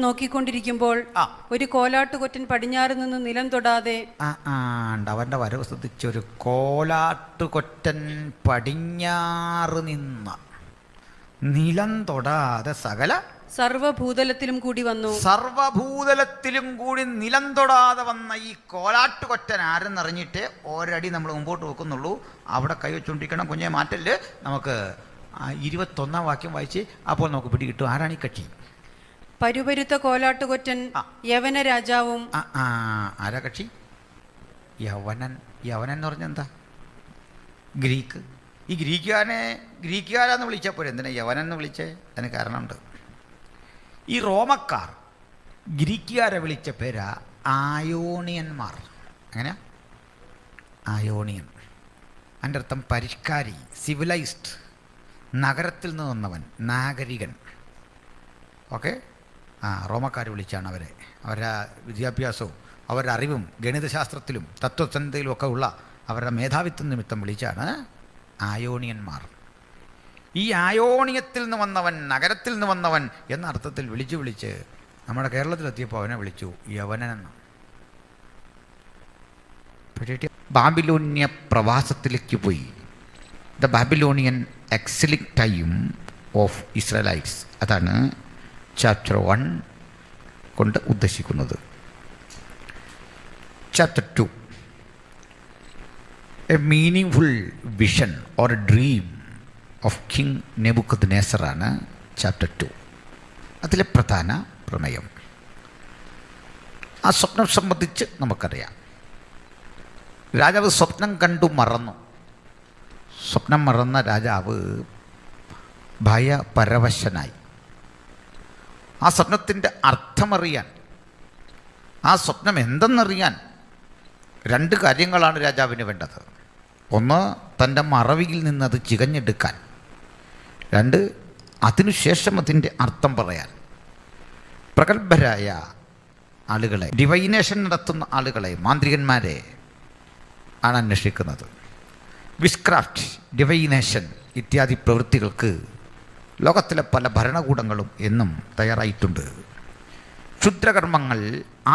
നോക്കിക്കൊണ്ടിരിക്കുമ്പോൾ ഒരു കോലാട്ടുകൊറ്റൻ പടിഞ്ഞാറ് നിന്ന് നിലം തൊടാതെ അവന്റെ വരവ് ശ്രദ്ധിച്ചൊരു കോലാട്ടുകൊറ്റൻ പടിഞ്ഞാറ് നിന്ന് നിലം തൊടാതെ സകല സർവഭൂതലത്തിലും കൂടി വന്നു. സർവഭൂതലത്തിലും കൂടി നിലം തൊടാതെ വന്ന ഈ കോലാട്ടുകൊറ്റൻ ആരെന്നറിഞ്ഞിട്ട് ഒരടി നമ്മൾ മുമ്പോട്ട് വെക്കുന്നുള്ളൂ. അവിടെ കൈവച്ചുകൊണ്ടിരിക്കണം. കുഞ്ഞെ മാറ്റല്. നമുക്ക് 21 വാക്യം വായിച്ച് അപ്പോൾ നമുക്ക് പിടികിട്ടും ആരാണ് ഈ കക്ഷി. പരുപരുത്ത കോലാട്ടുകൊറ്റൻ യവന രാജാവും. ആരാ കക്ഷി? യവനൻ. യവനൻ എന്ന് പറഞ്ഞാൽ എന്താ? ഗ്രീക്ക്. ഈ ഗ്രീക്കുകാരാന്ന് വിളിച്ചപ്പോൾ എന്തിനാ യവനൻ എന്ന് വിളിച്ചേ? അതിന് കാരണമുണ്ട്. ഈ റോമക്കാർ ഗ്രീക്കുകാരെ വിളിച്ച പേരാ ആയോണിയന്മാർ. എങ്ങനെയാ? ആയോണിയൻ. അതിൻ്റെ അർത്ഥം പരിഷ്കാരി, സിവിലൈസ്ഡ്, നഗരത്തിൽ നിന്ന് വന്നവൻ, നാഗരികൻ. ഓക്കെ. റോമക്കാർ വിളിച്ചാണ് അവരെ. അവരുടെ വിദ്യാഭ്യാസവും അവരുടെ അറിവും ഗണിതശാസ്ത്രത്തിലും തത്വചിന്തയിലും ഒക്കെ ഉള്ള അവരുടെ മേധാവിത്വം നിമിത്തം വിളിച്ചാണ് ആയോണിയന്മാർ. ഈ ആയോണിയത്തിൽ നിന്ന് വന്നവൻ, നഗരത്തിൽ നിന്ന് വന്നവൻ എന്ന അർത്ഥത്തിൽ വിളിച്ച് നമ്മുടെ കേരളത്തിലെത്തിയപ്പോൾ അവനെ വിളിച്ചു യവനനെന്ന്. ബാബിലോന്യ പ്രവാസത്തിലേക്ക് പോയി. The Babylonian exilic time of Israelites. അതാണ് ചാപ്റ്റർ 1 കൊണ്ട് ഉദ്ദേശിക്കുന്നത്. Chapter 2 a meaningful vision or dream of king Nebuchadnezzar ആണ് ചാപ്റ്റർ 2. അതിലെ പ്രധാന പ്രമേയം. ആ സ്വപ്നം സംബന്ധിച്ച് നമുക്കറിയാം. രാജാവ് സ്വപ്നം കണ്ടു മറന്നു. സ്വപ്നം മറന്ന രാജാവ് ഭയപരവശനായി. ആ സ്വപ്നത്തിൻ്റെ അർത്ഥമറിയാൻ, ആ സ്വപ്നം എന്തെന്നറിയാൻ 2 കാര്യങ്ങളാണ് രാജാവിന് വേണ്ടത്. ഒന്ന്, തൻ്റെ മറവിയിൽ നിന്നത് ചികഞ്ഞെടുക്കാൻ. 2, അതിനുശേഷം അതിൻ്റെ അർത്ഥം പറയാൻ. പ്രഗത്ഭരായ ആളുകളെ, ഡിവൈനേഷൻ നടത്തുന്ന ആളുകളെ, മാന്ത്രികന്മാരെ ആണ് അന്വേഷിക്കുന്നത്. വിസ്ക്രാഫ്റ്റ്, ഡിവൈനേഷൻ ഇത്യാദി പ്രവൃത്തികൾക്ക് ലോകത്തിലെ പല ഭരണകൂടങ്ങളും എന്നും തയ്യാറായിട്ടുണ്ട്. ക്ഷുദ്രകർമ്മങ്ങൾ,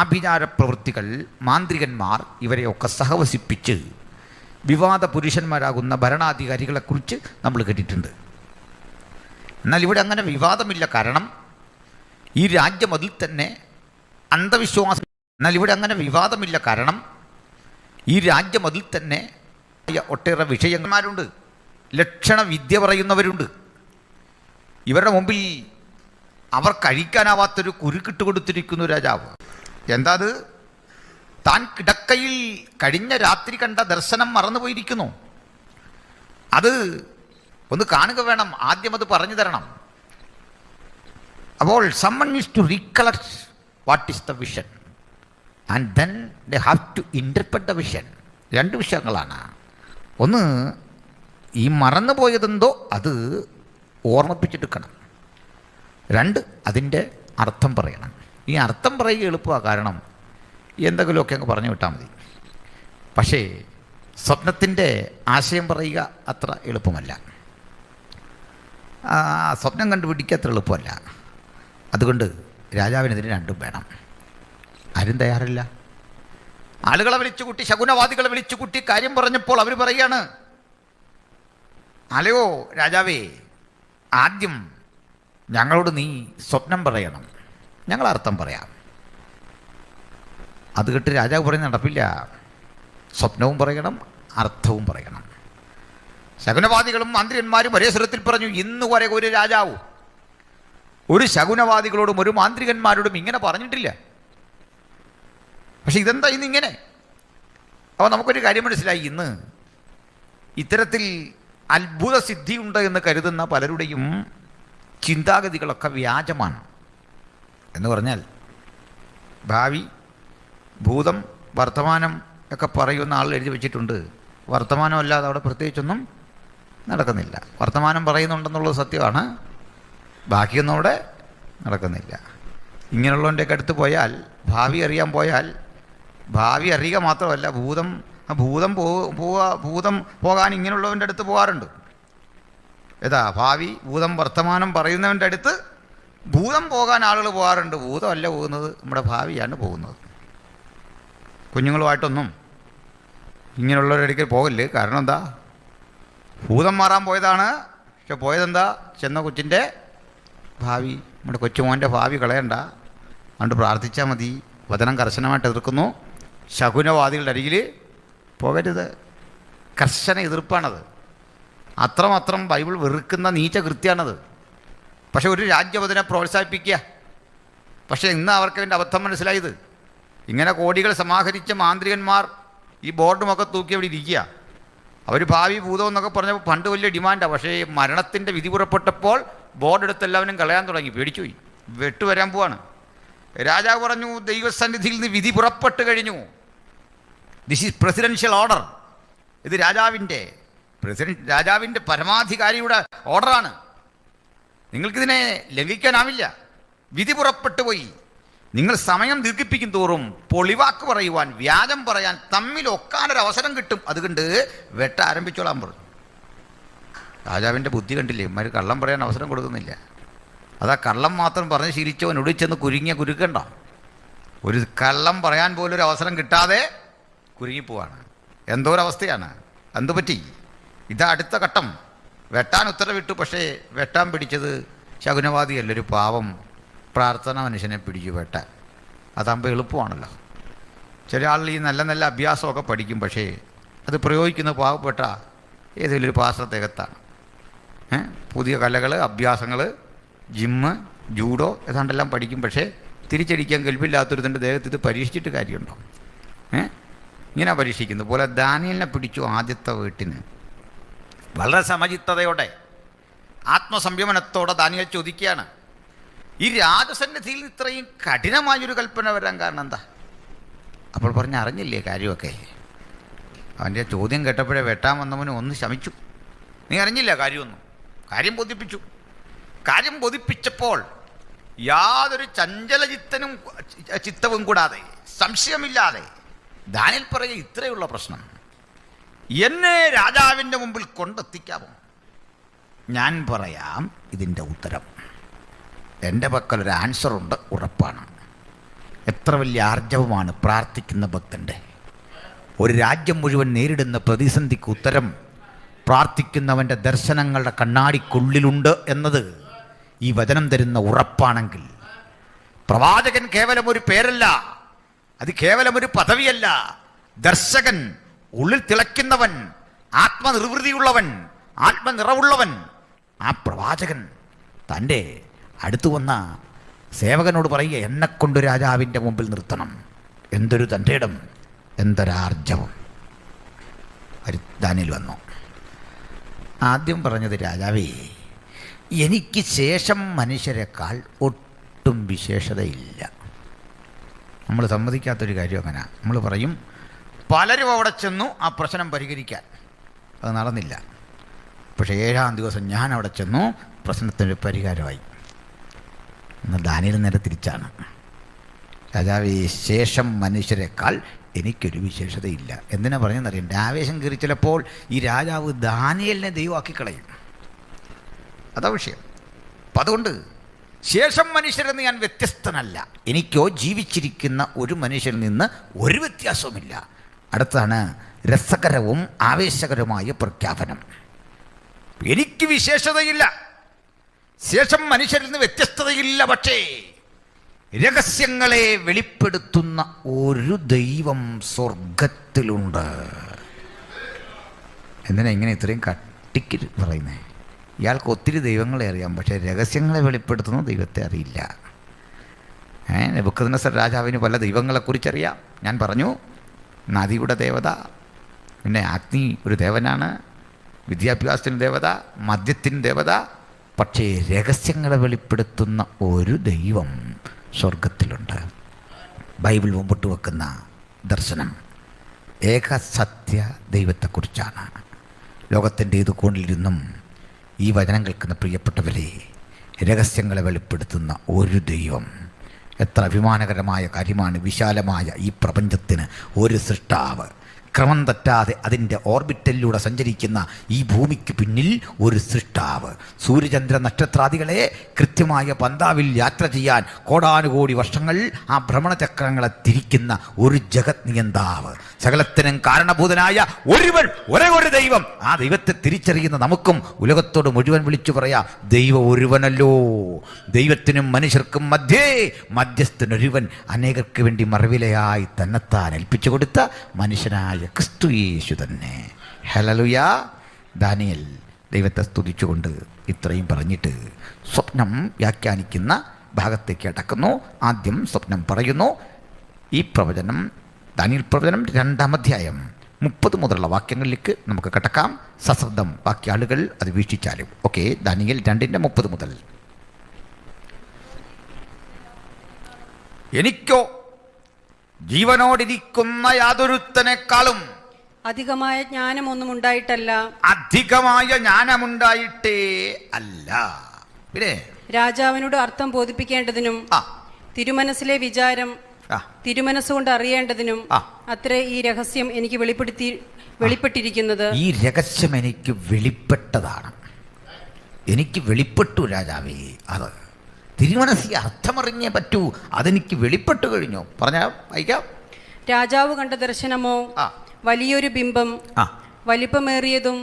ആഭിചാര പ്രവൃത്തികൾ, മാന്ത്രികന്മാർ ഇവരെയൊക്കെ സഹവസിപ്പിച്ച് വിവാദ പുരുഷന്മാരാകുന്ന ഭരണാധികാരികളെക്കുറിച്ച് നമ്മൾ കേട്ടിട്ടുണ്ട്. എന്നാൽ ഇവിടെ അങ്ങനെ വിവാദമില്ല. കാരണം ഈ രാജ്യം അതിൽ തന്നെ അന്ധവിശ്വാസം. എന്നാൽ ഇവിടെ അങ്ങനെ വിവാദമില്ല. കാരണം ഈ രാജ്യം അതിൽ തന്നെ ഒട്ടേറെ വിഷയന്മാരുണ്ട്, ലക്ഷണ വിദ്യ പറയുന്നവരുണ്ട്. ഇവരുടെ മുമ്പിൽ അവർ കഴിക്കാനാവാത്തൊരു കുരുക്കിട്ട് കൊടുത്തിരിക്കുന്നു രാജാവ്. എന്താ അത്? താൻ കിടക്കയിൽ കഴിഞ്ഞ രാത്രി കണ്ട ദർശനം മറന്നുപോയിരിക്കുന്നു. അത് ഒന്ന് കാണുക വേണം. ആദ്യം അത് പറഞ്ഞു തരണം. അപ്പോൾ someone needs to recollect what is the vision and then they have to interpret the vision. 2 വിഷയങ്ങളാണ്. ഒന്ന്, ഈ മറന്നുപോയതെന്തോ അത് ഓർമ്മിപ്പിച്ചെടുക്കണം. 2, അതിൻ്റെ അർത്ഥം പറയണം. ഈ അർത്ഥം പറയുക എളുപ്പമാണ്. കാരണം എന്തെങ്കിലുമൊക്കെ അങ്ങ് പറഞ്ഞു വിട്ടാൽ മതി. പക്ഷേ സ്വപ്നത്തിൻ്റെ ആശയം പറയുക അത്ര എളുപ്പമല്ല. സ്വപ്നം കണ്ടുപിടിക്കുക അത്ര എളുപ്പമല്ല. അതുകൊണ്ട് രാജാവിനെതിരെ 2 വേണം. ആരും തയ്യാറില്ല. ആളുകളെ വിളിച്ചുകൂട്ടി, ശകുനവാദികളെ വിളിച്ചുകൂട്ടി കാര്യം പറഞ്ഞപ്പോൾ അവർ പറയുകയാണ്, അല്ലയോ രാജാവേ, ആദ്യം ഞങ്ങളോട് നീ സ്വപ്നം പറയണം, ഞങ്ങൾ അർത്ഥം പറയാം. അത് കേട്ട് രാജാവ് പറയുന്നത് നടപ്പില്ല. സ്വപ്നവും പറയണം, അർത്ഥവും പറയണം. ശകുനവാദികളും മാന്ത്രികന്മാരും ഒരേ സ്വരത്തിൽ പറഞ്ഞു, ഇന്ന് വരെ ഒരു രാജാവും ഒരു ശകുനവാദികളോടും ഒരു മാന്ത്രികന്മാരോടും ഇങ്ങനെ പറഞ്ഞിട്ടില്ല. പക്ഷെ ഇതെന്താ ഇന്നിങ്ങനെ? അപ്പോൾ നമുക്കൊരു കാര്യം മനസ്സിലായി. ഇന്ന് ഇത്തരത്തിൽ അത്ഭുത സിദ്ധിയുണ്ട് എന്ന് കരുതുന്ന പലരുടെയും ചിന്താഗതികളൊക്കെ വ്യാജമാണ്. എന്ന് പറഞ്ഞാൽ ഭാവി, ഭൂതം, വർത്തമാനം ഒക്കെ പറയുന്ന ആൾ എഴുതി വെച്ചിട്ടുണ്ട്. വർത്തമാനമല്ലാതെ അവിടെ പ്രത്യേകിച്ചൊന്നും നടക്കുന്നില്ല. വർത്തമാനം പറയുന്നുണ്ടെന്നുള്ളത് സത്യമാണ്, ബാക്കിയൊന്നും അവിടെ നടക്കുന്നില്ല. ഇങ്ങനെയുള്ളവൻ്റെയൊക്കെ അടുത്ത് പോയാൽ, ഭാവി അറിയാൻ പോയാൽ, ഭാവി അറിയുക മാത്രമല്ല, ഭൂതം പോകാൻ ഇങ്ങനെയുള്ളവൻ്റെ അടുത്ത് പോകാറുണ്ട്. ഏതാ? ഭാവി, ഭൂതം, വർത്തമാനം പറയുന്നവൻ്റെ അടുത്ത് ഭൂതം പോകാൻ ആളുകൾ പോകാറുണ്ട്. ഭൂതമല്ല പോകുന്നത്, നമ്മുടെ ഭാവിയാണ് പോകുന്നത്. കുഞ്ഞുങ്ങളുമായിട്ടൊന്നും ഇങ്ങനെയുള്ളവരൊരിക്കൽ പോകല്ലേ. കാരണം എന്താ? ഭൂതം മാറാൻ പോയതാണ്. പക്ഷെ പോയതെന്താ? ചെന്ന കൊച്ചിൻ്റെ ഭാവി, നമ്മുടെ കൊച്ചുമോൻ്റെ ഭാവി കളയണ്ട. അതുകൊണ്ട് പ്രാർത്ഥിച്ചാൽ മതി. വചനം കർശനമായിട്ട് എതിർക്കുന്നു. ശകുനവാദികളുടെ അരികിൽ പോകരുത്. കർശന എതിർപ്പാണത്. അത്രമാത്രം ബൈബിൾ വെറുക്കുന്ന നീച്ച കൃത്യമാണത്. പക്ഷെ ഒരു രാജ്യം അതിനെ പ്രോത്സാഹിപ്പിക്കുക. പക്ഷേ ഇന്ന് അവർക്ക് അതിൻ്റെ അബദ്ധം മനസ്സിലായത്. ഇങ്ങനെ കോടികൾ സമാഹരിച്ച മാന്ത്രികന്മാർ ഈ ബോർഡുമൊക്കെ തൂക്കി അവിടെ ഇരിക്കുക. അവർ ഭാവി ഭൂതം എന്നൊക്കെ പറഞ്ഞപ്പോൾ പണ്ട് വലിയ ഡിമാൻഡാണ്. പക്ഷേ മരണത്തിൻ്റെ വിധി പുറപ്പെട്ടപ്പോൾ ബോർഡ് എടുത്ത് എല്ലാവരും കളയാൻ തുടങ്ങി. പേടിച്ചുപോയി. വെട്ടുവരാൻ പോവാണ്. രാജാവ് പറഞ്ഞു, ദൈവസന്നിധിയിൽ നിന്ന് വിധി പുറപ്പെട്ട് കഴിഞ്ഞു. This is presidential order. ഇത് രാജാവിൻ്റെ പരമാധികാരിയുടെ ഓർഡറാണ്. നിങ്ങൾക്കിതിനെ ലംഘിക്കാനാവില്ല. വിധി പുറപ്പെട്ടു പോയി. നിങ്ങൾ സമയം ദീർഘിപ്പിക്കും തോറും പൊളിവാക്ക് പറയുവാൻ, വ്യാജം പറയാൻ, തമ്മിലൊക്കാനൊരവസരം കിട്ടും. അതുകൊണ്ട് വെട്ട ആരംഭിച്ചോളാൻ പറഞ്ഞു. രാജാവിൻ്റെ ബുദ്ധി കണ്ടില്ലേ? ഇവന്മാർ കള്ളം പറയാൻ അവസരം കൊടുക്കുന്നില്ല. അതാ കള്ളം മാത്രം പറഞ്ഞ് ശീലിച്ചവൻ ഒടിച്ചെന്ന് കുരുക്കണ്ട. ഒരു കള്ളം പറയാൻ പോലും ഒരു അവസരം കിട്ടാതെ കുരുങ്ങിപ്പോവാണ്. എന്തോ ഒരവസ്ഥയാണ്. എന്തുപറ്റി? ഇതാ അടുത്ത ഘട്ടം. വെട്ടാൻ ഉത്തരവിട്ടു. പക്ഷേ വെട്ടാൻ പിടിച്ചത് ശകുനവാദിയല്ല, ഒരു പാവം പ്രാർത്ഥന മനുഷ്യനെ പിടിച്ചു വെട്ടാൻ. അതാകുമ്പോൾ എളുപ്പമാണല്ലോ. ചില ആളുകൾ ഈ നല്ല നല്ല അഭ്യാസമൊക്കെ പഠിക്കും. പക്ഷേ അത് പ്രയോഗിക്കുന്ന പാവപ്പെട്ട ഏതെങ്കിലും ഒരു പാത്രത്തേകത്താണ്. പുതിയ കലകൾ, അഭ്യാസങ്ങൾ, ജിമ്മ്, ജൂഡോ ഏതാണ്ടെല്ലാം പഠിക്കും. പക്ഷേ തിരിച്ചടിക്കാൻ കെൽപ്പില്ലാത്തൊരുത്തിൻ്റെ ദേഹത്ത് ഇത് പരീക്ഷിച്ചിട്ട് കാര്യമുണ്ടോ? ഇങ്ങനെ പരീക്ഷിക്കുന്നത് പോലെ ദാനിയലിനെ പിടിച്ചു ആദ്യത്തെ വീട്ടിന്. വളരെ സമചിത്തതയോടെ, ആത്മസംയമനത്തോടെ ദാനിയേൽ ചോദിക്കുകയാണ്, ഈ രാജസന്നിധിയിൽ ഇത്രയും കഠിനമായൊരു കൽപ്പന വരാൻ കാരണം എന്താ? അപ്പോൾ പറഞ്ഞ് അറിഞ്ഞില്ലേ കാര്യമൊക്കെ? അവൻ്റെ ചോദ്യം കേട്ടപ്പോഴേ വെട്ടാൻ വന്നവന് ഒന്ന് ശമിച്ചു. നീ അറിഞ്ഞില്ല കാര്യമൊന്നും. കാര്യം ബോധിപ്പിച്ചു. കാര്യം ബോധിപ്പിച്ചപ്പോൾ യാതൊരു ചിത്തവും കൂടാതെ, സംശയമില്ലാതെ ദാനിയേൽ പറയുക, ഇത്രയുള്ള പ്രശ്നം എന്നെ രാജാവിൻ്റെ മുമ്പിൽ കൊണ്ടെത്തിക്കാമോ? ഞാൻ പറയാം ഇതിൻ്റെ ഉത്തരം. എൻ്റെ പക്കലൊരു ആൻസറുണ്ട്, ഉറപ്പാണ്. എത്ര വലിയ ആർജവമാണ് പ്രാർത്ഥിക്കുന്ന ഭക്തൻ്റെ. ഒരു രാജ്യം മുഴുവൻ നേരിടുന്ന പ്രതിസന്ധിക്ക് ഉത്തരം പ്രാർത്ഥിക്കുന്നവൻ്റെ ദർശനങ്ങളുടെ കണ്ണാടിക്കുള്ളിലുണ്ട് എന്നത് ഈ വചനം തരുന്ന ഉറപ്പാണെങ്കിൽ, പ്രവാചകൻ കേവലം ഒരു പേരല്ല, അത് കേവലം ഒരു പദവിയല്ല. ദർശകൻ, ഉള്ളിൽ തിളയ്ക്കുന്നവൻ, ആത്മനിർവൃതിയുള്ളവൻ, ആത്മനിറവുള്ളവൻ. ആ പ്രവാചകൻ തൻ്റെ അടുത്തു വന്ന സേവകനോട് പറയുക, എന്നെക്കൊണ്ട് രാജാവിൻ്റെ മുമ്പിൽ നിർത്തണം. എന്തൊരു തൻ്റെ ഇടം, എന്തൊരാർജവം. ദാനിയേൽ വന്നു. ആദ്യം പറഞ്ഞത്, രാജാവേ, എനിക്ക് ശേഷം മനുഷ്യരെക്കാൾ ഒട്ടും വിശേഷതയില്ല. നമ്മൾ സമ്മതിക്കാത്തൊരു കാര്യം അങ്ങനെ. നമ്മൾ പറയും പലരും അവിടെ ചെന്നു ആ പ്രശ്നം പരിഹരിക്കാൻ, അത് നടന്നില്ല. പക്ഷേ 7-ാം ദിവസം ഞാൻ അവിടെ ചെന്നു, പ്രശ്നത്തിനൊരു പരിഹാരമായി. എന്നാൽ ദാനിയേൽ നേരെ തിരിച്ചാണ്. രാജാവേ, ശേഷം മനുഷ്യരെക്കാൾ എനിക്കൊരു വിശേഷതയില്ല. എന്തിനാ പറഞ്ഞെന്നറിയാം? ആവേശം കയറി ചിലപ്പോൾ ഈ രാജാവ് ദാനിയേലിനെ ദൈവമാക്കി കളയും. അതാ വിഷയം. അപ്പം അതുകൊണ്ട് ശേഷം മനുഷ്യരെന്ന് ഞാൻ വ്യത്യസ്തനല്ല. എനിക്കോ ജീവിച്ചിരിക്കുന്ന ഒരു മനുഷ്യരിൽ നിന്ന് ഒരു വ്യത്യാസവുമില്ല. അടുത്താണ് രസകരവും ആവേശകരമായ പ്രഖ്യാപനം. എനിക്ക് വിശേഷതയില്ല, ശേഷം മനുഷ്യരിൽ നിന്ന് വ്യത്യസ്തതയില്ല. പക്ഷേ രഹസ്യങ്ങളെ വെളിപ്പെടുത്തുന്ന ഒരു ദൈവം സ്വർഗത്തിലുണ്ട്. എന്തിനാ ഇങ്ങനെ ഇത്രയും കട്ടിക്ക് പറയുന്നേ? ഇയാൾക്ക് ഒത്തിരി ദൈവങ്ങളെ അറിയാം, പക്ഷേ രഹസ്യങ്ങളെ വെളിപ്പെടുത്തുന്ന ദൈവത്തെ അറിയില്ല. നെബൂഖദ്നേസർ രാജാവിന് പല ദൈവങ്ങളെക്കുറിച്ചറിയാം. ഞാൻ പറഞ്ഞു, നദിയുടെ ദേവത, പിന്നെ അഗ്നി ഒരു ദേവനാണ്, വിദ്യാഭ്യാസത്തിന് ദേവത, മദ്യത്തിന് ദേവത. പക്ഷേ രഹസ്യങ്ങളെ വെളിപ്പെടുത്തുന്ന ഒരു ദൈവം സ്വർഗത്തിലുണ്ട്. ബൈബിൾ മുമ്പോട്ട് വെക്കുന്ന ദർശനം ഏകസത്യ ദൈവത്തെക്കുറിച്ചാണ്. ലോകത്തിൻ്റെ ഏത് കോണിലിരുന്നും ഈ വചനം കേൾക്കുന്ന പ്രിയപ്പെട്ടവരെ, രഹസ്യങ്ങളെ വെളിപ്പെടുത്തുന്ന ഒരു ദൈവം. എത്ര അഭിമാനകരമായ കാര്യമാണ്. വിശാലമായ ഈ പ്രപഞ്ചത്തിന് ഒരു സൃഷ്ടാവ്, ക്രമം തെറ്റാതെ അതിൻ്റെ ഓർബിറ്റലിലൂടെ സഞ്ചരിക്കുന്ന ഈ ഭൂമിക്ക് പിന്നിൽ ഒരു സൃഷ്ടാവ്, സൂര്യചന്ദ്ര നക്ഷത്രാദികളെ കൃത്യമായ പന്താവിൽ യാത്ര ചെയ്യാൻ കോടാനുകോടി വർഷങ്ങൾ ആ ഭ്രമണചക്രങ്ങളെ തിരിക്കുന്ന ഒരു ജഗത് നിയന്താവ്, സകലത്തിനും കാരണഭൂതനായ ഒരുവൻ, ഒരേ ഒരു ദൈവം. ആ ദൈവത്തെ തിരിച്ചറിയുന്ന നമുക്കും ഉലകത്തോട് മുഴുവൻ വിളിച്ചു പറയാം, ദൈവം ഒരുവനല്ലോ. ദൈവത്തിനും മനുഷ്യർക്കും മധ്യേ മധ്യസ്ഥനൊരുവൻ, അനേകർക്ക് വേണ്ടി മറവിലയായി തന്നെത്താൻ ഏൽപ്പിച്ചു കൊടുത്ത മനുഷ്യനായ ക്രിസ്തു യേശു തന്നെ. ഹല്ലേലൂയ. ദാനിയേൽ ദൈവത്തെ സ്തുതിച്ചുകൊണ്ട് ഇത്രയും പറഞ്ഞിട്ട് സ്വപ്നം വ്യാഖ്യാനിക്കുന്ന ഭാഗത്തേക്ക് അടക്കുന്നു. ആദ്യം സ്വപ്നം പറയുന്നു. ഈ പ്രവചനം ദാനിയേൽ പ്രവചനം 2-ാം അധ്യായം 30 മുതലുള്ള വാക്യങ്ങളിലേക്ക് നമുക്ക് കടക്കാം. സശ്രദ്ധം ബാക്കി ആളുകൾ അത് വീക്ഷിച്ചാലും. ഓക്കെ, ദാനിയേൽ 2:30 മുതൽ. എനിക്കോ ജീവനോടിരിക്കുന്ന യാതൊരുത്തനേക്കാളും അധികമായ ജ്ഞാനമൊന്നും ഉണ്ടായിട്ടല്ല. അധികമായ ജ്ഞാനമുണ്ടായിട്ടേ അല്ല. പിന്നെ രാജാവിനോട് അർത്ഥം ബോധിപ്പിക്കേണ്ടതിനും തിരുമനസ്സിലെ വിചാരം തിരുമനസ്സുകൊണ്ട് അറിയേണ്ടതിനും അത്രേ ഈ രഹസ്യം എനിക്ക് വെളിപ്പെട്ടിരിക്കുന്നത്. ഈ രഹസ്യം എനിക്ക് വെളിപ്പെട്ടതാണ്. എനിക്ക് വെളിപ്പെട്ടു രാജാവേ. അത് തിരുമനസ്സിൽ അർത്ഥമറിഞ്ഞേ പറ്റൂ. അതെനിക്ക് വെളിപ്പെട്ടു കഴിഞ്ഞു. പറഞ്ഞാൽ വായിക്കാം. രാജാവ് കണ്ട ദർശനമോ വലിയൊരു ബിംബം, വലിപ്പമേറിയതും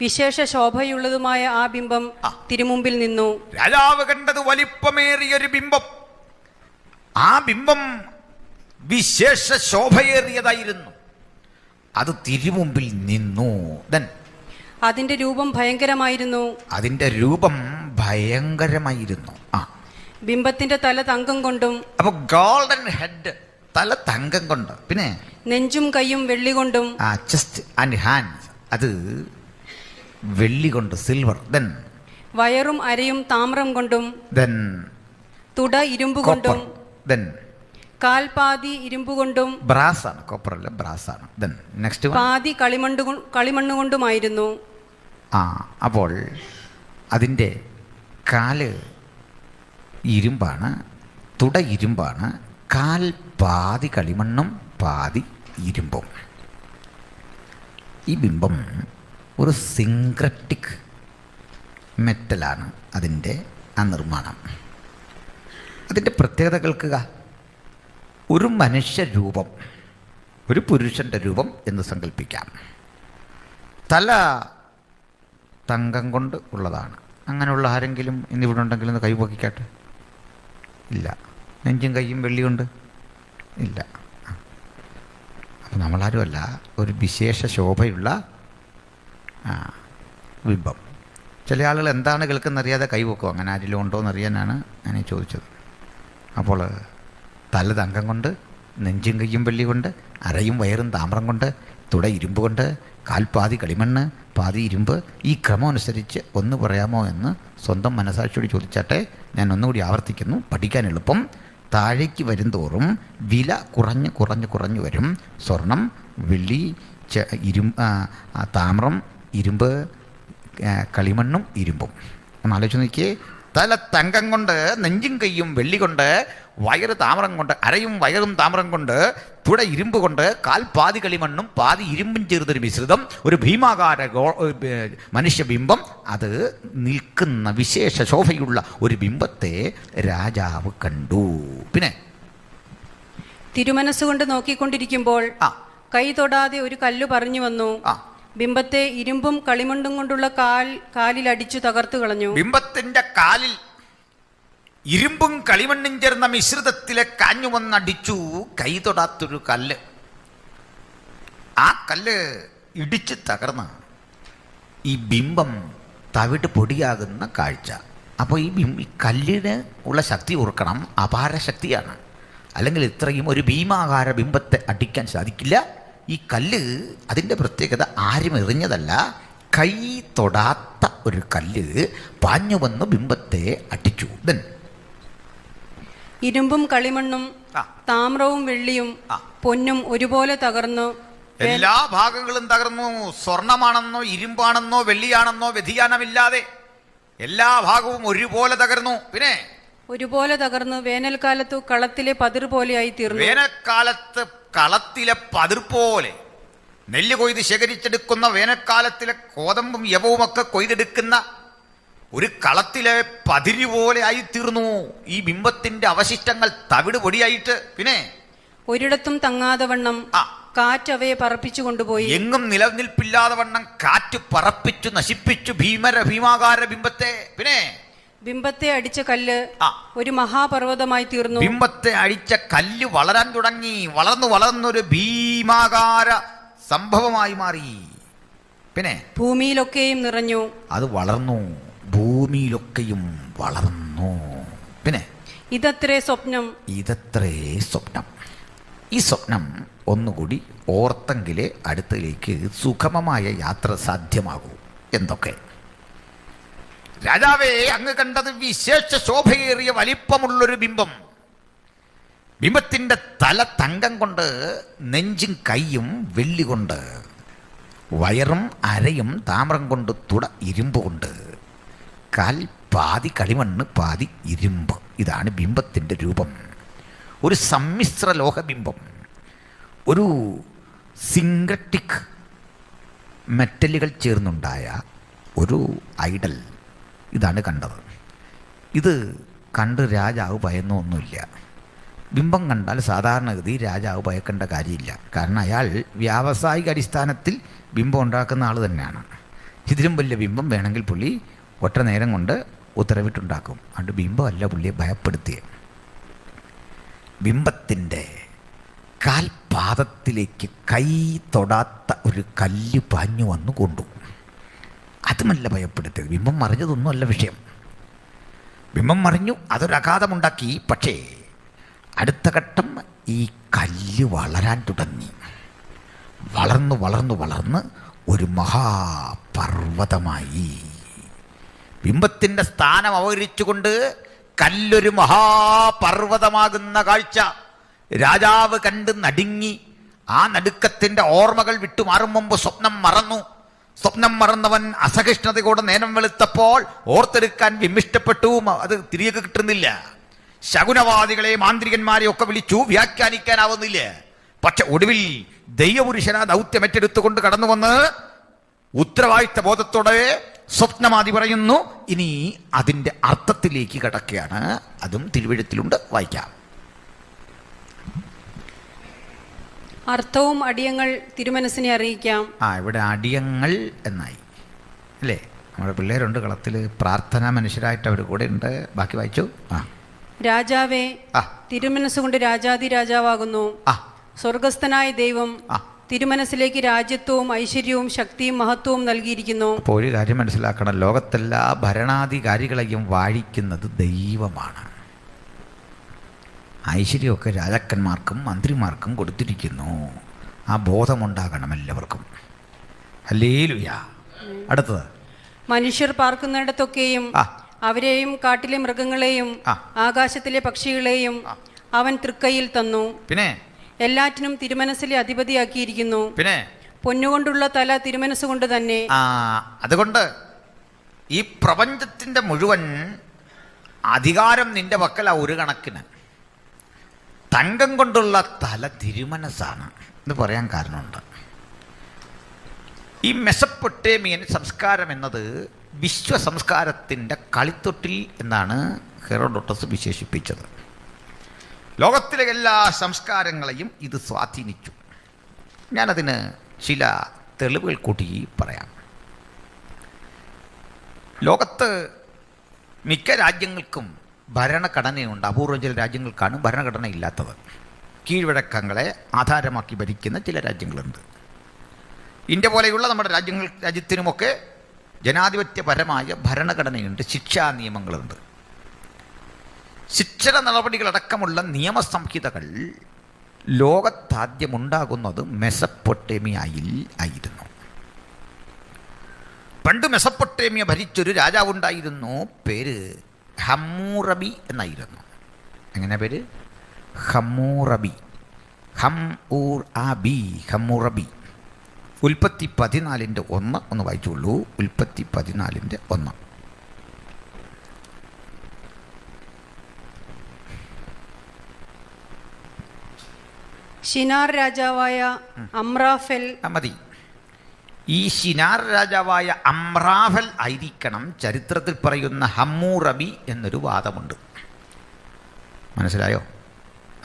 വിശേഷ ശോഭയുള്ളതുമായ ആ ബിംബം തിരുമുമ്പിൽ നിന്നു. രാജാവ് കണ്ടത് വലിപ്പമേറിയൊരു ബിംബം. ആ ബിംബം വിശേഷ ശോഭയേറിയതായിരുന്നു. അത് തിരുമുമ്പിൽ നിന്നു. അതിന്റെ രൂപം ഭയങ്കരമായിരുന്നു. അതിന്റെ രൂപം ഭയങ്കരമായിരുന്നു. ബിംബത്തിന്റെ തല തങ്കം കൊണ്ടും, അപ്പൊ ഗോൾഡൻ ഹെഡ്, തല തങ്കം കൊണ്ട്, പിന്നെ നെഞ്ചും കൈയും വെള്ളി കൊണ്ടും, ചെസ്റ്റ് ആൻഡ് ഹാൻഡ്സ് അത് വെള്ളി കൊണ്ട്, സിൽവർ. വയറും അരയും താമ്രം കൊണ്ടും, തുട ഇരുമ്പ് കൊണ്ടും, കാൽപാതി ഇരുമ്പ് കൊണ്ടും, ബ്രാസ് ആണ്, കോപ്പർ അല്ല, ബ്രാസ് ആണ്. നെക്സ്റ്റ് പാതി കളിമണ്ണ് കൊണ്ടുമായിരുന്നു. അപ്പോൾ അതിൻ്റെ കാല് ഇരുമ്പാണ്, തുട ഇരുമ്പാണ്, കാൽ പാതി കളിമണ്ണും പാതി ഇരുമ്പും. ഈ ബിംബം ഒരു സിങ്ക്രറ്റിക് മെറ്റലാണ് അതിൻ്റെ ആ നിർമ്മാണം. അതിൻ്റെ പ്രത്യേകത കേൾക്കുക. ഒരു മനുഷ്യരൂപം, ഒരു പുരുഷൻ്റെ രൂപം എന്ന് സങ്കല്പിക്കാം. തല തങ്കം കൊണ്ട് ഉള്ളതാണ്. അങ്ങനെയുള്ള ആരെങ്കിലും ഇന്നിവിടെ ഉണ്ടെങ്കിൽ ഒന്ന് കൈപൊക്കിക്കാട്ടെ. ഇല്ല. നെഞ്ചും കൈയും വെള്ളിയുണ്ട്? ഇല്ല. അപ്പം നമ്മളാരുമല്ല, ഒരു വിശേഷ ശോഭയുള്ള ബിംബം. ചില ആളുകൾ എന്താണ് കേൾക്കുന്നറിയാതെ കൈവെക്കും. അങ്ങനെ ആരെങ്കിലും ഉണ്ടോ എന്നറിയാനാണ് ഞാൻ ചോദിച്ചത്. അപ്പോൾ തല തങ്കം കൊണ്ട്, നെഞ്ചും കയ്യും വെള്ളി കൊണ്ട്, അരയും വയറും താമ്രം കൊണ്ട്, തുട ഇരുമ്പ് കൊണ്ട്, കാൽപാതി കളിമണ്ണ് പാതി ഇരുമ്പ്. ഈ ക്രമം അനുസരിച്ച് ഒന്ന് പറയാമോ എന്ന് സ്വന്തം മനസാക്ഷിയോട് ചോദിച്ചാട്ടെ. ഞാൻ ഒന്നുകൂടി ആവർത്തിക്കുന്നു, പഠിക്കാൻ എളുപ്പം. താഴേക്ക് വരും തോറും വില കുറഞ്ഞു വരും. സ്വർണം, വെള്ളി, താമ്രം, ഇരുമ്പ്, കളിമണ്ണും ഇരുമ്പും. ഒന്ന് ആലോചിച്ച് നോക്കിയേ. തല തങ്കം കൊണ്ട്, നെഞ്ചും കയ്യും വെള്ളി കൊണ്ട്, വയറ് താമ്രം കൊണ്ട്, അരയും വയറും താമ്രം കൊണ്ട്, തുട ഇരുമ്പ് കൊണ്ട്, കാൽ പാതി കളിമണ്ണും പാതി ഇരുമ്പും ചേർന്നൊരു മിശ്രിതം, ഒരു ഭീമാകാര മനുഷ്യബിംബം. അത് നിൽക്കുന്ന വിശേഷ ശോഭയുള്ള ഒരു ബിംബത്തെ രാജാവ് കണ്ടു. പിന്നെ തിരുമനസ്സുകൊണ്ട് നോക്കിക്കൊണ്ടിരിക്കുമ്പോൾ കൈ തൊടാതെ ഒരു കല്ല് പറഞ്ഞു വന്നു. ബിംബത്തെ ഇരുമ്പും കളിമണ്ണും കൊണ്ടുള്ള കാലിൽ അടിച്ചു തകർത്തു കളഞ്ഞു. ബിംബത്തിന്റെ കാലിൽ ഇരുമ്പും കളിമണ്ണും ചേർന്ന മിശ്രിതത്തിലെ കാഞ്ഞു വന്നടിച്ചു. കൈ തൊടാത്തൊരു കല്ല്. ആ കല്ല് ഇടിച്ച് തകർന്ന് ഈ ബിംബം തവിട്ട് പൊടിയാകുന്ന കാഴ്ച. അപ്പോൾ ഈ കല്ലിന് ഉള്ള ശക്തി ഓർക്കണം, അപാര ശക്തിയാണ്. അല്ലെങ്കിൽ ഇത്രയും ഒരു ഭീമാകാര ബിംബത്തെ അടിക്കാൻ സാധിക്കില്ല. ഈ കല്ല്, അതിൻ്റെ പ്രത്യേകത, ആരും എറിഞ്ഞതല്ല, കൈ തൊടാത്ത ഒരു കല്ല് പാഞ്ഞു വന്ന് ബിംബത്തെ അടിച്ചു. ഇരുമ്പും കളിമണ്ണും താമ്രവും വെള്ളിയും പൊന്നും ഒരുപോലെ തകർന്നു. എല്ലാ ഭാഗങ്ങളും തകർന്നു. സ്വർണമാണെന്നോ ഇരുമ്പാണെന്നോ വെള്ളിയാണെന്നോ വ്യതിയാനമില്ലാതെ എല്ലാ ഭാഗവും ഒരുപോലെ തകർന്നു. പിന്നെ ഒരുപോലെ തകർന്നു വേനൽക്കാലത്തു കളത്തിലെ പതിർ പോലെയായി തീർന്നു. വേനൽക്കാലത്ത് കളത്തിലെ പതിർ പോലെ നെല്ല് കൊയ്ത് ശേഖരിച്ചെടുക്കുന്ന വേനൽക്കാലത്തിലെ കോതമ്പും യവവുമൊക്കെ കൊയ്തെടുക്കുന്ന ഒരു കളത്തിലെ പതിരി പോലെ ആയിത്തീർന്നു ഈ ബിംബത്തിന്റെ അവശിഷ്ടങ്ങൾ തവിട് പൊടിയായിട്ട്. പിന്നെ ഒരിടത്തും തങ്ങാതെ വണ്ണം കാറ്റ് അവയെ പറപ്പിച്ചു കൊണ്ടുപോയി. എങ്ങും നിലനിൽപ്പില്ലാതെ വണ്ണം കാറ്റ് പറപ്പിച്ചു നശിപ്പിച്ചു ഭീമാകാര ബിംബത്തെ. പിന്നെ ബിംബത്തെ അടിച്ച കല്ല് ഒരു മഹാപർവ്വതമായി തീർന്നു. ബിംബത്തെ അടിച്ച കല്ല് വളരാൻ തുടങ്ങി. വളർന്നൊരു ഭീമാകാര സംഭവമായി മാറി. പിന്നെ ഭൂമിയിലൊക്കെയും നിറഞ്ഞു. അത് വളർന്നു, ഭൂമിയിലൊക്കെയും വളർന്നു. പിന്നെ ഇതത്രേ സ്വപ്നം. ഈ സ്വപ്നം ഒന്നുകൂടി ഓർത്തെങ്കിലേ അടുത്തേക്ക് സുഗമമായ യാത്ര സാധ്യമാകൂ. എന്തൊക്കെ? രാജാവേ, അങ്ങ് കണ്ടത് വിശേഷ ശോഭയേറിയ വലിപ്പമുള്ളൊരു ബിംബം. ബിംബത്തിൻ്റെ തല തങ്കം കൊണ്ട്, നെഞ്ചും കൈയും വെള്ളി കൊണ്ട്, വയറും അരയും താമ്രം കൊണ്ട്, തുട ഇരുമ്പ് കൊണ്ട്, കാൽ പാതി കളിമണ്ണ് പാതി ഇരുമ്പ്. ഇതാണ് ബിംബത്തിൻ്റെ രൂപം. ഒരു സമ്മിശ്ര ലോഹബിംബം, ഒരു സിന്തറ്റിക് മെറ്റലുകൾ ചേർന്നുണ്ടായ ഒരു ഐഡൽ. ഇതാണ് കണ്ടത്. ഇത് കണ്ട് രാജാവ് ഭയന്നൊന്നുമില്ല. ബിംബം കണ്ടാൽ സാധാരണഗതി രാജാവ് ഭയക്കേണ്ട കാര്യമില്ല. കാരണം അയാൾ വ്യാവസായിക അടിസ്ഥാനത്തിൽ ബിംബം ഉണ്ടാക്കുന്ന ആൾ തന്നെയാണ്. ഇതിലും വലിയ ബിംബം വേണമെങ്കിൽ പുള്ളി ഒറ്റ നേരം കൊണ്ട് ഉത്തരവിട്ടുണ്ടാക്കും. അതുകൊണ്ട് ബിംബമല്ല പുള്ളിയെ ഭയപ്പെടുത്തിയത്. ബിംബത്തിൻ്റെ കാൽപാദത്തിലേക്ക് കൈ തൊടാത്ത ഒരു കല്ല് പാഞ്ഞു വന്നു കൊണ്ടു. അതുമല്ല ഭയപ്പെടുത്തിയത്. ബിംബം മറിഞ്ഞതൊന്നുമല്ല വിഷയം. ബിംബം മറിഞ്ഞു, അതൊരഘാതമുണ്ടാക്കി. പക്ഷേ അടുത്ത ഘട്ടം ഈ കല്ല് വളരാൻ തുടങ്ങി. വളർന്ന് ഒരു മഹാപർവ്വതമായി. ബിംബത്തിൻ്റെ സ്ഥാനം അവഹരിച്ചുകൊണ്ട് കല്ലൊരു മഹാപർവ്വതമാകുന്ന കാഴ്ച രാജാവ് കണ്ട് നടുങ്ങി. ആ നടുക്കത്തിൻ്റെ ഓർമ്മകൾ വിട്ടുമാറും മുമ്പ് സ്വപ്നം മറന്നവൻ അസഹിഷ്ണുതയോടെ നേരം വെളുത്തപ്പോൾ ഓർത്തെടുക്കാൻ വിമിഷ്ടപ്പെട്ടു. അത് തിരികെ കിട്ടുന്നില്ല. ശകുനവാദികളെ, മാന്ത്രികന്മാരെ ഒക്കെ വിളിച്ചു, വ്യാഖ്യാനിക്കാനാവുന്നില്ല. പക്ഷെ ഒടുവിൽ ദൈവപുരുഷനാ ദൗത്യമേറ്റെടുത്തുകൊണ്ട് കടന്നു വന്ന് ഉത്തരവാദിത്ത ബോധത്തോടെ സ്വപ്നമാതി പറയുന്നു. ഇനി അതിൻ്റെ അർത്ഥത്തിലേക്ക് കടക്കുകയാണ്. അതും തിരുവെഴുത്തിലുണ്ട്, വായിക്കാം. അർത്ഥവും അടിയങ്ങൾ തിരുമനസ്സിനെ അറിയിക്കാം. ഇവിടെ അടിയങ്ങൾ എന്നായി അല്ലേ? നമ്മുടെ പിള്ളേരുണ്ട് കളത്തിൽ, പ്രാർത്ഥനാ മനുഷ്യരായിട്ട് അവർ കൂടെ ഉണ്ട്. ബാക്കി വായിച്ചു. രാജാവേ, തിരുമനസ്സുകൊണ്ട് രാജാതി രാജാവാകുന്നു. സ്വർഗസ്ഥനായ ദൈവം തിരുമനസ്സിലേക്ക് രാജ്യത്വവും ഐശ്വര്യവും ശക്തിയും മഹത്വവും നൽകിയിരിക്കുന്നു. അപ്പോൾ ഒരു കാര്യം മനസ്സിലാക്കണം, ലോകത്തെല്ലാ ഭരണാധികാരികളെയും വാഴിക്കുന്നത് ദൈവമാണ്. ഐശ്വര്യമൊക്കെ രാജാക്കന്മാർക്കും മന്ത്രിമാർക്കും കൊടുത്തിരിക്കുന്നു. ആ ബോധമുണ്ടാകണം എല്ലാവർക്കും. ഹല്ലേലൂയ. അടുത്തത്, മനുഷ്യർ പാർക്കുന്നിടത്തൊക്കെയും അവരെയും കാട്ടിലെ മൃഗങ്ങളെയും ആകാശത്തിലെ പക്ഷികളെയും അവൻ തൃക്കൈയിൽ തന്നു. പിന്നെ എല്ലാറ്റിനും തിരുമനസ്സിലെ അധിപതിയാക്കിയിരിക്കുന്നു. പിന്നെ പൊന്നുകൊണ്ടുള്ള തല തിരുമനസ്സുകൊണ്ട് തന്നെ. അതുകൊണ്ട് ഈ പ്രപഞ്ചത്തിൻ്റെ മുഴുവൻ അധികാരം നിന്റെ പക്കല. ഒരു കണക്കിന് തങ്കം കൊണ്ടുള്ള തല തിരുമനസ്സാണ് എന്ന് പറയാൻ കാരണമുണ്ട്. ഈ മെസപ്പൊട്ടേമിയൻ സംസ്കാരം എന്നത് വിശ്വ സംസ്കാരത്തിൻ്റെ കളിത്തൊട്ടിൽ എന്നാണ് ഹെറോഡോട്ടസ് വിശേഷിപ്പിച്ചത്. ലോകത്തിലെ എല്ലാ സംസ്കാരങ്ങളെയും ഇത് സ്വാധീനിച്ചു. ഞാനതിന് ചില തെളിവുകൾ കൂട്ടി പറയാം. ലോകത്ത് മിക്ക രാജ്യങ്ങൾക്കും ഭരണഘടനയുണ്ട്. അപൂർവം ചില രാജ്യങ്ങൾക്കാണ് ഭരണഘടന ഇല്ലാത്തത്. കീഴ്വഴക്കങ്ങളെ ആധാരമാക്കി ഭരിക്കുന്ന ചില രാജ്യങ്ങളുണ്ട്. ഇന്ത്യ പോലെയുള്ള നമ്മുടെ രാജ്യത്തിനുമൊക്കെ ജനാധിപത്യപരമായ ഭരണഘടനയുണ്ട്, ശിക്ഷാ നിയമങ്ങളുണ്ട്. ശിക്ഷണ നടപടികളടക്കമുള്ള നിയമസംഹിതകൾ ലോകത്താദ്യമുണ്ടാകുന്നത് മെസപ്പൊട്ടേമിയയിൽ ആയിരുന്നു. പണ്ട് മെസപ്പൊട്ടേമിയ ഭരിച്ചൊരു രാജാവുണ്ടായിരുന്നു. പേര് ഹമ്മൂറബി എന്നായിരുന്നു. എങ്ങനെ പേര്? ഹമ്മൂറബി. ഹമ്മൂറബി. ഉൽപ്പത്തി 14:1 ഒന്ന് വായിച്ചുള്ളൂ. ഉൽപ്പത്തി 14:1. ഷിനാർ രാജാവായ അമ്രാഫെൽ. മതി. ഈ ഷിനാർ രാജാവായ അമ്രാഫൽ ആയിരിക്കണം ചരിത്രത്തിൽ പറയുന്ന ഹമ്മൂറബി എന്നൊരു വാദമുണ്ട്. മനസ്സിലായോ?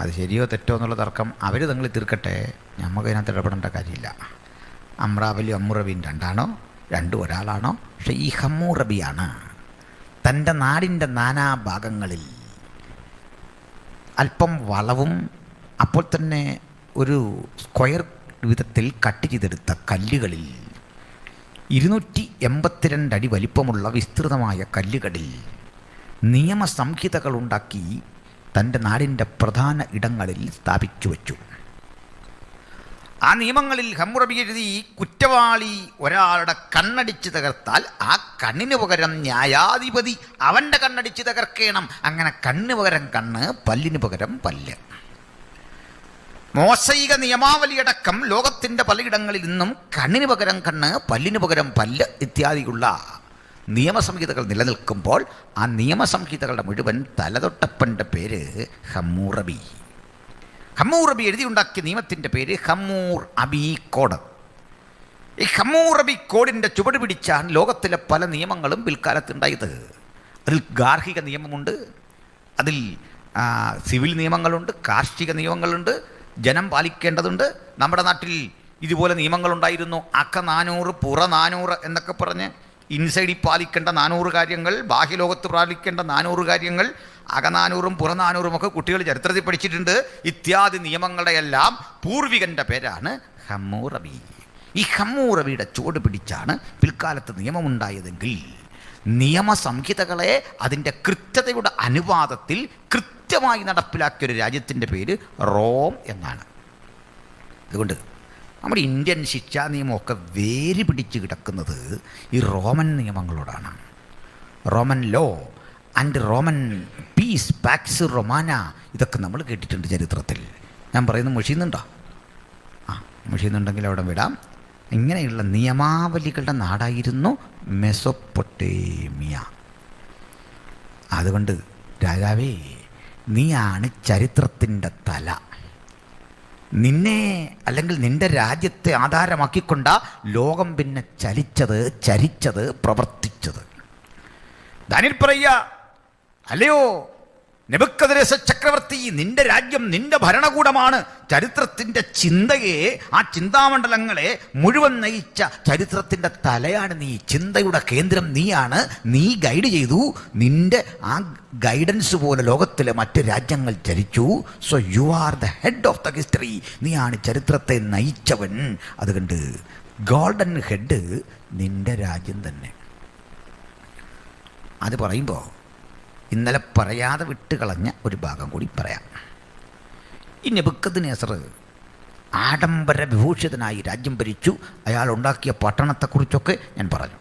അത് ശരിയോ തെറ്റോ എന്നുള്ള തർക്കം അവർ തങ്ങൾ തീർക്കട്ടെ, നമുക്ക് അതിനകത്ത് ഇടപെടേണ്ട കാര്യമില്ല. അമ്രാബലിയും ഹമ്മൂറബിയും രണ്ടാണോ, രണ്ടും ഒരാളാണോ? പക്ഷെ ഈ ഹമ്മൂറബിയാണ് തൻ്റെ നാടിൻ്റെ നാനാഭാഗങ്ങളിൽ അല്പം വളവും അപ്പോൾ തന്നെ ഒരു സ്ക്വയർ വിധത്തിൽ കട്ട് ചെയ്തെടുത്ത കല്ലുകളിൽ 282 അടി വലിപ്പമുള്ള വിസ്തൃതമായ കല്ലുകളിൽ നിയമസംഹിതകളുണ്ടാക്കി തൻ്റെ നാടിൻ്റെ പ്രധാന ഇടങ്ങളിൽ സ്ഥാപിച്ചു വച്ചു. ആ നിയമങ്ങളിൽ ഹമ്മൂറബി എഴുതി, കുറ്റവാളി ഒരാളുടെ കണ്ണടിച്ച് തകർത്താൽ ആ കണ്ണിന് പകരം ന്യായാധിപതി അവൻ്റെ കണ്ണടിച്ച് തകർക്കണം. അങ്ങനെ കണ്ണിന് പകരം കണ്ണ്, പല്ലിന് പകരം പല്ല്. മോശയിക നിയമാവലിയടക്കം ലോകത്തിൻ്റെ പലയിടങ്ങളിൽ നിന്നും കണ്ണിന് പകരം കണ്ണ്, പല്ലിന് പകരം പല്ല് ഇത്യാദിയുള്ള നിയമസംഹിതകൾ നിലനിൽക്കുമ്പോൾ ആ നിയമസംഹിതകളുടെ മുഴുവൻ തലതൊട്ടപ്പൻ്റെ പേര് ഹമ്മൂറബി. ഹമ്മൂറബി എഴുതിയുണ്ടാക്കിയ നിയമത്തിൻ്റെ പേര് ഹമ്മൂർ അബി കോഡ്. ഈ ഹമ്മൂർ അബി കോഡിൻ്റെ ചുവട് പിടിച്ചാണ് ലോകത്തിലെ പല നിയമങ്ങളും പിൽക്കാലത്തുണ്ടായത്. അതിൽ ഗാർഹിക നിയമമുണ്ട്, അതിൽ സിവിൽ നിയമങ്ങളുണ്ട്, കാർഷിക നിയമങ്ങളുണ്ട്, ജനം പാലിക്കേണ്ടതുണ്ട്. നമ്മുടെ നാട്ടിൽ ഇതുപോലെ നിയമങ്ങളുണ്ടായിരുന്നു. അക്ക 400 പുറ 400 എന്നൊക്കെ പറഞ്ഞ് ഇൻസൈഡിൽ പാലിക്കേണ്ട 400 കാര്യങ്ങൾ, ബാഹ്യലോകത്ത് പാലിക്കേണ്ട 400 കാര്യങ്ങൾ, അക 400 പുറ 400 ഒക്കെ കുട്ടികൾ ചരിത്രത്തിൽ പഠിച്ചിട്ടുണ്ട്. ഇത്യാദി നിയമങ്ങളുടെ എല്ലാം പൂർവികൻ്റെ പേരാണ് ഹമ്മൂറബി. ഈ ഹമ്മൂറബിയുടെ ചുവട് പിടിച്ചാണ് പിൽക്കാലത്ത് നിയമമുണ്ടായതെങ്കിൽ നിയമസംഹിതകളെ അതിൻ്റെ കൃത്യതയുടെ അനുപാതത്തിൽ കൃത്യമായി നടപ്പിലാക്കിയൊരു രാജ്യത്തിൻ്റെ പേര് റോം എന്നാണ്. അതുകൊണ്ട് നമ്മുടെ ഇന്ത്യൻ ശിക്ഷാ നിയമമൊക്കെ വേര് പിടിച്ച് കിടക്കുന്നത് ഈ റോമൻ നിയമങ്ങളോടാണ്. Roman law and Roman peace, Pax Romana, ഇതൊക്കെ നമ്മൾ കേട്ടിട്ടുണ്ട് ചരിത്രത്തിൽ. ഞാൻ പറയുന്നത് മുഷിയുന്നുണ്ടോ? മുഷിയുന്നുണ്ടെങ്കിൽ അവിടെ വിടാം. ഇങ്ങനെയുള്ള നിയമാവലികളുടെ നാടായിരുന്നു മെസൊപ്പൊട്ടേമിയ. അതുകൊണ്ട് രാജാവേ, നീയാണ് ചരിത്രത്തിൻ്റെ തല. നിന്നെ അല്ലെങ്കിൽ നിന്റെ രാജ്യത്തെ ആധാരമാക്കിക്കൊണ്ട ലോകം പിന്നെ ചരിച്ചത്, പ്രവർത്തിച്ചത്. ദാനിയേൽ പറയുക, അല്ലയോ നെബൂഖദ്നേസർ ചക്രവർത്തി, നിന്റെ രാജ്യം, നിന്റെ ഭരണകൂടമാണ് ചരിത്രത്തിൻ്റെ ചിന്തയെ, ആ ചിന്താമണ്ഡലങ്ങളെ മുഴുവൻ നയിച്ച ചരിത്രത്തിൻ്റെ തലയാണ് നീ. ചിന്തയുടെ കേന്ദ്രം നീയാണ്. നീ ഗൈഡ് ചെയ്തു. നിന്റെ ആ ഗൈഡൻസ് പോലെ ലോകത്തിലെ മറ്റ് രാജ്യങ്ങൾ ചരിച്ചു. So you are the head of the history. നീയാണ് ചരിത്രത്തെ നയിച്ചവൻ. അതുകൊണ്ട് ഗോൾഡൻ ഹെഡ് നിന്റെ രാജ്യം തന്നെ. അത് പറയുമ്പോൾ ഇന്നലെ പറയാതെ വിട്ടുകളഞ്ഞ ഒരു ഭാഗം കൂടി പറയാം. ഈ നെബൂഖദ്നേസർ ആഡംബര വിഭൂഷിതനായി രാജ്യം ഭരിച്ചു. അയാൾ ഉണ്ടാക്കിയ പട്ടണത്തെക്കുറിച്ചൊക്കെ ഞാൻ പറഞ്ഞു.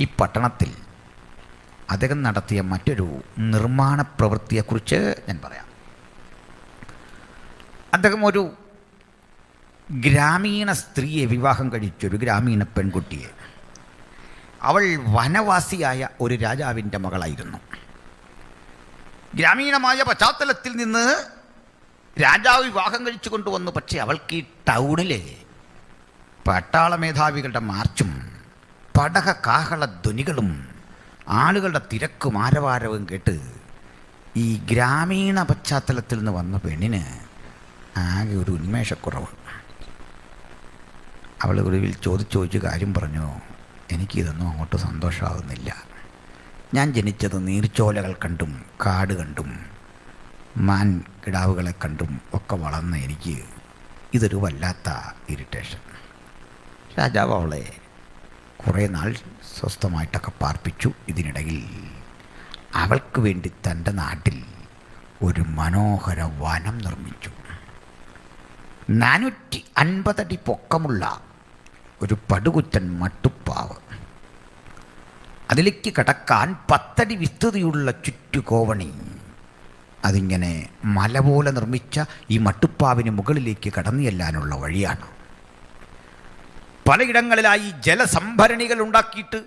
ഈ പട്ടണത്തിൽ അദ്ദേഹം നടത്തിയ മറ്റൊരു നിർമ്മാണ പ്രവൃത്തിയെക്കുറിച്ച് ഞാൻ പറയാം. അദ്ദേഹം ഒരു ഗ്രാമീണ സ്ത്രീയെ വിവാഹം കഴിച്ചൊരു ഗ്രാമീണ പെൺകുട്ടിയെ. അവൾ വനവാസിയായ ഒരു രാജാവിൻ്റെ മകളായിരുന്നു. ഗ്രാമീണമായ പശ്ചാത്തലത്തിൽ നിന്ന് രാജാവ് വിവാഹം കഴിച്ചു കൊണ്ടുവന്നു. പക്ഷേ അവൾക്ക് ഈ ടൗണിലെ പട്ടാള മേധാവികളുടെ മാർച്ചും പടക കാഹള ധ്വനികളും ആളുകളുടെ തിരക്കും ആരവാരവും കേട്ട് ഈ ഗ്രാമീണ പശ്ചാത്തലത്തിൽ നിന്ന് വന്ന പെണ്ണിന് ആകെ ഒരു ഉന്മേഷക്കുറവ്. അവൾ ഒടുവിൽ ചോദിച്ചു കാര്യം പറഞ്ഞു, എനിക്കിതൊന്നും അങ്ങോട്ട് സന്തോഷമാകുന്നില്ല. ഞാൻ ജനിച്ചത് നീർച്ചോലകൾ കണ്ടും കാട് കണ്ടും മാൻ കിടാവുകളെ കണ്ടും ഒക്കെ വളർന്ന എനിക്ക് ഇതൊരു വല്ലാത്ത ഇറിറ്റേഷൻ. രാജാവ് അവളെ കുറേ നാൾ സ്വസ്ഥമായിട്ടൊക്കെ പാർപ്പിച്ചു. ഇതിനിടയിൽ അവൾക്ക് വേണ്ടി തൻ്റെ നാട്ടിൽ ഒരു മനോഹര വനം നിർമ്മിച്ചു. 450 അടി പൊക്കമുള്ള ഒരു പടുകുറ്റൻ മട്ടുപ്പാവ്, അതിലേക്ക് കടക്കാൻ 10 അടി വിസ്തൃതിയുള്ള ചുറ്റുകോവണി. അതിങ്ങനെ മല പോലെ നിർമ്മിച്ച ഈ മട്ടുപ്പാവിന് മുകളിലേക്ക് കടന്നു ചെല്ലാനുള്ള വഴിയാണ്. പലയിടങ്ങളിലായി ജലസംഭരണികൾ ഉണ്ടാക്കിയിട്ട്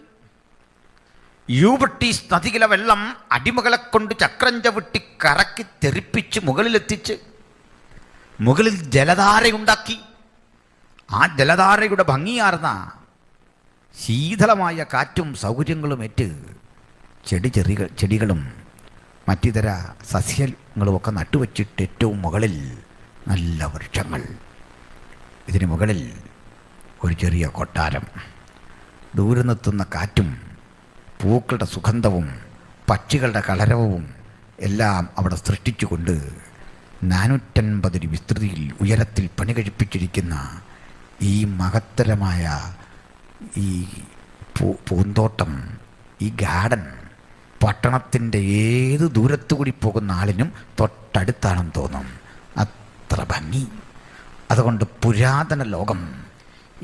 യൂബ്രട്ടീസ് നദിയിലെ വെള്ളം അടിമകളെ കൊണ്ട് ചക്രം ചവിട്ടി കറക്കി തെറിപ്പിച്ച് മുകളിലെത്തിച്ച് മുകളിൽ ജലധാരയുണ്ടാക്കി. ആ ജലധാരയുടെ ഭംഗിയാർന്ന ശീതളമായ കാറ്റും സൗകര്യങ്ങളും ഏറ്റ് ചെടികളും മറ്റിതര സസ്യങ്ങളുമൊക്കെ നട്ടുവച്ചിട്ട് ഏറ്റവും മുകളിൽ നല്ല വൃക്ഷങ്ങൾ. ഇതിന് മുകളിൽ ഒരു ചെറിയ കൊട്ടാരം. ദൂരെ നിന്നെത്തുന്ന കാറ്റും പൂക്കളുടെ സുഗന്ധവും പക്ഷികളുടെ കളരവും എല്ലാം അവിടെ സൃഷ്ടിച്ചുകൊണ്ട് 450 അടി വിസ്തൃതിയിൽ ഉയരത്തിൽ പണി കഴിപ്പിച്ചിരിക്കുന്ന ഈ മഹത്തരമായ ഈ പൂന്തോട്ടം, ഈ ഗാർഡൻ പട്ടണത്തിൻ്റെ ഏത് ദൂരത്തു കൂടി പോകുന്ന ആളിനും തൊട്ടടുത്താണെന്ന് തോന്നും, അത്ര ഭംഗി. അതുകൊണ്ട് പുരാതന ലോകം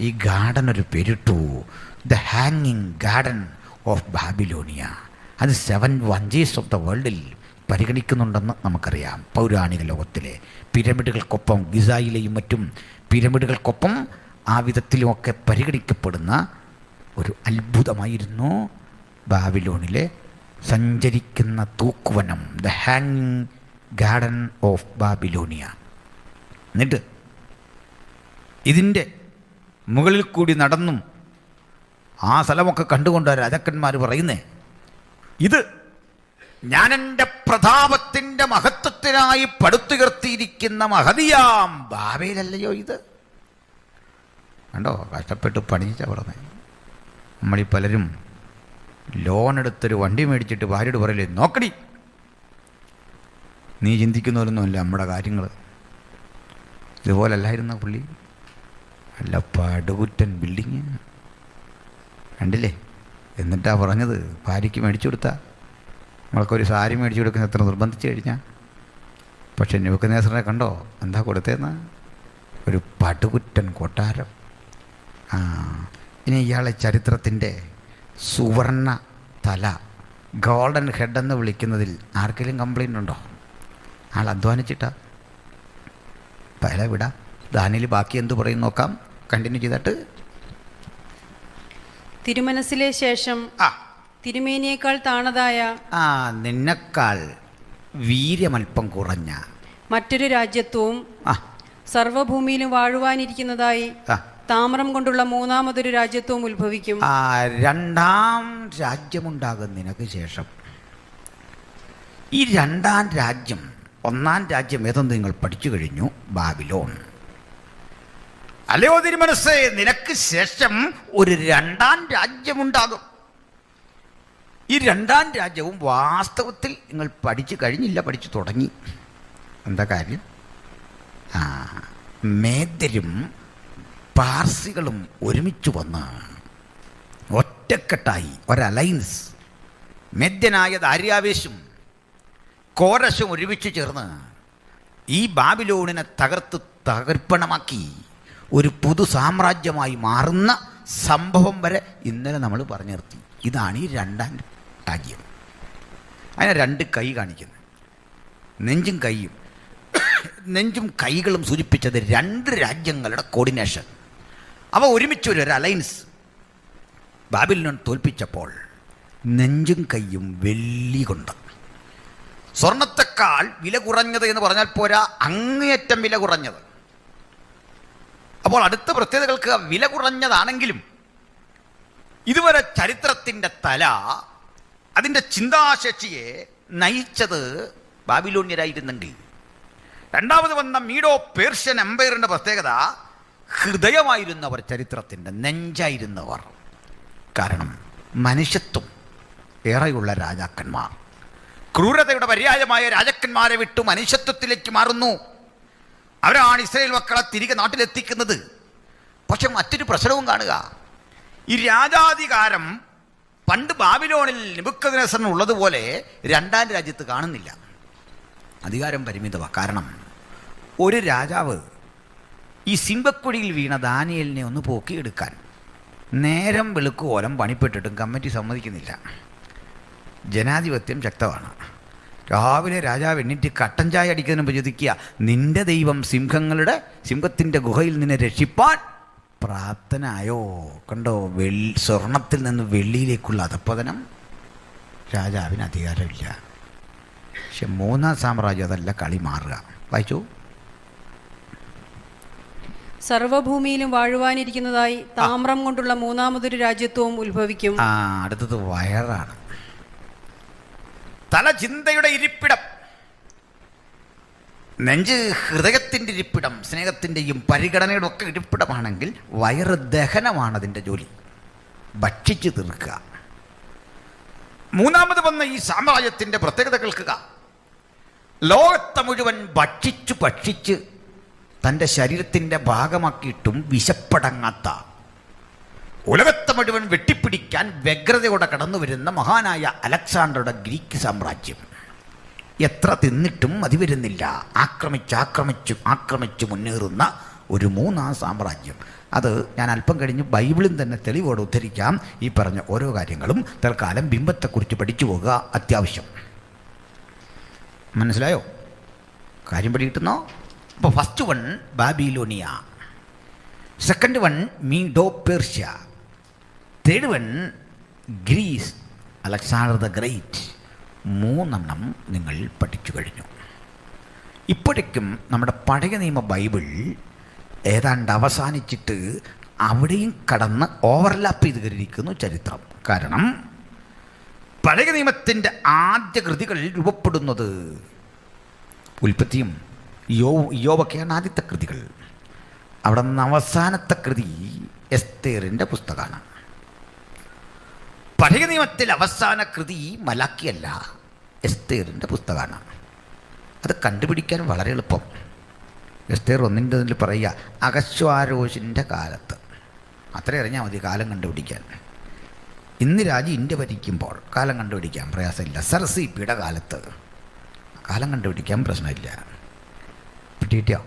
ഈ ഗാർഡൻ ഒരു പേരിട്ടു, ദ ഹാങ്ങിങ് ഗാർഡൻ ഓഫ് ബാബിലോണിയ. അത് 7 വണ്ടേഴ്സ് ഓഫ് ദ വേൾഡിൽ പരിഗണിക്കുന്നുണ്ടെന്ന് നമുക്കറിയാം. പൗരാണിക ലോകത്തിലെ പിരമിഡുകൾക്കൊപ്പം, ഗിസയിലെയും മറ്റും പിരമിഡുകൾക്കൊപ്പം ആ വിധത്തിലുമൊക്കെ പരിഗണിക്കപ്പെടുന്ന ഒരു അത്ഭുതമായിരുന്നു ബാബിലോണിലെ സഞ്ചരിക്കുന്ന തൂക്കുവനം, ദ ഹാങ്ങിങ് ഗാർഡൻ ഓഫ് ബാബിലോണിയ. എന്നിട്ട് ഇതിൻ്റെ മുകളിൽ കൂടി നടന്നും ആ സ്ഥലമൊക്കെ കണ്ടുകൊണ്ട് രാജാക്കന്മാർ പറയുന്നേ, ഇത് ഞാൻ എൻ്റെ പ്രതാപത്തിൻ്റെ മഹത്വത്തിനായി പടുത്തുയർത്തിയിരിക്കുന്ന മഹതിയാം ബാബേലല്ലയോ ഇത്. കണ്ടോ, കഷ്ടപ്പെട്ട് പണിയിച്ച പറഞ്ഞേ. നമ്മളീ പലരും ലോൺ എടുത്തൊരു വണ്ടി മേടിച്ചിട്ട് ഭാര്യയോട് പറയില്ലേ, നോക്കടി, നീ ചിന്തിക്കുന്നവരൊന്നുമല്ല നമ്മുടെ കാര്യങ്ങൾ. ഇതുപോലല്ലായിരുന്ന പുള്ളി, അല്ല പടുകുറ്റൻ ബിൽഡിങ് കണ്ടില്ലേ. എന്നിട്ടാ പറഞ്ഞത്, ഭാര്യയ്ക്ക് മേടിച്ചു കൊടുത്താൽ നമ്മൾക്കൊരു സാരി മേടിച്ചു കൊടുക്കുന്ന എത്ര നിർബന്ധിച്ച് കഴിഞ്ഞാൽ. പക്ഷെ നെബൂഖദ്നേസറിനെ കണ്ടോ, എന്താ കൊടുത്തതെന്ന്? ഒരു പടുകുറ്റൻ കൊട്ടാരം. ഇനി ഇയാളെ ചരിത്രത്തിൻ്റെ സുവർണ തല, ഗോൾഡൻ ഹെഡ് എന്ന് വിളിക്കുന്നതിൽ ആർക്കെങ്കിലും കംപ്ലൈൻ്റ് ഉണ്ടോ? ആൾ അധ്വാനിച്ചിട്ടാ. പല വിടാം. ദാനിയേൽ ബാക്കി എന്തു പറയും നോക്കാം, കണ്ടിന്യൂ ചെയ്തിട്ട്. തിരുമനസ്സിലെ ശേഷം തിരുമേനിയേക്കാൾ താണതായ, നിന്നെക്കാൾ വീര്യമൽപ്പം കുറഞ്ഞ മറ്റൊരു രാജ്യത്വവും സർവഭൂമിയിലും വാഴുവാനിരിക്കുന്നതായി താമ്രം കൊണ്ടുള്ള മൂന്നാമതൊരു രാജ്യത്വവും ഉത്ഭവിക്കും. രണ്ടാം രാജ്യമുണ്ടാകും നിനക്ക് ശേഷം. ഈ രണ്ടാം രാജ്യം, ഒന്നാം രാജ്യം ഏതെന്ന് നിങ്ങൾ പഠിച്ചു കഴിഞ്ഞു, ബാബിലോൺ. അല്ലയോ തിരുമനസ്സേ, നിനക്ക് ശേഷം ഒരു രണ്ടാം രാജ്യമുണ്ടാകും. ഈ രണ്ടാം രാജ്യവും വാസ്തവത്തിൽ നിങ്ങൾ പഠിച്ചു കഴിഞ്ഞില്ല, പഠിച്ചു തുടങ്ങി. എന്താ കാര്യം? മേദ്യരും പാർസികളും ഒരുമിച്ച് വന്ന് ഒറ്റക്കെട്ടായി ഒരലയൻസ്. മേദ്യനായ ദാര്യാവേശും കോരശും ഒരുമിച്ച് ചേർന്ന് ഈ ബാബിലോണിനെ തകർപ്പണമാക്കി ഒരു പുതു സാമ്രാജ്യമായി മാറുന്ന സംഭവം വരെ ഇന്നലെ നമ്മൾ പറഞ്ഞു നിർത്തി. ഇതാണ് ഈ രണ്ടാം രാജ്യം. അതിനെ 2 കൈ കാണിക്കുന്നത്, നെഞ്ചും കൈയും. നെഞ്ചും കൈകളും സൂചിപ്പിച്ചത് 2 രാജ്യങ്ങളുടെ കോർഡിനേഷൻ. അവ ഒരുമിച്ചൊരു അലയൻസ്. ബാബിലോൺ തോൽപ്പിച്ചപ്പോൾ നെഞ്ചും കൈയും വെള്ളി കൊണ്ട്, സ്വർണത്തെക്കാൾ വില കുറഞ്ഞത് എന്ന് പറഞ്ഞാൽ പോരാ, അങ്ങേയറ്റം വില കുറഞ്ഞത്. അപ്പോൾ അടുത്ത പ്രത്യേകതകൾക്ക് വില കുറഞ്ഞതാണെങ്കിലും ഇതുവരെ ചരിത്രത്തിൻ്റെ തല, അതിൻ്റെ ചിന്താശേഷിയെ നയിച്ചത് ബാബിലോണ്യരായിരുന്നെങ്കിൽ, രണ്ടാമത് വന്ന മീഡോ പേർഷ്യൻ എംപയറിൻ്റെ പ്രത്യേകത ഹൃദയമായിരുന്നവർ, ചരിത്രത്തിൻ്റെ നെഞ്ചായിരുന്നവർ. കാരണം മനുഷ്യത്വം ഏറെയുള്ള രാജാക്കന്മാർ ക്രൂരതയുടെ പര്യായമായ രാജാക്കന്മാരെ വിട്ടു മനുഷ്യത്വത്തിലേക്ക് മാറുന്നു. അവരാണ് ഇസ്രായേൽ മക്കളെ തിരികെ നാട്ടിലെത്തിക്കുന്നത്. പക്ഷെ മറ്റൊരു പ്രശ്നവും കാണുക, ഈ രാജാധികാരം പണ്ട് ബാബിലോണിൽ നെബൂഖദ്നേസറിന് ഉള്ളതുപോലെ രണ്ടാം രാജ്യത്ത് കാണുന്നില്ല. അധികാരം പരിമിതമാണ്. കാരണം ഒരു രാജാവ് ഈ സിംഹക്കുഴിയിൽ വീണ ദാനിയേലിനെ ഒന്ന് പോക്കിയെടുക്കാൻ നേരം വെളുക്കുവോലം പണിപ്പെട്ടിട്ടും കമ്മിറ്റി സമ്മതിക്കുന്നില്ല. ജനാധിപത്യം ശക്തമാണ്. രാവിലെ രാജാവ് എണ്ണീറ്റ് കട്ടൻ ചായ അടിക്കുന്നതിന് ചോദിക്കുക, നിന്റെ ദൈവം സിംഹത്തിൻ്റെ ഗുഹയിൽ നിന്നെ രക്ഷിപ്പാൻ പ്രാപ്തനായോ? കണ്ടോ, സ്വർണത്തിൽ നിന്ന് വെള്ളിയിലേക്കുള്ള അധപ്പതനം. രാജാവിന് അധികാരമില്ല. പക്ഷെ മൂന്നാം സാമ്രാജ്യം അതല്ല, കളി മാറുക. വായിച്ചു, സർവഭൂമിയിലും വാഴുവാനിരിക്കുന്നതായി താമ്രം കൊണ്ടുള്ള മൂന്നാമതൊരു രാജ്യത്വവും ഉത്ഭവിക്കും. അടുത്തത് വയറാണ്. തല ചിന്തയുടെ ഇരിപ്പിടം, നെഞ്ച് ഹൃദയത്തിൻ്റെ ഇരിപ്പിടം, സ്നേഹത്തിൻ്റെയും പരിഗണനയുടെ ഒക്കെ ഇരിപ്പിടമാണെങ്കിൽ വയറ് ദഹനമാണ് അതിൻ്റെ ജോലി, ഭക്ഷിച്ച് തീർക്കുക. മൂന്നാമത് വന്ന ഈ സാമ്രാജ്യത്തിൻ്റെ പ്രത്യേകത കേൾക്കുക. ലോകത്തെ മുഴുവൻ ഭക്ഷിച്ച് തൻ്റെ ശരീരത്തിൻ്റെ ഭാഗമാക്കിയിട്ടും വിശപ്പടങ്ങാത്ത, ഉലകത്തെ മുഴുവൻ വെട്ടിപ്പിടിക്കാൻ വ്യഗ്രതയോടെ കടന്നു വരുന്ന മഹാനായ അലക്സാണ്ടറുടെ ഗ്രീക്ക് സാമ്രാജ്യം. എത്ര തിന്നിട്ടും മതി വരുന്നില്ല. ആക്രമിച്ചു മുന്നേറുന്ന ഒരു മൂന്നാം സാമ്രാജ്യം. അത് ഞാൻ അല്പം കഴിഞ്ഞ് ബൈബിളിൽ തന്നെ തെളിവോടെ ഉദ്ധരിക്കാം. ഈ പറഞ്ഞ ഓരോ കാര്യങ്ങളും തൽക്കാലം ബിംബത്തെക്കുറിച്ച് പഠിച്ചു പോകുക അത്യാവശ്യം. മനസ്സിലായോ? കാര്യം പിടികിട്ടുന്നോ? അപ്പോൾ first one Babylonia, second one Medo Persia, third one Greece, Alexander the Great. 3 നിങ്ങൾ പഠിച്ചു കഴിഞ്ഞു. ഇപ്പോഴേക്കും നമ്മുടെ പഴയ നിയമ ബൈബിൾ ഏതാണ്ട് അവസാനിച്ചിട്ട് അവിടെയും കടന്ന് ഓവർലാപ്പ് ചെയ്ത് കയറിയിരിക്കുന്നു ചരിത്രം. കാരണം പഴയ നിയമത്തിൻ്റെ ആദ്യ കൃതികൾ രൂപപ്പെടുന്നത് ഉൽപ്പത്തിയും യോബൊക്കെയാണ് ആദ്യത്തെ കൃതികൾ. അവിടെ നിന്ന് അവസാനത്തെ കൃതി എസ്തേറിൻ്റെ പുസ്തകമാണ്. പഴയ നിയമത്തിൽ അവസാന കൃതി മലാക്കിയല്ല, എസ്തേറിൻ്റെ പുസ്തകമാണ്. അത് കണ്ടുപിടിക്കാൻ വളരെ എളുപ്പം. എസ്തേർ 1 പറയുക അഹശ്വേരോശിൻ്റെ കാലത്ത്, അത്ര അറിഞ്ഞാൽ മതി കാലം കണ്ടുപിടിക്കാൻ. ഇന്ന് രാജ്യം ഇന്ത്യ ഭരിക്കുമ്പോൾ കാലം കണ്ടുപിടിക്കാൻ പ്രയാസമില്ല. സർസിപ്പിയുടെ കാലത്ത് കാലം കണ്ടുപിടിക്കാൻ പ്രശ്നമില്ല. കിട്ടിയോ?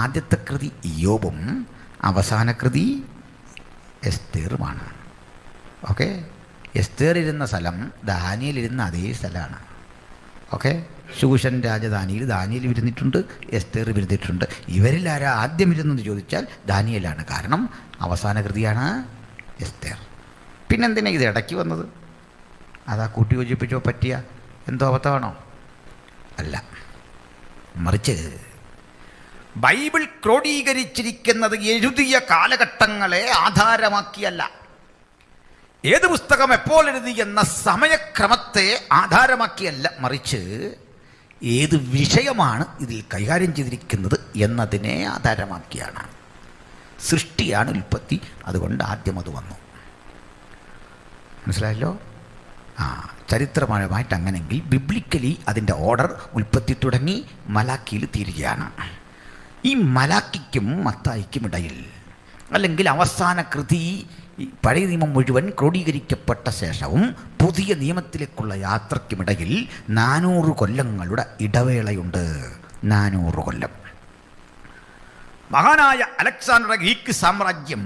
ആദ്യത്തെ കൃതി യോബും അവസാന കൃതി എസ്തേറുമാണ്. ഓക്കെ, എസ്തേർ ഇരുന്ന സ്ഥലം ദാനിയേൽ ഇരുന്ന അതേ സ്ഥലമാണ്. ഓക്കെ, ശൂഷൻ രാജധാനിയിൽ ദാനിയേൽ ഇരുന്നിട്ടുണ്ട്, എസ്തേർ ഇരുന്നിട്ടുണ്ട്. ഇവരിൽ ആരാ ആദ്യം ഇരുന്നെന്ന് ചോദിച്ചാൽ ദാനിയേലാണ്. കാരണം അവസാന കൃതിയാണ് എസ്തേർ. പിന്നെന്തിനാണ് ഇത് ഇടയ്ക്ക് വന്നത്? അതാ കൂട്ടി യോജിപ്പിച്ചോ പറ്റിയ എന്തോ അബദ്ധമാണോ? അല്ല, മറിച്ച് ബൈബിൾ ക്രോഡീകരിച്ചിരിക്കുന്നത് എഴുതിയ കാലഘട്ടങ്ങളെ ആധാരമാക്കിയല്ല, ഏത് പുസ്തകം എപ്പോൾ എഴുതി എന്ന സമയക്രമത്തെ ആധാരമാക്കിയല്ല, മറിച്ച് ഏത് വിഷയമാണ് ഇതിൽ കൈകാര്യം ചെയ്തിരിക്കുന്നത് എന്നതിനെ ആധാരമാക്കിയാണ്. സൃഷ്ടിയാണ് ഉൽപ്പത്തി, അതുകൊണ്ട് ആദ്യം അത് വന്നു. മനസ്സിലായല്ലോ? ചരിത്രപരമായിട്ട് അങ്ങനെങ്കിൽ ബിബ്ലിക്കലി അതിൻ്റെ ഓർഡർ ഉൽപ്പത്തി തുടങ്ങി മലാക്കിയിൽ തീരുകയാണ്. ഈ മലാക്കിക്കും മത്തായിക്കും ഇടയിൽ, അല്ലെങ്കിൽ അവസാന കൃതി പഴയ നിയമം മുഴുവൻ ക്രോഡീകരിക്കപ്പെട്ട ശേഷവും പുതിയ നിയമത്തിലേക്കുള്ള യാത്രയ്ക്കുമിടയിൽ 400 കൊല്ലങ്ങളുടെ ഇടവേളയുണ്ട്. 400 കൊല്ലം. മഹാനായ അലക്സാണ്ടർ ഗ്രീക്ക് സാമ്രാജ്യം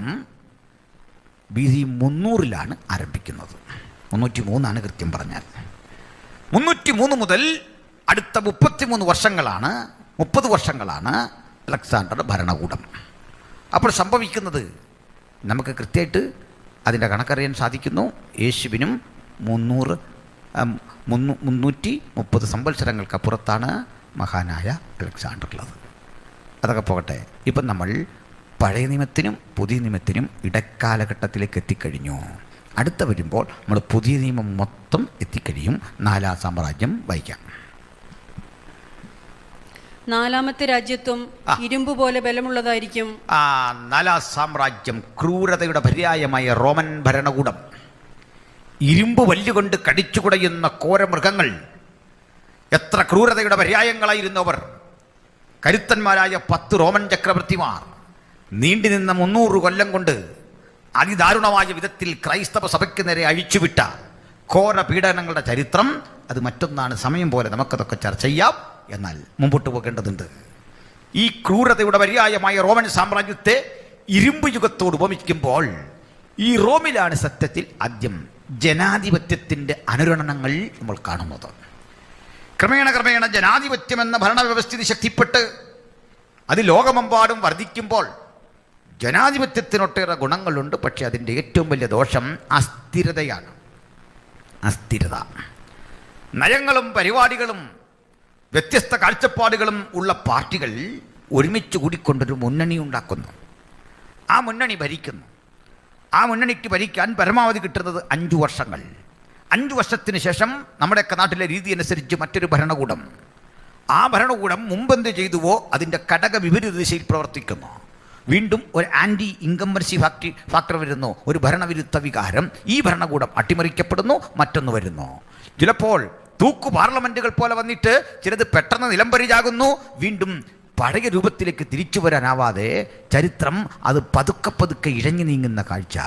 BC 300 ആരംഭിക്കുന്നത്. 303 കൃത്യം പറഞ്ഞാൽ. 303 മുതൽ അടുത്ത 33 വർഷങ്ങളാണ്, 30 വർഷങ്ങളാണ് അലക്സാണ്ടറുടെ ഭരണകൂടം. അപ്പോൾ സംഭവിക്കുന്നത് നമുക്ക് കൃത്യമായിട്ട് അതിൻ്റെ കണക്കറിയാൻ സാധിക്കുന്നു. യേശുവിനും 330 സംവത്സരങ്ങൾക്കപ്പുറത്താണ് മഹാനായ അലക്സാണ്ടർ ഉള്ളത്. അതൊക്കെ പോകട്ടെ. ഇപ്പം നമ്മൾ പഴയ നിയമത്തിനും പുതിയ നിയമത്തിനും ഇടക്കാലഘട്ടത്തിലേക്ക് എത്തിക്കഴിഞ്ഞു. അടുത്ത വരുമ്പോൾ നമ്മൾ പുതിയ നിയമം മൊത്തം എത്തിക്കഴിയും. 4ാം സാമ്രാജ്യം വായിക്കാം. 4ാമത്തെ രാജ്യത്വം ഇരുമ്പ് പോലെ ബലമുള്ളതായിരിക്കും. 4ാം സാമ്രാജ്യം ക്രൂരതയുടെ പര്യായമായ റോമൻ ഭരണകൂടം. ഇരുമ്പ് വല്ലുകൊണ്ട് കടിച്ചു കുടയുന്ന കോരമൃഗങ്ങൾ. എത്ര ക്രൂരതയുടെ പര്യായങ്ങളായിരുന്നു അവർ. കരുത്തന്മാരായ 10 റോമൻ ചക്രവർത്തിമാർ നീണ്ടു നിന്ന 300 കൊല്ലം കൊണ്ട് അതിദാരുണമായ വിധത്തിൽ ക്രൈസ്തവ സഭയ്ക്ക് നേരെ അഴിച്ചുവിട്ട ഘോര പീഡനങ്ങളുടെ ചരിത്രം അത് മറ്റൊന്നാണ്. സമയം പോലെ നമുക്കതൊക്കെ ചർച്ച ചെയ്യാം. എന്നാൽ മുമ്പോട്ട് പോകേണ്ടതുണ്ട്. ഈ ക്രൂരതയുടെ പര്യായമായ റോമൻ സാമ്രാജ്യത്തെ ഇരുമ്പ് യുഗത്തോട് ഉപമിക്കുമ്പോൾ ഈ റോമിലാണ് സത്യത്തിൽ ആദ്യം ജനാധിപത്യത്തിൻ്റെ അനുരണനങ്ങൾ നമ്മൾ കാണുന്നത്. ക്രമേണ ജനാധിപത്യം എന്ന ഭരണവ്യവസ്ഥിതി ശക്തിപ്പെട്ട് അത് ലോകമെമ്പാടും വർദ്ധിക്കുമ്പോൾ ജനാധിപത്യത്തിനൊട്ടേറെ ഗുണങ്ങളുണ്ട്. പക്ഷേ അതിൻ്റെ ഏറ്റവും വലിയ ദോഷം അസ്ഥിരതയാണ്. അസ്ഥിരത. നയങ്ങളും പരിപാടികളും വ്യത്യസ്ത കാഴ്ചപ്പാടുകളും ഉള്ള പാർട്ടികൾ ഒരുമിച്ച് കൂടിക്കൊണ്ടൊരു മുന്നണി ഉണ്ടാക്കുന്നു. ആ മുന്നണി ഭരിക്കുന്നു. ആ മുന്നണിക്ക് ഭരിക്കാൻ പരമാവധി കിട്ടുന്നത് 5 വർഷങ്ങൾ. 5 വർഷത്തിന് ശേഷം നമ്മുടെയൊക്കെ നാട്ടിലെ രീതി അനുസരിച്ച് മറ്റൊരു ഭരണകൂടം. ആ ഭരണകൂടം മുമ്പെന്ത് ചെയ്തുവോ അതിൻ്റെ ഘടക വിപരീത ദിശയിൽ പ്രവർത്തിക്കുന്നു. വീണ്ടും ഒരു ആൻറ്റി ഇൻകംബൻസി ഫാക്ടർ വരുന്നു, ഒരു ഭരണവിരുദ്ധ വികാരം. ഈ ഭരണകൂടം അട്ടിമറിക്കപ്പെടുന്നു, മറ്റൊന്ന് വരുന്നു. ചിലപ്പോൾ തൂക്കു പാർലമെൻറ്റുകൾ പോലെ വന്നിട്ട് ചിലത് പെട്ടെന്ന് നിലംപരിചാകുന്നു. വീണ്ടും പഴയ രൂപത്തിലേക്ക് തിരിച്ചു വരാനാവാതെ ചരിത്രം അത് പതുക്കെ പതുക്കെ ഇഴഞ്ഞു നീങ്ങുന്ന കാഴ്ച.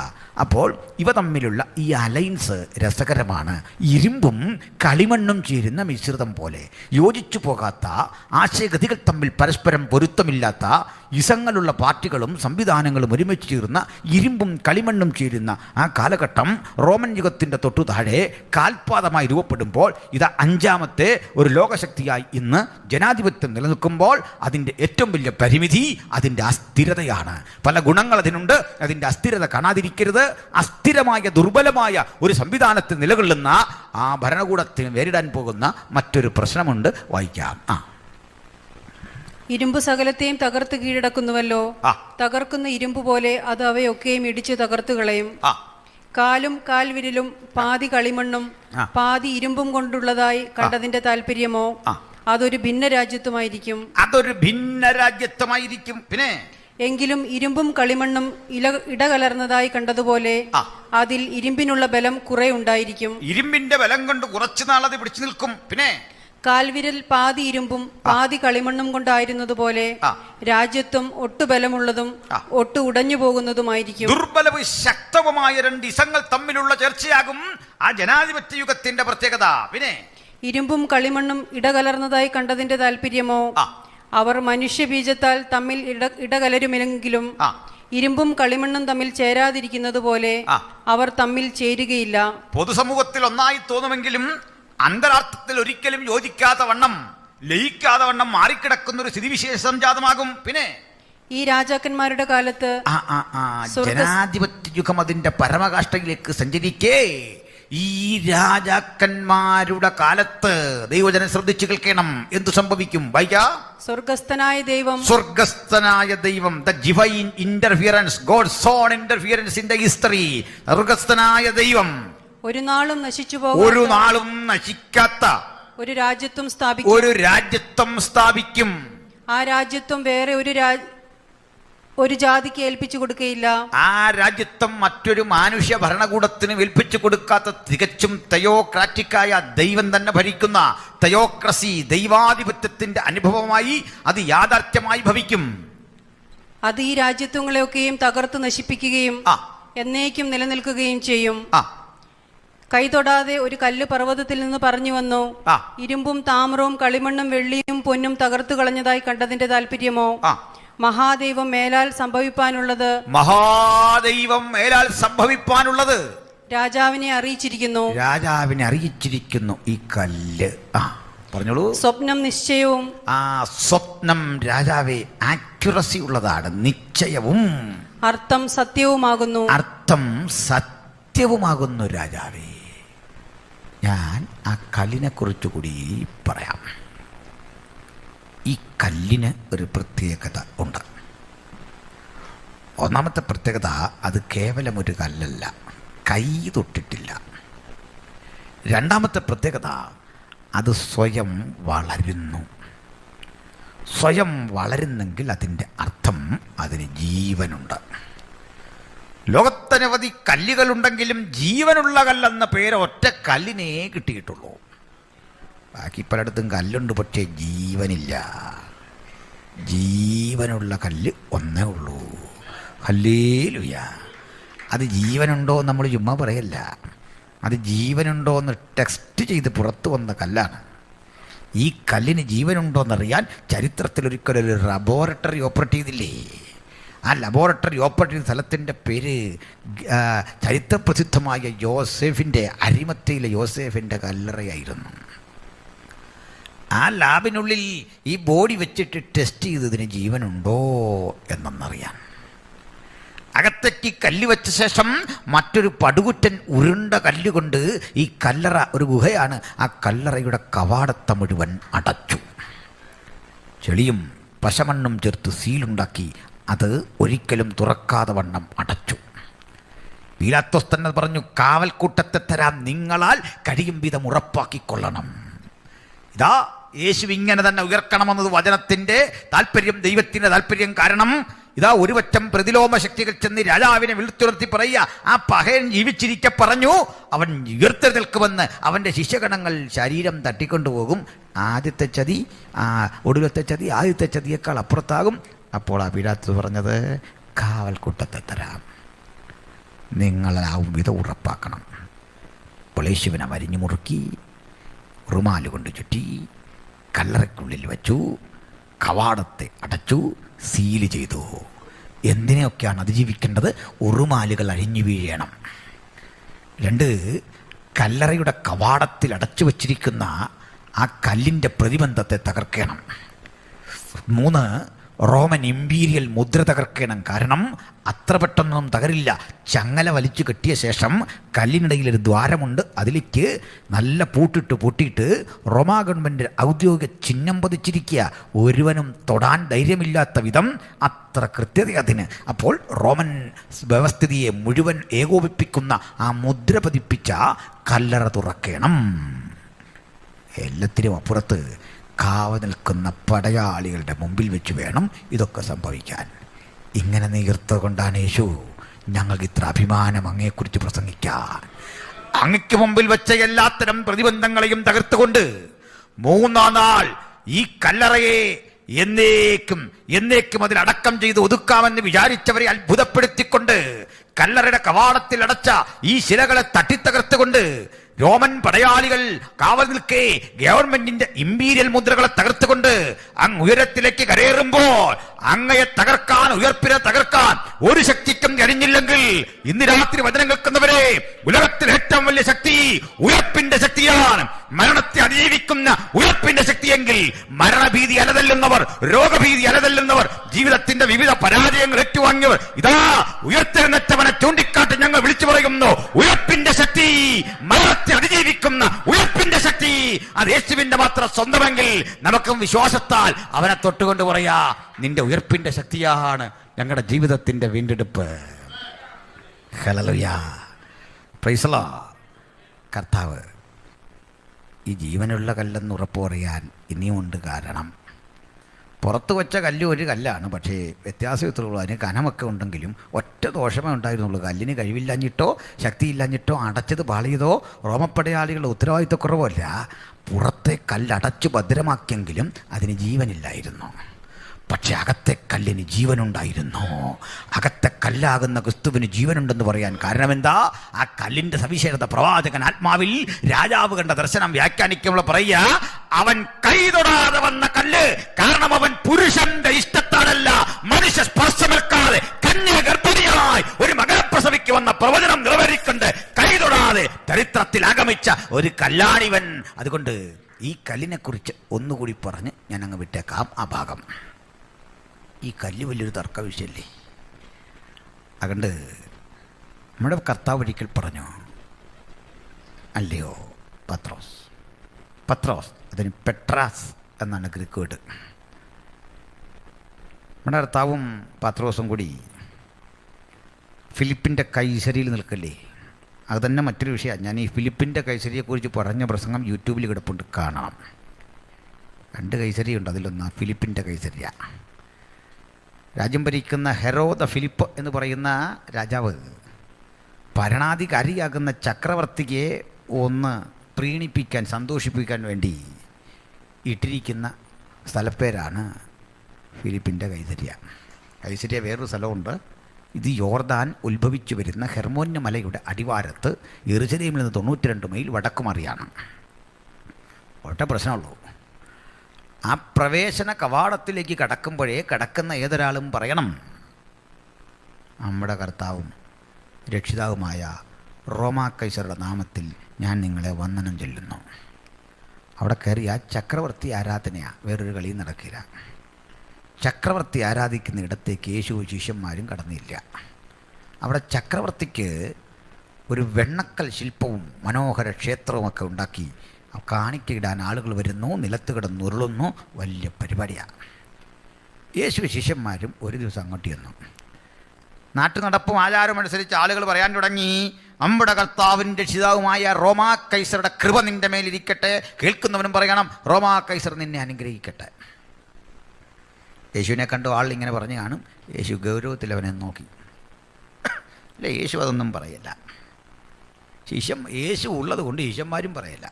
അപ്പോൾ ഇവ തമ്മിലുള്ള ഈ അലയൻസ് രസകരമാണ്. ഇരുമ്പും കളിമണ്ണും ചേരുന്ന മിശ്രിതം പോലെ, യോജിച്ചു പോകാത്ത, ആശയഗതികൾ തമ്മിൽ പരസ്പരം പൊരുത്തമില്ലാത്ത ഇസങ്ങളുള്ള പാർട്ടികളും സംവിധാനങ്ങളും ഒരുമിച്ച് ചേർന്ന ഇരുമ്പും കളിമണ്ണും ചേരുന്ന ആ കാലഘട്ടം റോമൻ യുഗത്തിൻ്റെ തൊട്ടു താഴെ കാൽപാദമായി രൂപപ്പെടുമ്പോൾ ഇത് 5ാമത്തെ ഒരു ലോകശക്തിയായി ഇന്ന് ജനാധിപത്യം നിലനിൽക്കുമ്പോൾ അതിൻ്റെ ഏറ്റവും വലിയ പരിമിതി അതിൻ്റെ അസ്ഥിരതയാണ്. പല ഗുണങ്ങൾ അതിനുണ്ട്, അതിൻ്റെ അസ്ഥിരത കാണാതിരിക്കരുത്. അസ്ഥിരമായ ദുർബലമായ ഒരു സംവിധാനത്തിൽ നിലകൊള്ളുന്ന ആ ഭരണകൂടത്തിന് നേരിടാൻ പോകുന്ന മറ്റൊരു പ്രശ്നമുണ്ട്. വായിക്കാം. ഇരുമ്പ് സകലത്തെയും തകർത്ത് കീഴടക്കുന്നുവല്ലോ. തകർക്കുന്ന ഇരുമ്പ് പോലെ അത് അവയൊക്കെയും ഇടിച്ചു തകർത്തു കളയും. കാലും കാൽവിരലും പാതി കളിമണ്ണും പാതി ഇരുമ്പും കൊണ്ടുള്ളതായി കണ്ടതിന്റെ താല്പര്യമോ അതൊരു ഭിന്ന രാജ്യത്വമായിരിക്കും. അതൊരു ഭിന്ന രാജ്യത്വമായിരിക്കും. പിന്നെ എങ്കിലും ഇരുമ്പും കളിമണ്ണും ഇടകലർന്നതായി കണ്ടതുപോലെ അതിൽ ഇരുമ്പിനുള്ള ബലം കുറെ ഉണ്ടായിരിക്കും. ഇരുമ്പിന്റെ ബലം കൊണ്ട് കുറച്ചു നാളത് പിടിച്ചു നിൽക്കും. പിന്നെ കാൽവിരൽ പാതി ഇരുമ്പും പാതി കളിമണ്ണും കൊണ്ടായിരുന്നതുപോലെ രാജ്യത്വം ഒട്ടു ബലമുള്ളതും ഒട്ടു ഉടഞ്ഞു പോകുന്നതുമായിരിക്കും. ദുർബലവും ശക്തവുമായ 2 ഇസങ്ങൾ തമ്മിലുള്ള ചർച്ചയാകും ആ ജനാധിപത്യ യുഗത്തിന്റെ പ്രത്യേകത. പിന്നെ ഇരുമ്പും കളിമണ്ണും ഇടകലർന്നതായി കണ്ടതിന്റെ താല്പര്യമോ അവർ മനുഷ്യബീജത്താൽ തമ്മിൽ ഇടകലരുമെങ്കിലും ഇരുമ്പും കളിമണ്ണും തമ്മിൽ ചേരാതിരിക്കുന്നത് പോലെ അവർ തമ്മിൽ ചേരുകയില്ല. പൊതുസമൂഹത്തിൽ ഒന്നായി തോന്നുമെങ്കിലും അന്തരാർത്ഥത്തിൽ ഒരിക്കലും യോജിക്കാത്ത വണ്ണം, ലയിക്കാതെ വണ്ണം മാറിക്കിടക്കുന്ന ഒരു സ്ഥിതിവിശേഷം ജാതമാകും. പിന്നെ ഈ രാജാക്കന്മാരുടെ കാലത്ത് ജനാധിപത്യ യുഗം അതിന്റെ പരമകാഷ്ഠയിലേക്ക് സഞ്ചരിക്കേ ഈ രാജാക്കന്മാരുടെ കാലത്ത് ദൈവജനം ശ്രദ്ധിച്ചു കേൾക്കണം. എന്തു സംഭവിക്കും? സ്വർഗസ്ഥനായ ദൈവം the divine interference, God's own interference in the history. സ്വർഗസ്ഥനായ ദൈവം ഒരു നാളും നശിക്കാത്ത ഒരു രാജ്യത്വം സ്ഥാപിക്കും. ആ രാജ്യത്വം വേറെ ഒരു ജാതിക്ക് ഏൽപ്പിച്ചു കൊടുക്കുകയില്ല. ആ രാജ്യത്വം മറ്റൊരു മാനുഷ്യ ഭരണകൂടത്തിന് ഏൽപ്പിച്ചു കൊടുക്കാത്ത തികച്ചും തയോക്രാറ്റിക്കായ ദൈവം തന്നെ ഭരിക്കുന്ന തയോക്രസി, ദൈവാധിപത്യത്തിന്റെ അനുഭവമായി അത് യാഥാർത്ഥ്യമായി ഭവിക്കും. അത് ഈ രാജ്യത്വങ്ങളെയൊക്കെയും തകർത്ത് നശിപ്പിക്കുകയും എന്നേക്കും നിലനിൽക്കുകയും ചെയ്യും. കൈതൊടാതെ ഒരു കല്ല് പർവ്വതത്തിൽ നിന്ന് പറഞ്ഞു വന്നു. ഇരുമ്പും താമ്രവും കളിമണ്ണും വെള്ളിയും പൊന്നും തകർത്തു കളഞ്ഞതായി കണ്ടതിന്റെ താല്പര്യമോ മഹാദൈവം മേലാൽ സംഭവിപ്പാനുള്ളത് രാജാവിനെ അറിയിച്ചിരിക്കുന്നു. ഈ കല്ല് പറഞ്ഞോളൂ. സ്വപ്നം നിശ്ചയവും സ്വപ്നം രാജാവേ ആക്യുറസി ഉള്ളതാണ്, നിശ്ചയവും അർത്ഥം സത്യവുമാകുന്നു രാജാവേ. ഞാൻ ആ കല്ലിനെ കുറിച്ച് കൂടി പറയാം. ഈ കല്ലിന് ഒരു പ്രത്യേകത ഉണ്ട്. ഒന്നാമത്തെ പ്രത്യേകത, അത് കേവലം ഒരു കല്ലല്ല, കൈ തൊട്ടിട്ടില്ല. രണ്ടാമത്തെ പ്രത്യേകത, അത് സ്വയം വളരുന്നു. സ്വയം വളരുന്നെങ്കിൽ അതിൻ്റെ അർത്ഥം അതിന് ജീവനുണ്ട്. ലോകത്തനവധി കല്ലുകളുണ്ടെങ്കിലും ജീവനുള്ള കല്ലെന്ന പേര് ഒറ്റ കല്ലിനേ കിട്ടിയിട്ടുള്ളൂ. ബാക്കി പലയിടത്തും കല്ലുണ്ട്, പക്ഷേ ജീവനില്ല. ജീവനുള്ള കല്ല് ഒന്നേ ഉള്ളൂ. ഹല്ലേലൂയ. അത് ജീവനുണ്ടോ നമ്മൾ ചുമ്മാ പറയല്ല, അത് ജീവനുണ്ടോ എന്ന് ടെസ്റ്റ് ചെയ്ത് പുറത്തു വന്ന കല്ലാണ്. ഈ കല്ലിന് ജീവനുണ്ടോയെന്നറിയാൻ ചരിത്രത്തിൽ ഒരിക്കലൊരു ലബോറട്ടറി ഓപ്പറേറ്റ് ചെയ്തില്ലേ? ആ ലബോറട്ടറി ഓപ്പറേറ്റ് ചെയ്ത സ്ഥലത്തിൻ്റെ പേര് ചരിത്രപ്രസിദ്ധമായ അരിമത്തയിലെ യോസേഫിൻ്റെ കല്ലറയായിരുന്നു. ആ ലാബിനുള്ളിൽ ഈ ബോഡി വെച്ചിട്ട് ടെസ്റ്റ് ചെയ്തതിന് ജീവനുണ്ടോ എന്നറിയാൻ. അകത്തേക്ക് കല്ല് വെച്ച ശേഷം മറ്റൊരു പടുകുറ്റൻ ഉരുണ്ട കല്ലുകൊണ്ട് ഈ കല്ലറ, ഒരു ഗുഹയാണ്, ആ കല്ലറയുടെ കവാടത്തെ മുഴുവൻ അടച്ചു. ചെളിയും പശമണ്ണും ചേർത്ത് സീലുണ്ടാക്കി അത് ഒരിക്കലും തുറക്കാതെ വണ്ണം അടച്ചു. പീലാത്തോസ് തന്നെ പറഞ്ഞു, കാവൽക്കൂട്ടത്തെ തരാം, നിങ്ങളാൽ കഴിയും വിധം ഉറപ്പാക്കിക്കൊള്ളണം. ഇതാ യേശു ഇങ്ങനെ തന്നെ ഉയർക്കണമെന്നത് വചനത്തിൻ്റെ താല്പര്യം, ദൈവത്തിൻ്റെ താല്പര്യം. കാരണം ഇതാ ഒരു വറ്റം പ്രതിലോമ ശക്തികൾ ചെന്ന് രാജാവിനെ വിളിച്ചുണർത്തി പറയുക, ആ പഹയൻ ജീവിച്ചിരിക്കെ പറഞ്ഞു അവൻ ഉയർത്തെഴുന്നേൽക്കുമെന്ന്. അവൻ്റെ ശിഷ്യഗണങ്ങൾ ശരീരം തട്ടിക്കൊണ്ടുപോകും. ആദ്യത്തെ ചതി ഒടുവിലത്തെ ചതി ആദ്യത്തെ ചതിയേക്കാൾ അപ്പുറത്താകും. അപ്പോൾ ആ പീലാത്തോസ് പറഞ്ഞത്, കാവൽക്കൂട്ടത്തെ തരാം, നിങ്ങളാവും വിധം ഉറപ്പാക്കണം. അപ്പോൾ യേശുവിനെ വരിഞ്ഞു മുറുക്കി റുമാല് കൊണ്ട് ചുറ്റി കല്ലറയ്ക്കുള്ളിൽ വച്ചു, കവാടത്തെ അടച്ചു, സീല് ചെയ്തു. എന്തിനെയൊക്കെയാണ് അതിജീവിക്കേണ്ടത്? ഉറുമാലുകൾ അഴിഞ്ഞു വീഴണം. 2, കല്ലറയുടെ കവാടത്തിൽ അടച്ചു വച്ചിരിക്കുന്ന ആ കല്ലിൻ്റെ പ്രതിബന്ധത്തെ തകർക്കണം. 3, റോമൻ ഇമ്പീരിയൽ മുദ്ര തകർക്കണം. കാരണം അത്ര പെട്ടെന്നൊന്നും തകരില്ല. ചങ്ങല വലിച്ചു കെട്ടിയ ശേഷം കല്ലിനിടയിലൊരു ദ്വാരമുണ്ട്, അതിലേക്ക് നല്ല പൂട്ടിയിട്ട് റോമാ ഗവൺമെൻറ് ഔദ്യോഗിക ചിഹ്നം പതിച്ചിരിക്കുക. ഒരുവനും തൊടാൻ ധൈര്യമില്ലാത്ത വിധം അത്ര കൃത്യത അതിന്. അപ്പോൾ റോമൻ വ്യവസ്ഥിതിയെ മുഴുവൻ ഏകോപിപ്പിക്കുന്ന ആ മുദ്ര പതിപ്പിച്ച കല്ലറ തുറക്കണം. എല്ലാത്തിനും അപ്പുറത്ത് കാവൽ നിൽക്കുന്ന പടയാളികളുടെ മുമ്പിൽ വെച്ച് വേണം ഇതൊക്കെ സംഭവിക്കാൻ. ഇങ്ങനെ നീർത്തുകൊണ്ടാണ് യേശു ഞങ്ങൾക്ക് ഇത്ര അഭിമാനം അങ്ങയെക്കുറിച്ച് പ്രസംഗിക്കാൻ. അങ്ങയ്ക്ക് മുമ്പിൽ വെച്ച എല്ലാത്തരം പ്രതിബന്ധങ്ങളെയും തകർത്തുകൊണ്ട് 3-ാം നാൾ ഈ കല്ലറയെ എന്നേക്കും അതിൽ അടക്കം ചെയ്ത് ഒതുക്കാമെന്ന് വിചാരിച്ചവരെ അത്ഭുതപ്പെടുത്തിക്കൊണ്ട് കല്ലറയുടെ കവാടത്തിൽ അടച്ച ഈ ശിലകളെ തട്ടിത്തകർത്തുകൊണ്ട് റോമൻ പടയാളികൾ കാവൽ നിൽക്കേ ഗവൺമെന്റിന്റെ ഇമ്പീരിയൽ മുദ്രകളെ തകർത്തുകൊണ്ട് അങ്ങ് ഉയരത്തിലേക്ക് കരയേറുമ്പോൾ അങ്ങയെ തകർക്കാൻ, ഉയർപ്പിനെ തകർക്കാൻ ഒരു ശക്തിക്കും കഴിഞ്ഞില്ലെങ്കിൽ ഇന്ന് രാത്രി വചനം കേൾക്കുന്നവരെ, ഉലകത്തിൽ ഏറ്റവും വലിയ ശക്തി ഉയർപ്പിന്റെ ശക്തിയാണ്. മരണത്തെ അതിജീവിക്കുന്ന ഉയർപ്പിന്റെ ശക്തിയെങ്കിൽ മരണഭീതി അലതല്ലുന്നവർ, രോഗഭീതി അലതല്ലുന്നവർ, ജീവിതത്തിന്റെ വിവിധ പരാജയങ്ങൾ ഏറ്റുവാങ്ങിയവർ, ഇതാ ഉയർത്തെഴുന്നേറ്റവനെ ചൂണ്ടിക്കാട്ടി ഞങ്ങൾ വിളിച്ചു പറയുന്നു, ഉയർപ്പിന്റെ ശക്തി, മരണത്തെ അതിജീവിക്കുന്ന ഉയർപ്പിന്റെ ശക്തി, അത് യേശുവിന്റെ മാത്രം സ്വന്തമെങ്കിൽ നമുക്കും വിശ്വാസത്താൽ അവനെ തൊട്ടുകൊണ്ട് പറയാ, നിന്റെ ഉയർപ്പിന്റെ ശക്തിയാണ് ഞങ്ങളുടെ ജീവിതത്തിന്റെ വീണ്ടെടുപ്പ്. Hallelujah, praise the Lord. കർത്താവ് ഈ ജീവനുള്ള കല്ലെന്ന് ഉറപ്പ് പറയാൻ ഇനിയുമുണ്ട്. കാരണം പുറത്ത് വെച്ച കല്ല് ഒരു കല്ലാണ്, പക്ഷേ വ്യത്യാസത്തുള്ളൂ. അതിന് കനമൊക്കെ ഉണ്ടെങ്കിലും ഒറ്റ ദോഷമേ ഉണ്ടായിരുന്നുള്ളൂ. കല്ലിന് കഴിവില്ലാഞ്ഞിട്ടോ ശക്തിയില്ലാഞ്ഞിട്ടോ അടച്ചത് പാളിയതോ റോമപ്പടയാളികളുടെ ഉത്തരവാദിത്തക്കുറവല്ല. പുറത്തെ കല്ലടച്ചു ഭദ്രമാക്കിയെങ്കിലും അതിന് ജീവനില്ലായിരുന്നു. പക്ഷെ അകത്തെ കല്ലിന് ജീവനുണ്ടായിരുന്നു. അകത്തെ കല്ലാകുന്ന ക്രിസ്തുവിന് ജീവനുണ്ടെന്ന് പറയാൻ കാരണം എന്താ? ആ കല്ലിന്റെ സവിശേഷത പ്രവാചകൻ ആത്മാവിൽ രാജാവ് കണ്ട ദർശനം വ്യാഖ്യാനിക്കുമ്പോൾ പറയുക, അവൻ കൈ തൊടാതെ വന്ന കല്ല്. കാരണം അവൻ പുരുഷന്റെ ഇഷ്ടത്താലല്ല, മനുഷ്യ സ്പർശമേൽക്കാതെ കന്യ ഗർഭിണിയായി ഒരു മകനെ പ്രസവിക്ക് വന്ന പ്രവചനം നിറവേറിക്കൊണ്ട് കൈ തൊടാതെ ചരിത്രത്തിൽ ആഗമിച്ച ഒരു കല്ലാണിവൻ. അതുകൊണ്ട് ഈ കല്ലിനെ കുറിച്ച് ഒന്നുകൂടി പറഞ്ഞ് ഞാൻ അങ്ങ് വിട്ടേക്കാം ആ ഭാഗം. ഈ കല്ല് വലിയൊരു തർക്ക വിഷയല്ലേ. അതുകൊണ്ട് നമ്മുടെ കർത്താവ് ഒരിക്കൽ പറഞ്ഞു, അല്ലയോ പത്രോസ്, അതിന് പെട്രാസ് എന്നാണ് ഗ്രീക്ക് വേർഡ്. നമ്മുടെ കർത്താവും പത്രോസും കൂടി ഫിലിപ്പിൻ്റെ കൈസരിയിൽ നിൽക്കല്ലേ. അത് തന്നെ മറ്റൊരു വിഷയമാണ്. ഞാൻ ഈ ഫിലിപ്പിൻ്റെ കൈസരിയെക്കുറിച്ച് പറഞ്ഞ പ്രസംഗം യൂട്യൂബിൽ കിടപ്പുണ്ട്, കാണണം. 2 കൈസരിയുണ്ട്, അതിലൊന്ന് ഫിലിപ്പിൻ്റെ കൈസരിയ. രാജ്യം ഭരിക്കുന്ന ഹെറോദ ഫിലിപ്പ് എന്ന് പറയുന്ന രാജാവ് ഭരണാധികാരിയാകുന്ന ചക്രവർത്തിയെ ഒന്ന് പ്രീണിപ്പിക്കാൻ, സന്തോഷിപ്പിക്കാൻ വേണ്ടി ഇട്ടിരിക്കുന്ന സ്ഥലപ്പേരാണ് ഫിലിപ്പിൻ്റെ കൈസരിയ. വേറൊരു സ്ഥലമുണ്ട്. ഇത് യോർദാൻ ഉത്ഭവിച്ചു വരുന്ന ഹെർമോന്യ മലയുടെ അടിവാരത്ത് യെരുശലേമിൽ നിന്ന് 92 മൈൽ വടക്കുമാറിയാണ്. ഒറ്റ പ്രശ്നമുള്ളൂ, ആ പ്രവേശന കവാടത്തിലേക്ക് കടക്കുന്ന ഏതൊരാളും പറയണം, നമ്മുടെ കർത്താവും രക്ഷിതാവുമായ റോമാ കൈസറുടെ നാമത്തിൽ ഞാൻ നിങ്ങളെ വന്ദനം ചൊല്ലുന്നു. അവിടെ കയറിയ ചക്രവർത്തി ആരാധനയാണ്, വേറൊരു കളിയും നടക്കില്ല. ചക്രവർത്തി ആരാധിക്കുന്ന ഇടത്തേക്ക് യേശുവും ശിഷ്യന്മാരും കടന്നില്ല. അവിടെ ചക്രവർത്തിക്ക് ഒരു വെണ്ണക്കൽ ശില്പവും മനോഹര ക്ഷേത്രവുമൊക്കെ ഉണ്ടാക്കി കാണിക്കയിടാൻ ആളുകൾ വരുന്നു, നിലത്ത് കിടന്ന് ഉരുളുന്നു, വലിയ പരിപാടിയാണ്. യേശു ശിഷ്യന്മാരും ഒരു ദിവസം അങ്ങോട്ട് ചെന്നു. നാട്ടു നടപ്പും ആചാരവും അനുസരിച്ച് ആളുകൾ പറയാൻ തുടങ്ങി, നമ്മുടെ കർത്താവിൻ്റെ രക്ഷിതാവുമായ റോമാ കൈസറുടെ കൃപ നിൻ്റെ മേലിരിക്കട്ടെ. കേൾക്കുന്നവനും പറയണം, റോമാ കൈസർ നിന്നെ അനുഗ്രഹിക്കട്ടെ. യേശുവിനെ കണ്ടു ആളിങ്ങനെ പറഞ്ഞു കാണും. യേശു ഗൗരവത്തിൽ അവനെ നോക്കി. അല്ലേ, യേശു അതൊന്നും പറയില്ല. യേശു ഉള്ളത് കൊണ്ട് ശിഷ്യന്മാരും പറയില്ല.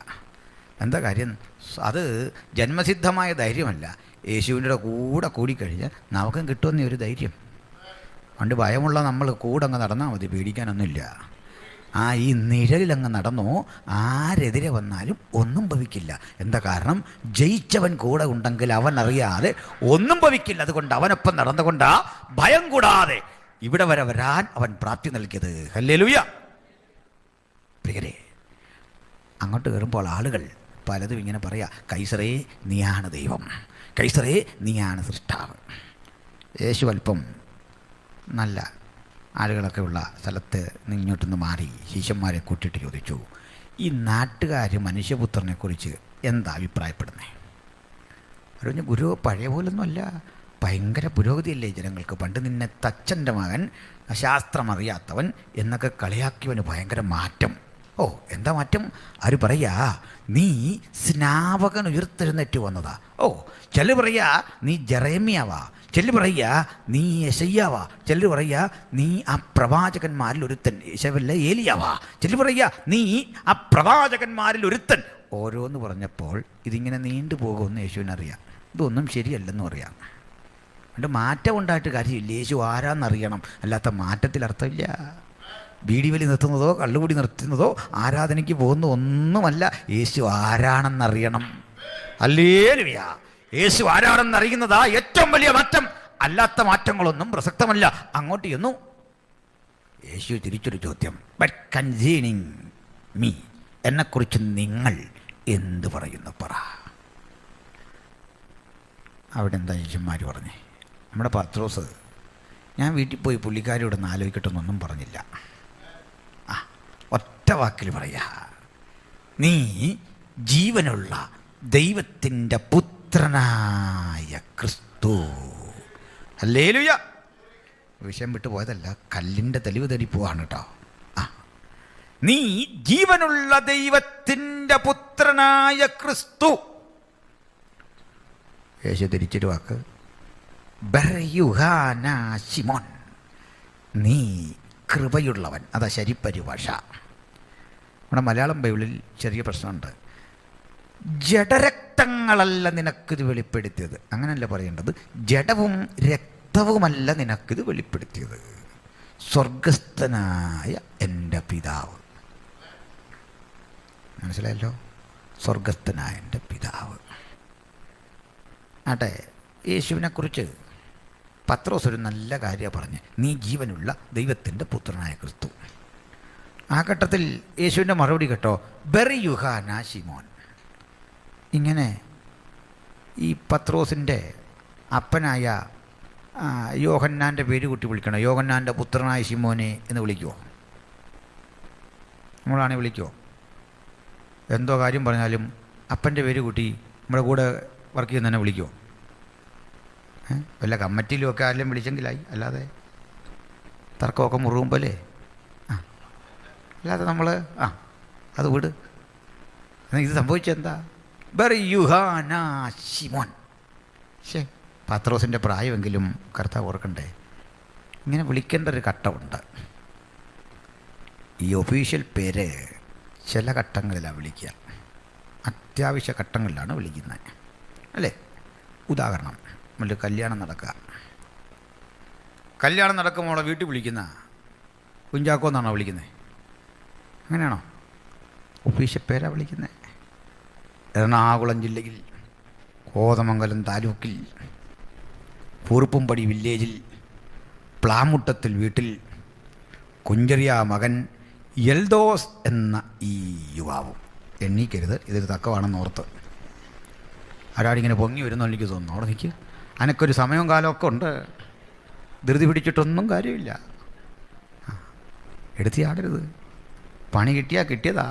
എന്താ കാര്യം? അത് ജന്മസിദ്ധമായ ധൈര്യമല്ല. യേശുവിൻ്റെ കൂടെ കൂടിക്കഴിഞ്ഞാൽ നമുക്കും കിട്ടുമെന്നേ ഒരു ധൈര്യം. പണ്ട് ഭയമുള്ള നമ്മൾ കൂടെ അങ്ങ് നടന്നാൽ മതി, പേടിക്കാനൊന്നുമില്ല. ഈ നിഴലിലങ്ങ് നടന്നോ, ആരെതിരെ വന്നാലും ഒന്നും ഭവിക്കില്ല. എന്താ കാരണം? ജയിച്ചവൻ കൂടെ ഉണ്ടെങ്കിൽ അവൻ അറിയാതെ ഒന്നും ഭവിക്കില്ല. അതുകൊണ്ട് അവനൊപ്പം നടന്നുകൊണ്ടാ ഭയം കൂടാതെ ഇവിടെ വരെ വരാൻ അവൻ പ്രാപ്തി നൽകിയത്. ഹല്ലേലൂയ. പ്രിയരെ, അങ്ങോട്ട് കയറുമ്പോൾ ആളുകൾ പലതും ഇങ്ങനെ പറയാ, കൈസറേ നീയാണ് ദൈവം, കൈസറേ നീയാണ് സൃഷ്ടാവ്. യേശു അല്പം നല്ല ആളുകളൊക്കെ ഉള്ള സ്ഥലത്ത് ഇങ്ങോട്ടൊന്ന് മാറി ശിഷ്യന്മാരെ കൂട്ടിയിട്ട് ചോദിച്ചു, ഈ നാട്ടുകാർ മനുഷ്യപുത്രനെക്കുറിച്ച് എന്താ അഭിപ്രായപ്പെടുന്നത്? അവർ പറഞ്ഞു, ഗുരു പഴയ പോലൊന്നുമല്ല, ഭയങ്കര പുരോഗതിയല്ലേ ജനങ്ങൾക്ക്. പണ്ട് നിന്നെ തച്ചൻ്റെ മകൻ, ശാസ്ത്രമറിയാത്തവൻ എന്നൊക്കെ കളിയാക്കിയവന് ഭയങ്കര മാറ്റം. ഓ, എന്താ മാറ്റം? അവർ പറയാ, നീ സ്നാപകൻ ഉയർത്തെഴുന്നേറ്റ് വന്നതാ. ഓ, ചില പറയാ നീ ജെറേമിയാവാ, ചില പറയാ നീ യെശയ്യാവാ, ചിലർ പറയാ നീ ആ പ്രവാചകന്മാരിൽ ഒരുത്തൻ, യേശവല്ല ഏലിയാവാ, ചില പറയാ നീ ആ പ്രവാചകന്മാരിൽ ഒരുത്തൻ. ഓരോന്ന് പറഞ്ഞപ്പോൾ ഇതിങ്ങനെ നീണ്ടുപോകുമെന്ന് യേശുവിനറിയാം. ഇതൊന്നും ശരിയല്ലെന്ന് പറയാം. അതുകൊണ്ട് മാറ്റം ഉണ്ടായിട്ട് കാര്യമില്ല. യേശു ആരാന്നറിയണം, അല്ലാത്ത മാറ്റത്തിൽ അർത്ഥമില്ല. ബീഡി വലി നിർത്തുന്നതോ കള്ളുകൂടി നിർത്തുന്നതോ ആരാധനയ്ക്ക് പോകുന്ന ഒന്നുമല്ല. യേശു ആരാണെന്നറിയണം. ഹല്ലേലൂയ. യേശു ആരാണെന്നറിയുന്നതാ ഏറ്റവും വലിയ മാറ്റം. അല്ലാത്ത മാറ്റങ്ങളൊന്നും പ്രസക്തമല്ല. അങ്ങോട്ട് ചെന്നു യേശു തിരിച്ചൊരു ചോദ്യം, ബട്ട് കൺസേണിങ് മീ, എന്നെക്കുറിച്ച് നിങ്ങൾ എന്ത് പറയുന്നു പറ. അവിടെ എന്താ ശിഷ്യന്മാർ പറഞ്ഞേ? നമ്മുടെ പത്രോസ്, ഞാൻ വീട്ടിൽ പോയി പുള്ളിക്കാരോടൊന്ന് ആലോചിക്കട്ടെന്നൊന്നും പറഞ്ഞില്ല. ഒറ്റ വാക്കിൽ പറയാ, നീ ജീവനുള്ള ദൈവത്തിൻ്റെ പുത്രനായ ക്രിസ്തു. ഹല്ലേലൂയ. വിഷയം വിട്ടു പോയതല്ല, കല്ലിൻ്റെ തെളിവ് തേടി പോവാണ് കേട്ടോ. നീ ജീവനുള്ള ദൈവത്തിൻ്റെ പുത്രനായ ക്രിസ്തു. യേശു തിരിച്ചൊരു വാക്ക്, ബർയുഹാനാശിമോൻ, നീ കൃപയുള്ളവൻ. അതാ ശരിപ്പരിഭാഷ. നമ്മുടെ മലയാളം ബൈബിളിൽ ചെറിയ പ്രശ്നമുണ്ട്. ജഡരക്തങ്ങളല്ല നിനക്കിത് വെളിപ്പെടുത്തിയത്, അങ്ങനല്ല പറയേണ്ടത്. ജഡവും രക്തവുമല്ല നിനക്കിത് വെളിപ്പെടുത്തിയത്, സ്വർഗസ്ഥനായ എൻ്റെ പിതാവ്. മനസ്സിലായല്ലോ? സ്വർഗസ്ഥനായ എൻ്റെ പിതാവ്. ആട്ടെ, യേശുവിനെക്കുറിച്ച് പത്രോസ് ഒരു നല്ല കാര്യം പറഞ്ഞ്, നീ ജീവനുള്ള ദൈവത്തിൻ്റെ പുത്രനായ ക്രിസ്തു. ആ ഘട്ടത്തിൽ യേശുവിൻ്റെ മറുപടി കേട്ടോ, ബർയുഹാനാ ശിമോൻ. ഇങ്ങനെ ഈ പത്രോസിൻ്റെ അപ്പനായ യോഹന്നാൻ്റെ പേര് കൂട്ടി വിളിക്കണം. യോഹന്നാൻ്റെ പുത്രനായ ശിമോനെ എന്ന് വിളിക്കുമോ? നമ്മളാണെങ്കിൽ വിളിക്കുമോ? എന്തോ കാര്യം പറഞ്ഞാലും അപ്പൻ്റെ പേര് കൂട്ടി നമ്മുടെ കൂടെ വർക്ക് ചെയ്യുന്ന തന്നെ വിളിക്കുമോ? വല്ല കമ്മിറ്റിയിലും ഒക്കെ ആരെങ്കിലും വിളിച്ചെങ്കിലായി, അല്ലാതെ തർക്കമൊക്കെ മുറുകുമ്പോലേ അല്ലാതെ നമ്മൾ അത് വിട്. ഇത് സംഭവിച്ചെന്താ? ബർയുഹാനാ ശിമോൻ. ശേ, പത്രോസിൻ്റെ പ്രായമെങ്കിലും കർത്താവ് ഓർക്കണ്ടേ? ഇങ്ങനെ വിളിക്കേണ്ട ഒരു ഘട്ടമുണ്ട്. ഈ ഒഫീഷ്യൽ പേര് ചില ഘട്ടങ്ങളിലാണ് വിളിക്കുക, അത്യാവശ്യ ഘട്ടങ്ങളിലാണ് വിളിക്കുന്നത്, അല്ലേ? ഉദാഹരണം, നമ്മൾ കല്യാണം നടക്കുക. കല്യാണം നടക്കുമ്പോൾ വീട്ടിൽ വിളിക്കുന്ന കുഞ്ചാക്കോ എന്നാണോ വിളിക്കുന്നത്? അങ്ങനെയാണോ? ഒഫീഷ്യൽ പേരാണ് വിളിക്കുന്നത്. എറണാകുളം ജില്ലയിൽ കോതമംഗലം താലൂക്കിൽ പൂർപ്പുംപടി വില്ലേജിൽ പ്ലാമുട്ടത്തിൽ വീട്ടിൽ കുഞ്ചറിയ മകൻ എൽദോസ് എന്ന ഈ യുവാവും. എണ്ണീക്കരുത്, ഇതൊരു തക്കമാണെന്ന് ഓർത്ത്. ആരാടിങ്ങനെ പൊങ്ങി വരുന്നോ എനിക്ക് തോന്നുന്നു. അവിടെ നിൽക്കുക, അനക്കൊരു സമയവും കാലമൊക്കെ ഉണ്ട്. ധൃതി പിടിച്ചിട്ടൊന്നും കാര്യമില്ല. എടുത്തി ആടരുത്. പണി കിട്ടിയാൽ കിട്ടിയതാ.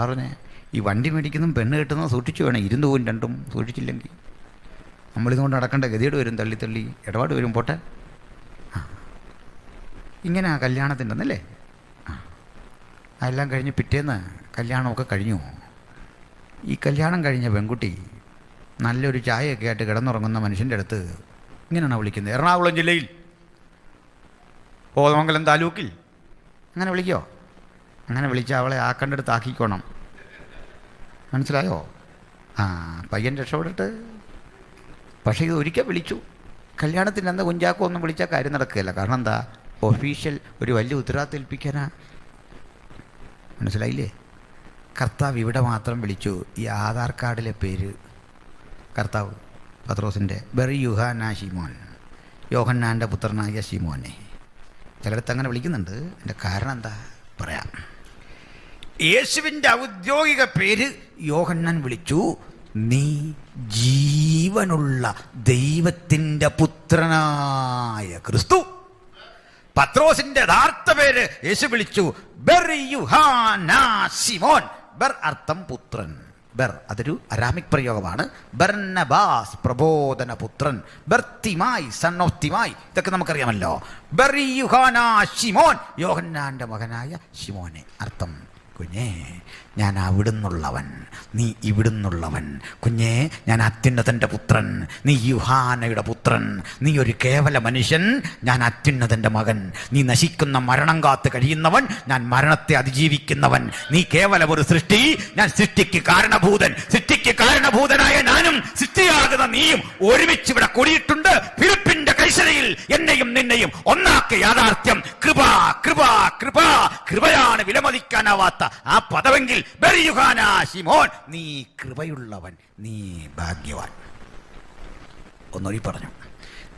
ആറിനെ ഈ വണ്ടി മേടിക്കുന്നതും പെണ്ണ് കെട്ടുന്നതും സൂക്ഷിച്ചു വേണം. 2 രണ്ടും സൂക്ഷിച്ചില്ലെങ്കിൽ നമ്മളിതുകൊണ്ട് നടക്കേണ്ട ഗതിയോട് വരും, തള്ളി തള്ളി ഇടപാട് വരും, പോട്ടെ. ഇങ്ങനെ കല്യാണത്തിൻ്റെ ഒന്നല്ലേ. അതെല്ലാം കഴിഞ്ഞ് പിറ്റേന്ന് കല്യാണമൊക്കെ കഴിഞ്ഞു. ഈ കല്യാണം കഴിഞ്ഞ പെൺകുട്ടി നല്ലൊരു ചായയൊക്കെ ആയിട്ട് കിടന്നുറങ്ങുന്ന മനുഷ്യൻ്റെ അടുത്ത് ഇങ്ങനെയാണ് വിളിക്കുന്നത്. എറണാകുളം ജില്ലയിൽ കോതമംഗലം താലൂക്കിൽ അങ്ങനെ വിളിക്കോ? അങ്ങനെ വിളിച്ചാൽ അവളെ ആക്കേണ്ടടുത്ത് ആക്കിക്കോണം. മനസ്സിലായോ? പയ്യൻ രക്ഷപ്പെട്ടിട്ട്. പക്ഷേ ഇത് ഒരിക്കൽ വിളിച്ചു. കല്യാണത്തിൻ്റെ അന്ന് കുഞ്ചാക്കോ ഒന്നും വിളിച്ചാൽ കാര്യം നടക്കുകയില്ല. കാരണം എന്താ? ഒഫീഷ്യൽ ഒരു വലിയ ഉത്തരവാദിത്തം ഏൽപ്പിക്കാനാ. മനസ്സിലായില്ലേ? കർത്താവ് ഇവിടെ മാത്രം വിളിച്ചു. ഈ ആധാർ കാർഡിലെ പേര് കർത്താവ് പത്രോസിൻ്റെ ബെറി യുഹാന ശിമോൻ, യോഹന്നാൻ്റെ പുത്രനായ ശിമോനെ. ചിലടത്ത് അങ്ങനെ വിളിക്കുന്നുണ്ട്. എൻ്റെ കാരണം എന്താ പറയാം. യേശുവിൻ്റെ ഔദ്യോഗിക പേര് യോഹന്നാൻ വിളിച്ചു, നീ ജീവനുള്ള ദൈവത്തിൻ്റെ പുത്രനായ ക്രിസ്തു. പത്രോസിന്റെ യഥാർത്ഥ പേര് യേശു വിളിച്ചു ബെർ യുഹാന ശിമോൻ. ബെർ അർത്ഥം പുത്രൻ. ബെർ അതൊരു അരാമിക് പ്രയോഗമാണ്. ബർന്നബാസ് പ്രബോധന പുത്രൻ. ബർത്തിമായി സൺ ഓഫ് തിമായി, ഇതൊക്കെ നമുക്കറിയാമല്ലോ. ബെർ യുഹാന ശിമോൻ, യോഹന്നാന്റെ മകനായ ശിമോനെ. അർത്ഥം കുഞ്ഞേ, ഞാൻ അവിടുന്നുള്ളവൻ, നീ ഇവിടുന്നുള്ളവൻ. കുഞ്ഞേ, ഞാൻ അത്യുന്നതൻ്റെ പുത്രൻ, നീ യുഹാനയുടെ പുത്രൻ. നീ ഒരു കേവല മനുഷ്യൻ, ഞാൻ അത്യുന്നതൻ്റെ മകൻ. നീ നശിക്കുന്ന മരണം കാത്ത് കഴിയുന്നവൻ, ഞാൻ മരണത്തെ അതിജീവിക്കുന്നവൻ. നീ കേവലം ഒരു സൃഷ്ടി, ഞാൻ സൃഷ്ടിക്ക് കാരണഭൂതൻ. സൃഷ്ടിക്ക് കാരണഭൂതനായ ഞാനും സൃഷ്ടിയാകുന്ന നീയും ഒരുമിച്ച് ഇവിടെ കൂടിയിട്ടുണ്ട്. ഫിലിപ്പിന്റെ കൈസരയിൽ എന്നെയും നിന്നെയും ഒന്നാക്കിയ യാഥാർത്ഥ്യം കൃപ, കൃപ, കൃപ. കൃപയാണ് വിലമതിക്കാനാവാത്ത ആ പദമെങ്കിൽ ബെറിയുഹാന ശിമോൻ, നീ കൃപയുള്ളവൻ, നീ ഭാഗ്യവാൻ. ഒന്നൊഴി പറഞ്ഞു.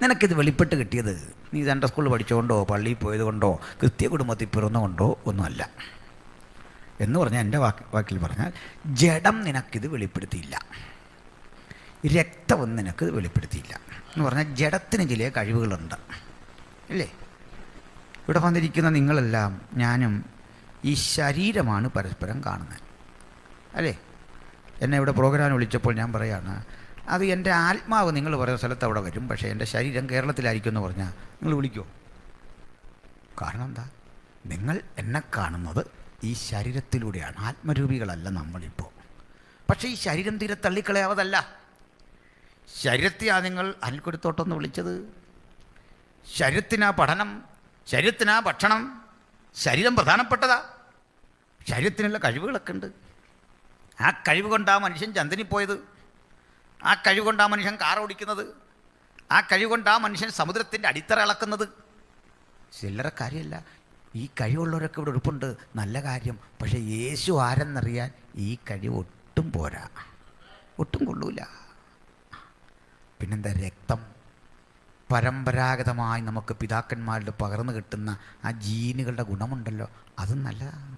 നിനക്കിത് വെളിപ്പെട്ട് കിട്ടിയത് നീ സൺഡേ സ്കൂളിൽ പഠിച്ചുകൊണ്ടോ പള്ളിയിൽ പോയത് കൊണ്ടോ ക്രിസ്ത്യ കുടുംബത്തിൽ പിറന്നുകൊണ്ടോ ഒന്നുമല്ല. എന്ന് പറഞ്ഞാൽ എൻ്റെ വാക്കിൽ പറഞ്ഞാൽ ജഡം നിനക്കിത് വെളിപ്പെടുത്തിയില്ല, രക്തവും നിനക്ക് വെളിപ്പെടുത്തിയില്ല. എന്ന് പറഞ്ഞാൽ ജഡത്തിന് ചില കഴിവുകളുണ്ട്, അല്ലേ? ഇവിടെ വന്നിരിക്കുന്ന നിങ്ങളെല്ലാം ഞാനും ഈ ശരീരമാണ് പരസ്പരം കാണുന്നത്, അല്ലേ? എന്നെ ഇവിടെ പ്രോഗ്രാം വിളിച്ചപ്പോൾ ഞാൻ പറയുകയാണ്, അത് എൻ്റെ ആത്മാവ് നിങ്ങൾ പറയുന്ന സ്ഥലത്ത് അവിടെ വരും, പക്ഷേ എൻ്റെ ശരീരം കേരളത്തിലായിരിക്കും എന്ന് പറഞ്ഞാൽ നിങ്ങൾ വിളിക്കുമോ? കാരണം എന്താ? നിങ്ങൾ എന്നെ കാണുന്നത് ഈ ശരീരത്തിലൂടെയാണ്, ആത്മരൂപികളല്ല നമ്മളിപ്പോൾ. പക്ഷേ ഈ ശരീരം തീരെ തള്ളിക്കളയാവതല്ല. ശരീരത്തെയാ നിങ്ങൾ അനിൽക്കൊരുത്തോട്ടെന്ന് വിളിച്ചത്. ശരീരത്തിനാ പഠനം, ശരീരത്തിനാ ഭക്ഷണം. ശരീരം പ്രധാനപ്പെട്ടതാ. ശരീരത്തിനുള്ള കഴിവുകളൊക്കെ ഉണ്ട്. ആ കഴിവ് കൊണ്ടാണ് മനുഷ്യൻ ചന്ദ്രനിൽ പോയത്. ആ കഴിവ് കൊണ്ടാണ് മനുഷ്യൻ കാർ ഓടിക്കുന്നത്. ആ കഴിവ് കൊണ്ടാണ് മനുഷ്യൻ സമുദ്രത്തിൻ്റെ അടിത്തറ ഇളക്കുന്നത്. ചില്ലറ കാര്യമല്ല. ഈ കഴിവുള്ളവരൊക്കെ ഇവിടെ ഉറപ്പുണ്ട്, നല്ല കാര്യം. പക്ഷേ യേശു ആരെന്നറിയാൻ ഈ കഴിവ് ഒട്ടും പോരാ, ഒട്ടും കൊള്ളൂല. പിന്നെന്താ? രക്തം. പരമ്പരാഗതമായി നമുക്ക് പിതാക്കന്മാരുടെ പകർന്നു കിട്ടുന്ന ആ ജീനുകളുടെ ഗുണമുണ്ടല്ലോ, അതും നല്ലതാണ്.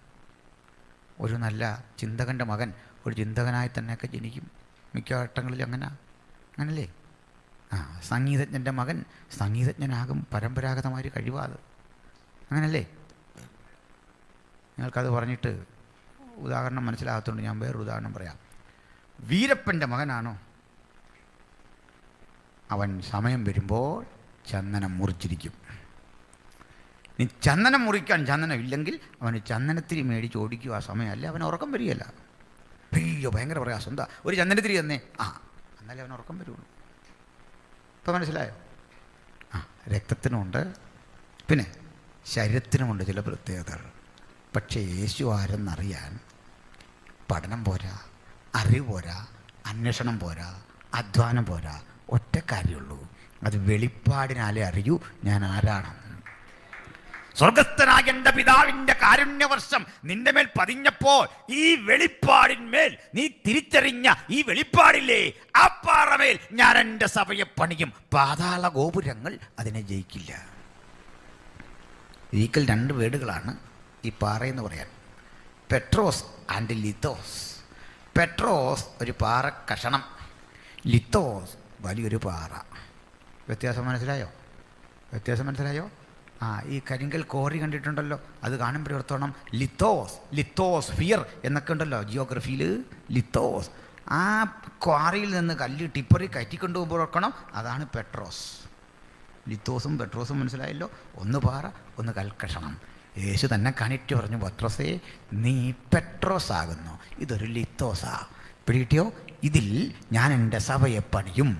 ഒരു നല്ല ചിന്തകൻ്റെ മകൻ ഒരു ചിന്തകനായി തന്നെയൊക്കെ ജനിക്കും. മിക്ക ഘട്ടങ്ങളിൽ അങ്ങനല്ലേ? സംഗീതജ്ഞൻ്റെ മകൻ സംഗീതജ്ഞനാകും. പരമ്പരാഗതമായൊരു കഴിവാത്, അങ്ങനല്ലേ? നിങ്ങൾക്കത് പറഞ്ഞിട്ട് ഉദാഹരണം മനസ്സിലാകത്തുകൊണ്ട് ഞാൻ വേറൊരു ഉദാഹരണം പറയാം. വീരപ്പൻ്റെ മകനാണോ അവൻ സമയം വരുമ്പോൾ ചന്ദനം മുറിച്ചിരിക്കും. നീ ചന്ദനം മുറിക്കാൻ ചന്ദനം ഇല്ലെങ്കിൽ അവന് ചന്ദനത്തിരി മേടിച്ച് ഓടിക്കും. ആ സമയമല്ലേ അവന് ഉറക്കം വരികയല്ല. അയ്യോ ഭയങ്കര പ്രയാസം, എന്താ ഒരു ചന്ദനത്തിരി തന്നെ, എന്നാലേ അവന് ഉറക്കം വരുള്ളൂ. ഇപ്പം മനസ്സിലായോ? രക്തത്തിനുമുണ്ട്, പിന്നെ ശരീരത്തിനുമുണ്ട് ചില പ്രത്യേകതകൾ. പക്ഷേ യേശു ആരെന്നറിയാൻ പഠനം പോരാ, അറിവ് പോരാ, അന്വേഷണം പോരാ, അധ്വാനം പോരാ. ഒറ്റ കാര്യമുള്ളൂ, അത് വെളിപ്പാടിനാലേ അറിയൂ ഞാൻ ആരാണെന്ന്. സ്വർഗസ്ഥനായ എൻ്റെ പിതാവിൻ്റെ കാരുണ്യവർഷം നിന്റെ മേൽ പതിഞ്ഞപ്പോൾ ഈ വെളിപ്പാടിന്മേൽ നീ തിരിച്ചറിഞ്ഞ ഈ വെളിപ്പാടില്ലേ, ആ പാറമേൽ ഞാൻ എൻ്റെ സഭയെ പണിയും. പാതാള ഗോപുരങ്ങൾ അതിനെ ജയിക്കില്ല. ഈക്വൽ രണ്ട് വേർഡുകളാണ് ഈ പാറയെന്ന് പറയാൻ. Petros and lithos. പെട്രോസ് ഒരു പാറ കഷണം, ലിത്തോസ് വലിയൊരു പാറ. വ്യത്യാസം മനസ്സിലായോ? ഈ കരിങ്കൽ കോറി കണ്ടിട്ടുണ്ടല്ലോ, അത് കാണുമ്പോൾ ഓർത്തോണം ലിത്തോസ്, ലിത്തോസ് ഫിയർ എന്നൊക്കെ ഉണ്ടല്ലോ ജിയോഗ്രഫിയിൽ. ലിത്തോസ് ആ ക്വാറിയിൽ നിന്ന് കല്ല് ടിപ്പറിൽ കയറ്റിക്കൊണ്ടു പോകുമ്പോൾ ഓർക്കണം, അതാണ് പെട്രോസ്. ലിത്തോസും പെട്രോസും മനസ്സിലായല്ലോ, ഒന്ന് പാറ ഒന്ന് കൽക്കഷണം. യേശു തന്നെ കാണിച്ചു പറഞ്ഞു, പത്രോസേ നീ പെട്രോസ് ആകുന്നു, ഇതൊരു ലിത്തോസാ. പിടികിട്ടിയോ? ഇതിൽ ഞാൻ എൻ്റെ സഭയെ പണിയും,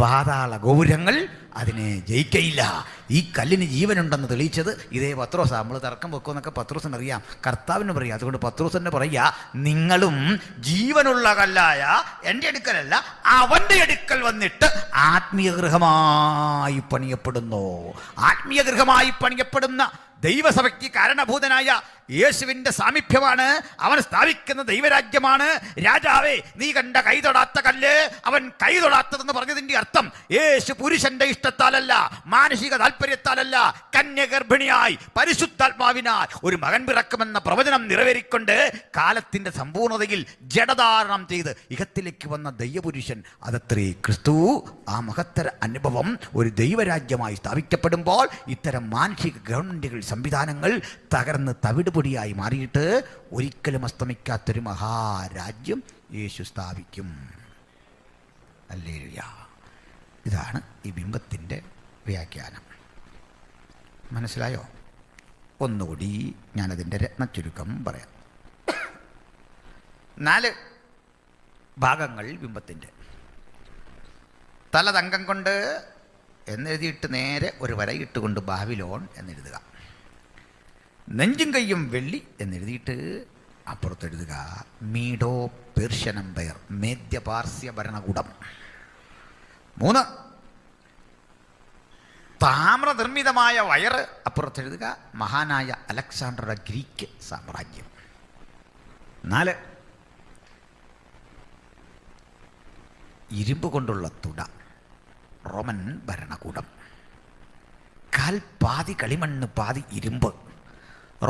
പാതാള ഗോപുരങ്ങൾ അതിനെ ജയിക്കയില്ല. ഈ കല്ലിന് ജീവനുണ്ടെന്ന് തെളിയിച്ചത് ഇതേ പത്രോസാ. നമ്മൾ തർക്കം വെക്കുമെന്നൊക്കെ പത്രോസിന് അറിയാം, കർത്താവിന് പറയാം. അതുകൊണ്ട് പത്രോസിന് പറയുക, നിങ്ങളും ജീവനുള്ള കല്ലായ എൻ്റെ അടുക്കലല്ല അവൻ്റെ അടുക്കൽ വന്നിട്ട് ആത്മീയ ഗൃഹമായി പണിയപ്പെടുന്നു. ആത്മീയ ഗൃഹമായി പണിയപ്പെടുന്ന ദൈവസഭയ്ക്ക് കാരണഭൂതനായ യേശുവിൻ്റെ സാമീപ്യമാണ് അവൻ സ്ഥാപിക്കുന്ന ദൈവരാജ്യമാണ്. രാജാവേ നീ കണ്ട കൈതൊടാത്ത കല്ല് അവൻ കൈതൊടാത്തതെന്ന് പറഞ്ഞതിൻ്റെ അർത്ഥം യേശു പുരുഷന്റെ ഇഷ്ടത്താലല്ല, മാനസിക താല്പര്യത്താലല്ല, കന്യഗർഭിണിയായി പരിശുദ്ധാത്മാവിനാൽ ഒരു മകൻ പിറക്കുമെന്ന പ്രവചനം നിറവേറിക്കൊണ്ട് കാലത്തിൻ്റെ സമ്പൂർണതയിൽ ജഡധാരണം ചെയ്ത് ഇഹത്തിലേക്ക് വന്ന ദൈവപുരുഷൻ, അതത്രേ ക്രിസ്തു. ആ മഹത്തര അനുഭവം ഒരു ദൈവരാജ്യമായി സ്ഥാപിക്കപ്പെടുമ്പോൾ ഇത്തരം മാനസിക ഗവൺമെൻറ്റുകൾ, സംവിധാനങ്ങൾ തകർന്ന് തവിടുപൊടിയായി മാറിയിട്ട് ഒരിക്കലും അസ്തമിക്കാത്തൊരു മഹാരാജ്യം യേശു സ്ഥാപിക്കും. ഹല്ലേലൂയ. ഇതാണ് ഈ ബിംബത്തിൻ്റെ വ്യാഖ്യാനം. മനസ്സിലായോ? ഒന്നുകൂടി ഞാനതിൻ്റെ രത്നച്ചുരുക്കം പറയാം. 4 ഭാഗങ്ങൾ ബിംബത്തിൻ്റെ. തല തങ്കം കൊണ്ട് എന്നെഴുതിയിട്ട് നേരെ ഒരു വരയിട്ടുകൊണ്ട് ബാബിലോൺ എന്നെഴുതുക. നെഞ്ചും കയ്യും വെള്ളി എന്നെഴുതിയിട്ട് അപ്പുറത്തെഴുതുക മീഡോ പേർഷ്യൻ എംപയർ, മേദ്യപാർസ്യ ഭരണകൂടം. 3 താമ്രനിർമ്മിതമായ വയറ്, അപ്പുറത്തെഴുതുക മഹാനായ അലക്സാണ്ടറുടെ ഗ്രീക്ക് സാമ്രാജ്യം. 4 ഇരുമ്പ് കൊണ്ടുള്ള തുട, റോമൻ ഭരണകൂടം. കാൽ പാതി കളിമണ്ണ് പാതി ഇരുമ്പ്,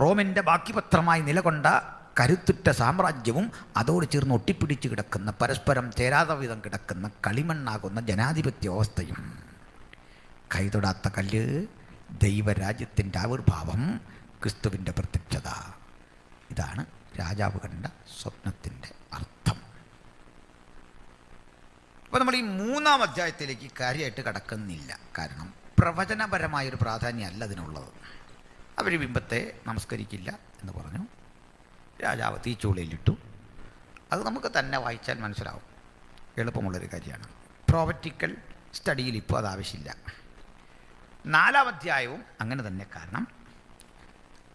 റോമിൻ്റെ ബാക്കിപത്രമായി നിലകൊണ്ട കരുത്തുറ്റ സാമ്രാജ്യവും അതോട് ചേർന്ന് ഒട്ടിപ്പിടിച്ച് കിടക്കുന്ന, പരസ്പരം ചേരാതെ വിധം കിടക്കുന്ന കളിമണ്ണാകുന്ന ജനാധിപത്യ വ്യവസ്ഥയും. കൈതൊടാത്ത കല്ല്, ദൈവരാജ്യത്തിൻ്റെ ആവിർഭാവം, ക്രിസ്തുവിൻ്റെ പ്രത്യക്ഷത. ഇതാണ് രാജാവ് കണ്ട സ്വപ്നത്തിൻ്റെ അർത്ഥം. അപ്പോൾ നമ്മൾ ഈ 3-ാം അധ്യായത്തിലേക്ക് കാര്യമായിട്ട് കടക്കുന്നില്ല. കാരണം പ്രവചനപരമായൊരു പ്രാധാന്യം അല്ല അതിനുള്ളത്. അവർ ബിംബത്തെ നമസ്കരിക്കില്ല എന്ന് പറഞ്ഞു, രാജാവ് തീച്ചൂളയിലിട്ടു. അത് നമുക്ക് തന്നെ വായിച്ചാൽ മനസ്സിലാവും, എളുപ്പമുള്ളൊരു കാര്യമാണ്. പ്രോവറ്റിക്കൽ സ്റ്റഡിയിൽ ഇപ്പോൾ അത് ആവശ്യമില്ല. 4-ാം അധ്യായവും അങ്ങനെ തന്നെ. കാരണം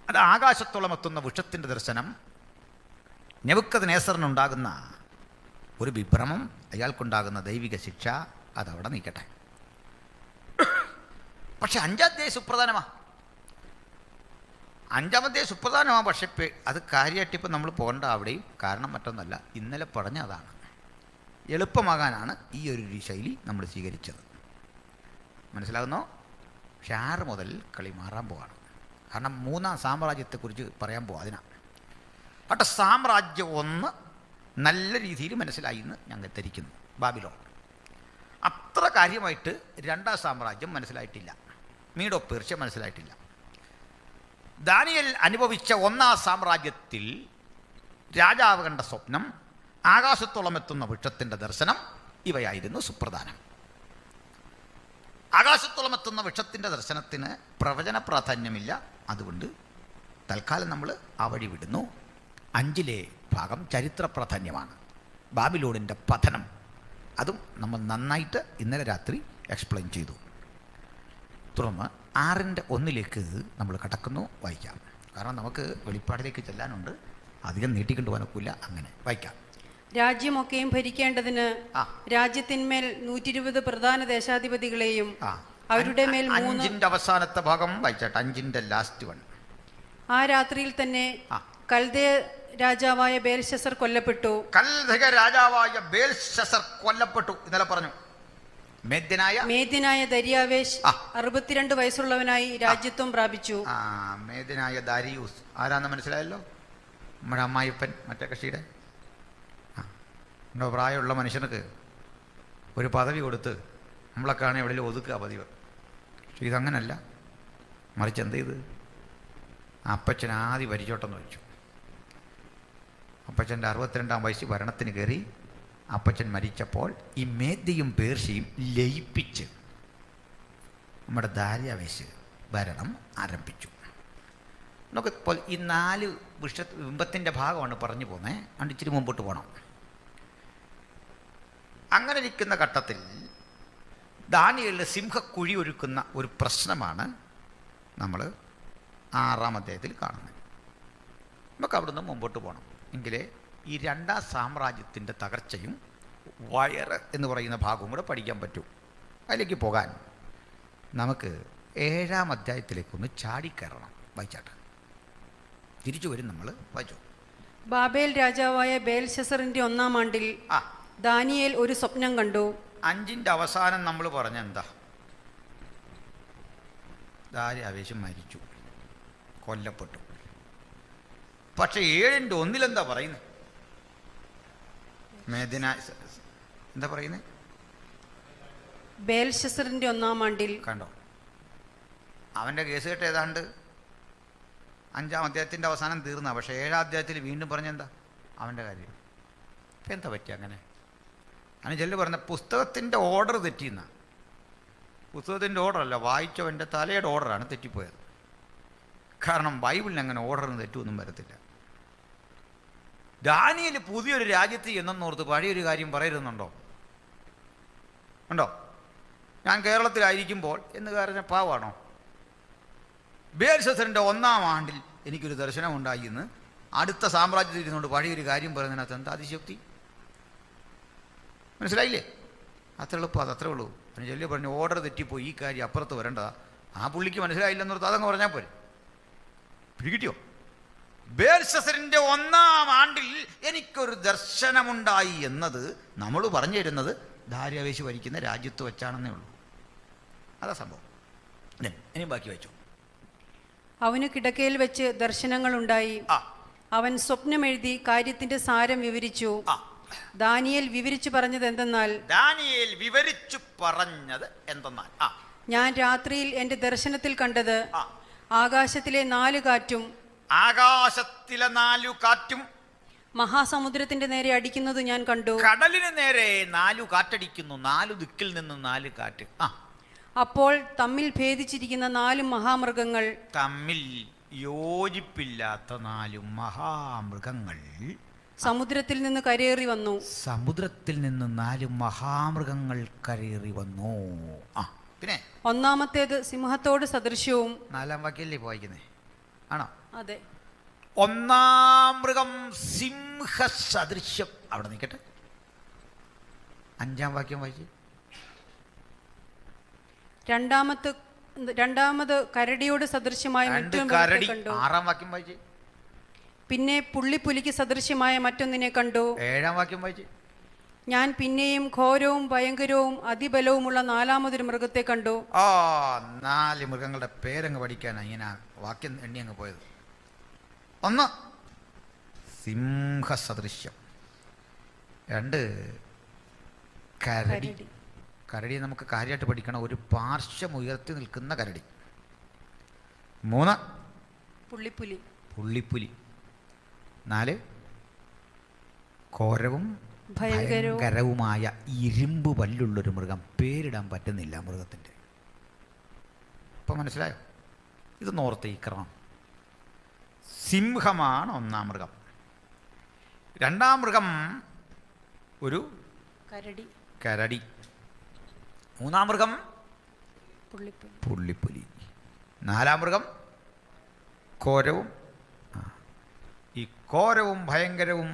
അത് ആകാശത്തോളം എത്തുന്ന വൃക്ഷത്തിൻ്റെ ദർശനം, നെബൂഖദ്നേസറിനുണ്ടാകുന്ന ഒരു വിഭ്രമം, അയാൾക്കുണ്ടാകുന്ന ദൈവിക ശിക്ഷ, അതവിടെ നീക്കട്ടെ. പക്ഷെ 5-ാം അധ്യായം സുപ്രധാനമാണ്. 5-ാം അധ്യായം സുപ്രധാനമാണ്. പക്ഷെ അത് കാര്യമായിട്ടിപ്പോൾ നമ്മൾ പോകേണ്ട അവിടെയും. കാരണം മറ്റൊന്നല്ല, ഇന്നലെ പറഞ്ഞ അതാണ്. എളുപ്പമാകാനാണ് ഈ ഒരു ശൈലി നമ്മൾ സ്വീകരിച്ചത്. മനസ്സിലാകുന്നോ? പക്ഷെ 6 മുതൽ കളി മാറാൻ പോവാണ്. കാരണം 3-ാം സാമ്രാജ്യത്തെക്കുറിച്ച് പറയാൻ പോവാം. അതിനാണ് പക്ഷെ സാമ്രാജ്യം 1 നല്ല രീതിയിൽ മനസ്സിലായി എന്ന് ഞങ്ങൾ ധരിക്കുന്നു. ബാബിലോൺ അത്ര കാര്യമായിട്ട് 2-ാം സാമ്രാജ്യം മനസ്സിലായിട്ടില്ല. മീഡോ പേർഷ്യ മനസ്സിലായിട്ടില്ല. ദാനിയേൽ അനുഭവിച്ച 1-ാം സാമ്രാജ്യത്തിൽ രാജാവ് കണ്ട സ്വപ്നം, ആകാശത്തോളം എത്തുന്ന വൃക്ഷത്തിൻ്റെ ദർശനം, ഇവയായിരുന്നു സുപ്രധാനം. ആകാശത്തോളം എത്തുന്ന വൃക്ഷത്തിൻ്റെ ദർശനത്തിന് പ്രവചന പ്രാധാന്യമില്ല. അതുകൊണ്ട് തൽക്കാലം നമ്മൾ ആ വഴി വിടുന്നു. 5-ലെ ഭാഗം ചരിത്ര പ്രാധാന്യമാണ്. ബാബിലോണിൻ്റെ പതനം, അതും നമ്മൾ നന്നായിട്ട് ഇന്നലെ രാത്രി എക്സ്പ്ലെയിൻ ചെയ്തു. തുടർന്ന് 6-ന്റെ 1-ലേക്ക് നമ്മൾ കടക്കുന്നു. വായിക്കാം. കാരണം നമുക്ക് വെളിപ്പാടിലേക്ക് ചെല്ലാനുണ്ട്, അധികം നീട്ടിക്കൊണ്ടു പോകാനൊക്കില്ല. അങ്ങനെ വായിക്കാം. രാജ്യമൊക്കെയും ഭരിക്കേണ്ടതിന് രാജ്യത്തിന്മേൽ 120 പ്രധാന ദേശാധിപതികളെയും അവരുടെ മേൽ 5-ന്റെ അവസാനത്തെ ഭാഗം വായിച്ചാട്ടെ. 5-ന്റെ ലാസ്റ്റ് വൺ. ആ രാത്രിയിൽ തന്നെ കൽദയ രാജാവായ ബേൽശസ്സർ കൊല്ലപ്പെട്ടു. കൽദയ രാജാവായ ബേൽശസ്സർ കൊല്ലപ്പെട്ടു. ഇന്നലെ പറഞ്ഞു. മേദ്യനായ ദരിയാവേശ് 62 വയസ്സുള്ളവനായി രാജ്യത്വം പ്രാപിച്ചു. മേദ്യനായ ദാരിയൂസ് ആരാന്ന് മനസ്സിലായല്ലോ? നമ്മുടെ അമ്മായിപ്പൻ, മറ്റേ കക്ഷിയുടെ നമ്മുടെ പ്രായമുള്ള മനുഷ്യർക്ക് ഒരു പദവി കൊടുത്ത് നമ്മളൊക്കെയാണ് എവിടെയും ഒതുക്കുക പതിവ്. പക്ഷെ ഇതങ്ങനല്ല. മറിച്ച് എന്ത് ചെയ്ത് അപ്പച്ചൻ ആദ്യം ഭരിച്ചോട്ടെന്ന് വെച്ചു. അപ്പച്ചൻ്റെ 62-ാം വയസ്സിൽ ഭരണത്തിന് കയറി അപ്പച്ചൻ മരിച്ചപ്പോൾ ഈ മേദ്യയും പേർഷ്യയും ലയിപ്പിച്ച് നമ്മുടെ ദാര്യാവേശ് ഭരണം ആരംഭിച്ചു. നമുക്ക് ഇപ്പോൾ ഈ 4 ബിംബത്തിൻ്റെ ഭാഗമാണ് പറഞ്ഞു പോകുന്നത്. അതുകൊണ്ട് ഇച്ചിരി മുമ്പോട്ട് പോകണം. അങ്ങനെ ഇരിക്കുന്ന ഘട്ടത്തിൽ ദാനിയേലിന് സിംഹക്കുഴി ഒരുക്കുന്ന ഒരു പ്രശ്നമാണ് നമ്മൾ 6-ാം അധ്യായത്തിൽ കാണുന്നത്. നമുക്ക് അവിടുന്ന് മുമ്പോട്ട് പോകണം. എങ്കിലേ ഈ 2ാം സാമ്രാജ്യത്തിൻ്റെ തകർച്ചയും വയറ് എന്ന് പറയുന്ന ഭാഗവും കൂടെ പഠിക്കാൻ പറ്റൂ. അതിലേക്ക് പോകാൻ നമുക്ക് 7-ാം അധ്യായത്തിലേക്കൊന്ന് ചാടിക്കയറണം. വായിച്ചാട്ട് തിരിച്ചു വരും. നമ്മൾ വായിച്ചു. ബാബേൽ രാജാവായ ബേൽശസറിന്റെ 1-ാം ആണ്ടിൽ ദാനിയേൽ ഒരു സ്വപ്നം കണ്ടു. 5-ന്റെ അവസാനം നമ്മൾ പറഞ്ഞ എന്താ? ദാര്യാവേശ് മരിച്ചു, കൊല്ലപ്പെട്ടു. പക്ഷെ 7-ന്റെ 1-ലെന്താ പറയുന്നത്? എന്താ പറയുന്നത്? ബേൽശസറിന്റെ 1-ാം ആണ്ടിൽ. കണ്ടോ, അവൻ്റെ കേസ് കേട്ട് ഏതാണ്ട് 5-ാം അധ്യായത്തിൻ്റെ അവസാനം തീർന്ന. പക്ഷേ 7-ാം അധ്യായത്തിൽ വീണ്ടും പറഞ്ഞെന്താ അവൻ്റെ കാര്യം? ഇപ്പം എന്താ പറ്റി അങ്ങനെ? അങ്ങനെ ചെല്ലു പറഞ്ഞ പുസ്തകത്തിൻ്റെ ഓർഡർ തെറ്റിയെന്ന. പുസ്തകത്തിൻ്റെ ഓർഡറല്ല, വായിച്ചവൻ്റെ തലയുടെ ഓർഡറാണ് തെറ്റിപ്പോയത്. കാരണം ബൈബിളിന് അങ്ങനെ ഓർഡറിന് തെറ്റുമൊന്നും വരത്തില്ല. ദാനിയേൽ പുതിയൊരു രാജ്യത്ത് എന്നോർത്ത് പഴയൊരു കാര്യം പറയരുന്നുണ്ടോ? ഉണ്ടോ? ഞാൻ കേരളത്തിലായിരിക്കുമ്പോൾ എന്ന് പറഞ്ഞ പാവാണോ? ബേൽശസ്സറിൻ്റെ 1-ാം ആണ്ടിൽ എനിക്കൊരു ദർശനം ഉണ്ടായി എന്ന് അടുത്ത സാമ്രാജ്യത്തിൽ ഇരുന്നുകൊണ്ട് പഴയൊരു കാര്യം പറയുന്നതിനകത്ത് എന്താ അതിശക്തി? മനസ്സിലായില്ലേ? അത്ര എളുപ്പം, അത് അത്രേ ഉള്ളൂ. അതിന് ചെല്ലു പറഞ്ഞു ഓർഡർ തെറ്റിപ്പോയി, ഈ കാര്യം അപ്പുറത്ത് വരേണ്ടതാ. ആ പുള്ളിക്ക് മനസ്സിലായില്ലെന്നോർത്ത് അതങ്ങ് പറഞ്ഞാൽ പോരെ. പിടികിട്ടിയോ? ബേൽശസ്സറിൻ്റെ 1-ാം ആണ്ടിൽ എനിക്കൊരു ദർശനമുണ്ടായി എന്നത് നമ്മൾ പറഞ്ഞു തരുന്നത് ദാര്യാവേശ് ഭരിക്കുന്ന രാജ്യത്ത് വെച്ചാണെന്നേ ഉള്ളൂ. അതാ സംഭവം. ഇനി ബാക്കി വെച്ചു. അവന് കിടക്കയിൽ വെച്ച് ദർശനങ്ങളുണ്ടായി. അവൻ സ്വപ്നമെഴുതി കാര്യത്തിന്റെ സാരം വിവരിച്ചു. ദാനിയേൽ വിവരിച്ചു പറഞ്ഞത് എന്തെന്നാൽ ഞാൻ രാത്രിയിൽ എന്റെ ദർശനത്തിൽ കണ്ടത് ആകാശത്തിലെ 4 കാറ്റും മഹാസമുദ്രത്തിന്റെ നേരെ അടിക്കുന്നത് ഞാൻ കണ്ടു. കടലിന് നേരെ 4 കാറ്റടിക്കുന്നു, 4 ദിക്കിൽ നിന്ന് 4 കാറ്റ്. അപ്പോൾ തമ്മിൽ ഭേദിച്ചിരിക്കുന്ന 4 മഹാമൃഗങ്ങൾ, തമ്മിൽ യോജിപ്പില്ലാത്ത 4 മഹാമൃഗങ്ങൾ സമുദ്രത്തിൽ നിന്ന് കരയേറി വന്നു. സമുദ്രത്തിൽ നിന്ന് 4 മഹാമൃഗങ്ങൾ കരയേറി വന്നു. പിന്നെ 1-ാമത്തേത് സിംഹത്തോട് സദൃശ്യവും. 4-ാം വാക്യല്ലേ വായിക്കുന്നേ? ആണോ? അതെ. 1-ാം മൃഗം സിംഹസദൃശ്യം. അവിടെ നിൽക്കട്ടെ. 5-ാം വാക്യം വായിച്ച്. രണ്ടാമത് കരടിയോട് സദൃശ്യമായ മറ്റൊരു കണ്ടു. 6-ാം വാക്യം വായിച്ച്. പിന്നെ പുള്ളിപ്പുലിക്ക് സദൃശ്യമായ മറ്റൊന്നിനെ കണ്ടു. 7-ാം വാക്യം വായിച്ച്. ഞാൻ പിന്നെയും ഘോരവും ഭയങ്കരവും അതിബലവുമുള്ള 4-മതൊരു മൃഗത്തെ കണ്ടു. 4 മൃഗങ്ങളുടെ പേരങ്ങ് പഠിക്കാനാണ് ഇങ്ങനെ വാക്യം എണ്ണി അങ്ങ് പോയത്. 1 സിംഹസദൃശ്യം, 2 കരടി. കരടി നമുക്ക് കാര്യമായിട്ട് പഠിക്കണം. ഒരു പാർശ്വം ഉയർത്തി നിൽക്കുന്ന കരടി. 3 പുള്ളിപ്പുലി. 4 ഘോരവും ഭയങ്കരവുമായ ഇരുമ്പ് പല്ലുള്ളൊരു മൃഗം. പേരിടാൻ പറ്റുന്നില്ല മൃഗത്തിൻ്റെ. ഇപ്പം മനസ്സിലായോ? ഇത് നോർത്ത് ഈ ക്രമം. സിംഹമാണ് 1-ാം മൃഗം. 2-ാം മൃഗം ഒരു കരടി. 3-ാം മൃഗം പുള്ളിപ്പുലി. 4-ാം മൃഗം ഘോരവും. ഈ ഘോരവും ഭയങ്കരവും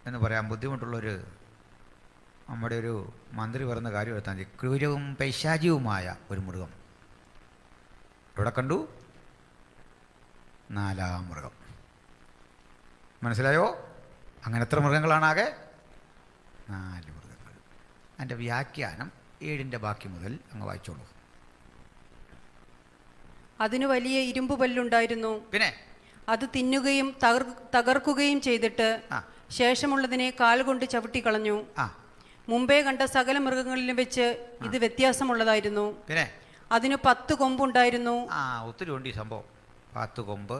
എന്ന് പറയാൻ ബുദ്ധിമുട്ടുള്ളൊരു നമ്മുടെ ഒരു മന്ത്രി പറയുന്ന കാര്യം എടുത്താൽ മതി. ക്രൂരവും പൈശാചികവുമായ ഒരു മൃഗം ഇവിടെ കണ്ടു. 4-ാം മൃഗം. മനസ്സിലായോ? അങ്ങനെ എത്ര മൃഗങ്ങളാണാകെ? 4 മൃഗങ്ങൾ. അതിൻ്റെ വ്യാഖ്യാനം 7-ന്റെ ബാക്കി മുതൽ അങ്ങ് വായിച്ചോളൂ. അതിന് വലിയ ഇരുമ്പ് പല്ലുണ്ടായിരുന്നു. പിന്നെ അത് തിന്നുകയും തകർക്കുകയും ചെയ്തിട്ട് ശേഷമുള്ളതിനെ കാൽ കൊണ്ട് ചവിട്ടിക്കളഞ്ഞു. മുമ്പേ കണ്ട സകല മൃഗങ്ങളിലും വെച്ച് ഇത് വ്യത്യാസമുള്ളതായിരുന്നു. പിന്നെ അതിന് 10 കൊമ്പുണ്ടായിരുന്നു. ഒത്തിരി ഉണ്ട് ഈ സംഭവം. 10 കൊമ്പ്.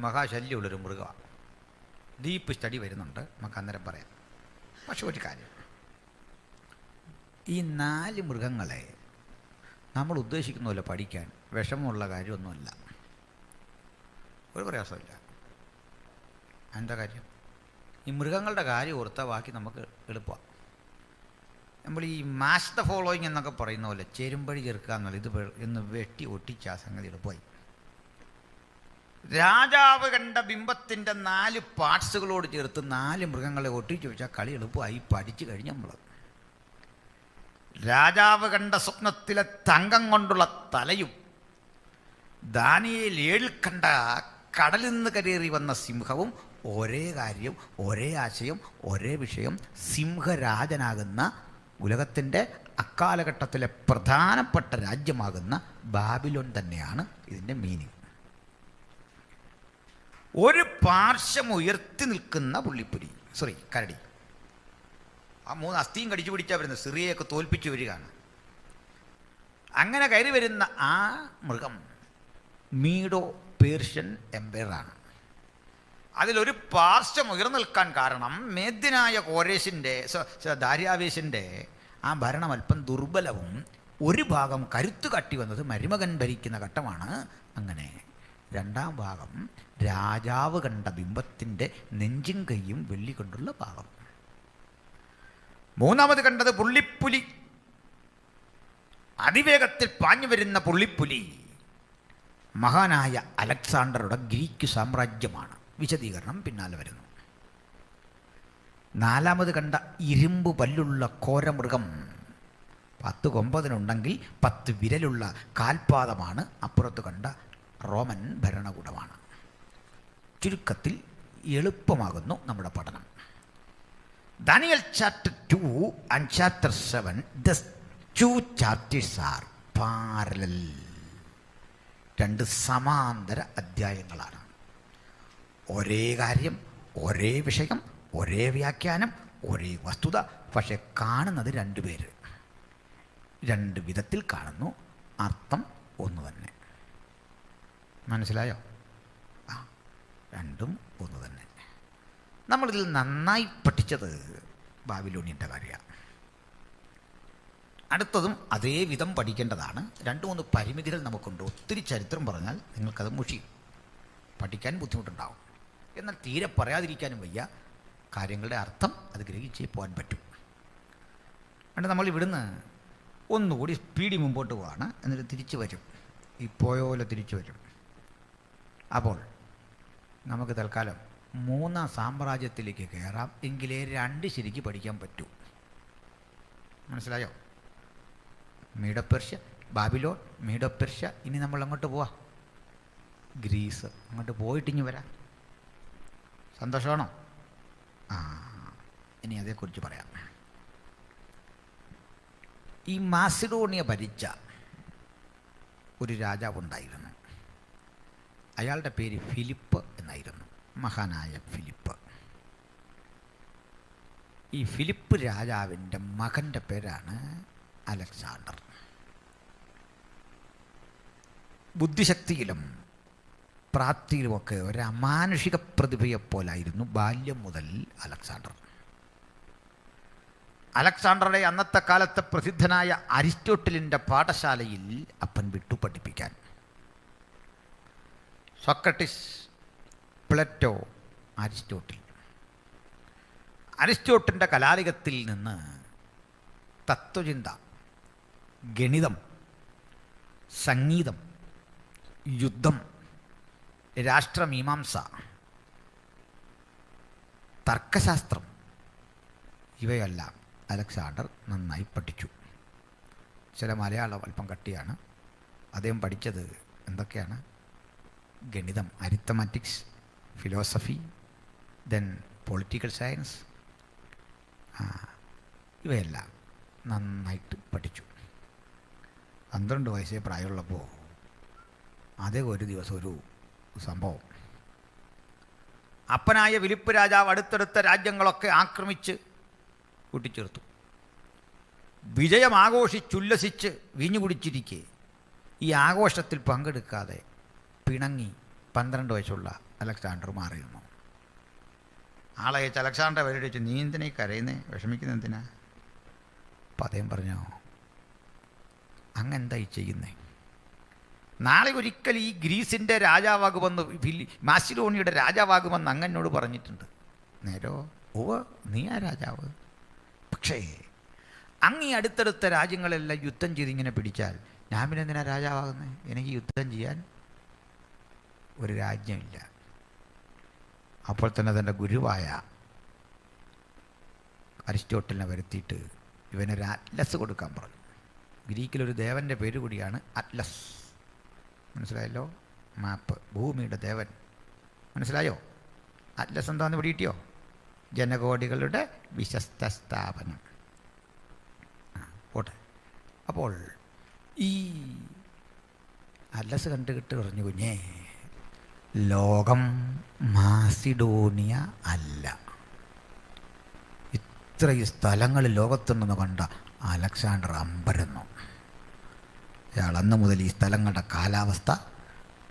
മഹാശല്യമുള്ളൊരു മൃഗമാണ്. ഡീപ്പ് സ്റ്റഡി വരുന്നുണ്ട്, നമുക്ക് അന്നേരം പറയാം. പക്ഷെ ഒരു കാര്യം, ഈ 4 മൃഗങ്ങളെ നമ്മൾ ഉദ്ദേശിക്കുന്ന പോലെ പഠിക്കാൻ വിഷമമുള്ള കാര്യമൊന്നുമല്ല, ഒരു പ്രയാസമില്ല. എന്താ കാര്യം? ഈ മൃഗങ്ങളുടെ കാര്യം ഓർത്താൽ ബാക്കി നമുക്ക് എളുപ്പമാണ്. നമ്മൾ ഈ മാച്ച് ദ ഫോളോയിങ് എന്നൊക്കെ പറയുന്ന പോലെ ചേരുമ്പഴി ചേർക്കുക എന്നുള്ള ഇത് എന്ന് വെട്ടി ഒട്ടിച്ച ആ സംഗതി എളുപ്പമായി. രാജാവ് കണ്ട ബിംബത്തിൻ്റെ 4 പാർട്സുകളോട് ചേർത്ത് 4 മൃഗങ്ങളെ ഒട്ടിച്ചു വെച്ചാൽ കളി എളുപ്പമായി. പഠിച്ചു കഴിഞ്ഞ് നമ്മൾ രാജാവ് കണ്ട സ്വപ്നത്തിലെ തങ്കം കൊണ്ടുള്ള തലയും ദാനിയേൽ 7 കണ്ട കടലിൽ നിന്ന് കരേറി വന്ന സിംഹവും ഒരേ കാര്യം, ഒരേ ആശയം, ഒരേ വിഷയം. സിംഹരാജനാകുന്ന ഉലകത്തിൻ്റെ അക്കാലഘട്ടത്തിലെ പ്രധാനപ്പെട്ട രാജ്യമാകുന്ന ബാബിലോൺ തന്നെയാണ് ഇതിൻ്റെ മീനിങ്. ഒരു പാർശ്വം ഉയർത്തി നിൽക്കുന്ന കരടി. ആ 3 അസ്ഥിയും കടിച്ചു പിടിച്ചാൽ വരുന്നത് സിറിയയൊക്കെ തോൽപ്പിച്ചു വരികയാണ്. അങ്ങനെ കയറി വരുന്ന ആ മൃഗം മീഡോ പേർഷ്യൻ എംപയറാണ്. അതിലൊരു പാർശ്വം ഉയർന്നു നിൽക്കാൻ കാരണം മേദ്യനായ ദാര്യാവേശിൻ്റെ ആ ഭരണം അല്പം ദുർബലവും ഒരു ഭാഗം കരുത്തു കാട്ടി വന്നത് മരുമകൻ ഭരിക്കുന്ന ഘട്ടമാണ്. അങ്ങനെ 2ാം ഭാഗം രാജാവ് കണ്ട ബിംബത്തിൻ്റെ നെഞ്ചും കൈയും വെള്ളി കൊണ്ടുള്ള ഭാഗം. 3ാമത് കണ്ടത് പുള്ളിപ്പുലി. അതിവേഗത്തിൽ പാഞ്ഞു വരുന്ന പുള്ളിപ്പുലി മഹാനായ അലക്സാണ്ടറുടെ ഗ്രീക്ക് സാമ്രാജ്യമാണ്. വിശദീകരണം പിന്നാലെ വരുന്നു. 4ാമത് കണ്ട ഇരുമ്പ് പല്ലുള്ള ഘോരമൃഗം. 10 കൊമ്പതിനുണ്ടെങ്കിൽ 10 വിരലുള്ള കാൽപാദമാണ്. അപ്പുറത്ത് കണ്ട റോമൻ ഭരണകൂടമാണ്. ചുരുക്കത്തിൽ എളുപ്പമാകുന്നു നമ്മുടെ പഠനം. Daniel chapter 2 and chapter 7, the 2 chapters are parallel. 2 സമാന്തര അധ്യായങ്ങളാണ്. ഒരേ കാര്യം, ഒരേ വിഷയം, ഒരേ വ്യാഖ്യാനം, ഒരേ വസ്തുത. പക്ഷെ കാണുന്നത് 2 പേര്. 2 വിധത്തിൽ കാണുന്നു. അർത്ഥം ഒന്ന് തന്നെ. മനസ്സിലായോ? രണ്ടും ഒന്ന് തന്നെ. നമ്മളിതിൽ നന്നായി പഠിച്ചത് ബാബിലോണിയൻ്റെ കാര്യമാണ്. അടുത്തതും അതേ വിധം പഠിക്കേണ്ടതാണ്. 2-3 പരിമിതികൾ നമുക്കുണ്ട്. ഒത്തിരി ചരിത്രം പറഞ്ഞാൽ നിങ്ങൾക്കത് മുഷിയും, പഠിക്കാൻ ബുദ്ധിമുട്ടുണ്ടാവും. എന്നാൽ തീരെ പറയാതിരിക്കാനും വയ്യ. കാര്യങ്ങളുടെ അർത്ഥം അത് ഗ്രഹിച്ചേ പോകാൻ പറ്റും. അതുകൊണ്ട് നമ്മൾ ഇവിടുന്ന് ഒന്നുകൂടി സ്പീഡിൽ മുമ്പോട്ട് പോവാണ്. എന്നിട്ട് തിരിച്ചു വരും. ഈ പോയ പോലെ തിരിച്ചു വരും. അപ്പോൾ നമുക്ക് തൽക്കാലം 3ാം സാമ്രാജ്യത്തിലേക്ക് കയറാം. എങ്കിലേ 2 ശരിക്ക് പഠിക്കാൻ പറ്റൂ. മനസ്സിലായോ? മീഡോ പെർഷ്യ, ബാബിലോൺ, മീഡോ പെർഷ്യ. ഇനി നമ്മൾ അങ്ങോട്ട് പോവാം, ഗ്രീസ്. അങ്ങോട്ട് പോയിട്ടിഞ്ഞ് വരാം. സന്തോഷമാണോ? ഇനി അതേക്കുറിച്ച് പറയാം. ഈ മാസിഡോണിയ ഭരിച്ച ഒരു രാജാവുണ്ടായിരുന്നു. അയാളുടെ പേര് ഫിലിപ്പ് എന്നായിരുന്നു. മഹാനായ ഫിലിപ്പ്. ഈ ഫിലിപ്പ് രാജാവിൻ്റെ മകൻ്റെ പേരാണ് അലക്സാണ്ടർ. ബുദ്ധിശക്തിയിലും പ്രാപ്തിയിലുമൊക്കെ ഒരു അമാനുഷിക പ്രതിഭയെപ്പോലായിരുന്നു ബാല്യം മുതൽ അലക്സാണ്ടർ. അലക്സാണ്ടറുടെ അന്നത്തെ കാലത്തെ പ്രസിദ്ധനായ അരിസ്റ്റോട്ടിലിൻ്റെ പാഠശാലയിൽ അപ്പൻ വിട്ടു പഠിപ്പിക്കാൻ. സോക്രട്ടീസ്, പ്ലേറ്റോ, അരിസ്റ്റോട്ടിൻ്റെ കലാലയത്തിൽ നിന്ന് തത്വചിന്ത, ഗണിതം, സംഗീതം, യുദ്ധം, രാഷ്ട്രമീമാംസ, തർക്കശാസ്ത്രം ഇവയെല്ലാം അലക്സാണ്ടർ നന്നായി പഠിച്ചു. ചില മലയാളം അല്പം കട്ടിയാണ്. അദ്ദേഹം പഠിച്ചത് എന്തൊക്കെയാണ്? ഗണിതം, arithmetics, philosophy, then political science, ഇവയെല്ലാം നന്നായിട്ട് പഠിച്ചു. 12 വയസ്സേ പ്രായമുള്ളപ്പോൾ അതേ ഒരു ദിവസം ഒരു സംഭവം. അപ്പനായ ഫിലിപ്പ് രാജാവ് അടുത്തടുത്ത രാജ്യങ്ങളൊക്കെ ആക്രമിച്ച് കൂട്ടിച്ചേർത്തു. വിജയം ആഘോഷിച്ചുല്ലസിച്ച് വീഞ്ഞു കുടിച്ചിരിക്കെ ഈ ആഘോഷത്തിൽ പങ്കെടുക്കാതെ പിണങ്ങി 12 വയസ്സുള്ള അലക്സാണ്ടർ മാറിയിരുന്നു. ആളയച്ച് അലക്സാണ്ടറെ വരെ വെച്ച്, നീ എന്തിനാ കരയുന്നേ, വിഷമിക്കുന്ന എന്തിനാ? അപ്പം അദ്ദേഹം പറഞ്ഞു, അങ്ങെന്തായി ചെയ്യുന്നേ? നാളെ ഒരിക്കൽ ഈ ഗ്രീസിൻ്റെ രാജാവാകുമെന്ന്, മാസിഡോണിയുടെ രാജാവാകുമെന്ന് അങ്ങനോട് പറഞ്ഞിട്ടുണ്ട്. നേരോ? ഓ, നീ ആ രാജാവ്. പക്ഷേ അങ്ങ് ഈ അടുത്തടുത്ത രാജ്യങ്ങളെല്ലാം യുദ്ധം ചെയ്തിങ്ങനെ പിടിച്ചാൽ ഞാൻ പിന്നെ എന്തിനാ രാജാവാകുന്നത്? എനിക്ക് യുദ്ധം ചെയ്യാൻ ഒരു രാജ്യമില്ല. അപ്പോൾ തന്നെ തൻ്റെ ഗുരുവായ അരിസ്റ്റോട്ടലിനെ വരുത്തിയിട്ട് ഇവനൊരു അറ്റ്ലസ് കൊടുക്കാൻ പറഞ്ഞു. ഗ്രീക്കിലൊരു ദേവൻ്റെ പേര് കൂടിയാണ് അറ്റ്ലസ്. മനസ്സിലായല്ലോ? മാപ്പ്, ഭൂമിയുടെ ദേവൻ. മനസ്സിലായോ? അറ്റ്ലസ് എന്താണെന്ന് പിടികിട്ടിയോ? ജനകോടികളുടെ വിശ്വസ്ത സ്ഥാപനം. പോട്ടെ. അപ്പോൾ ഈ അറ്റ്ലസ് കണ്ടുകിട്ട് പറഞ്ഞു, കുഞ്ഞേ, ലോകം മാസിഡോണിയ അല്ല. ഇത്രയും സ്ഥലങ്ങൾ ലോകത്തുണ്ടെന്ന് കണ്ട അലക്സാണ്ടർ അമ്പരന്നു. അയാൾ അന്ന് മുതൽ ഈ സ്ഥലങ്ങളുടെ കാലാവസ്ഥ,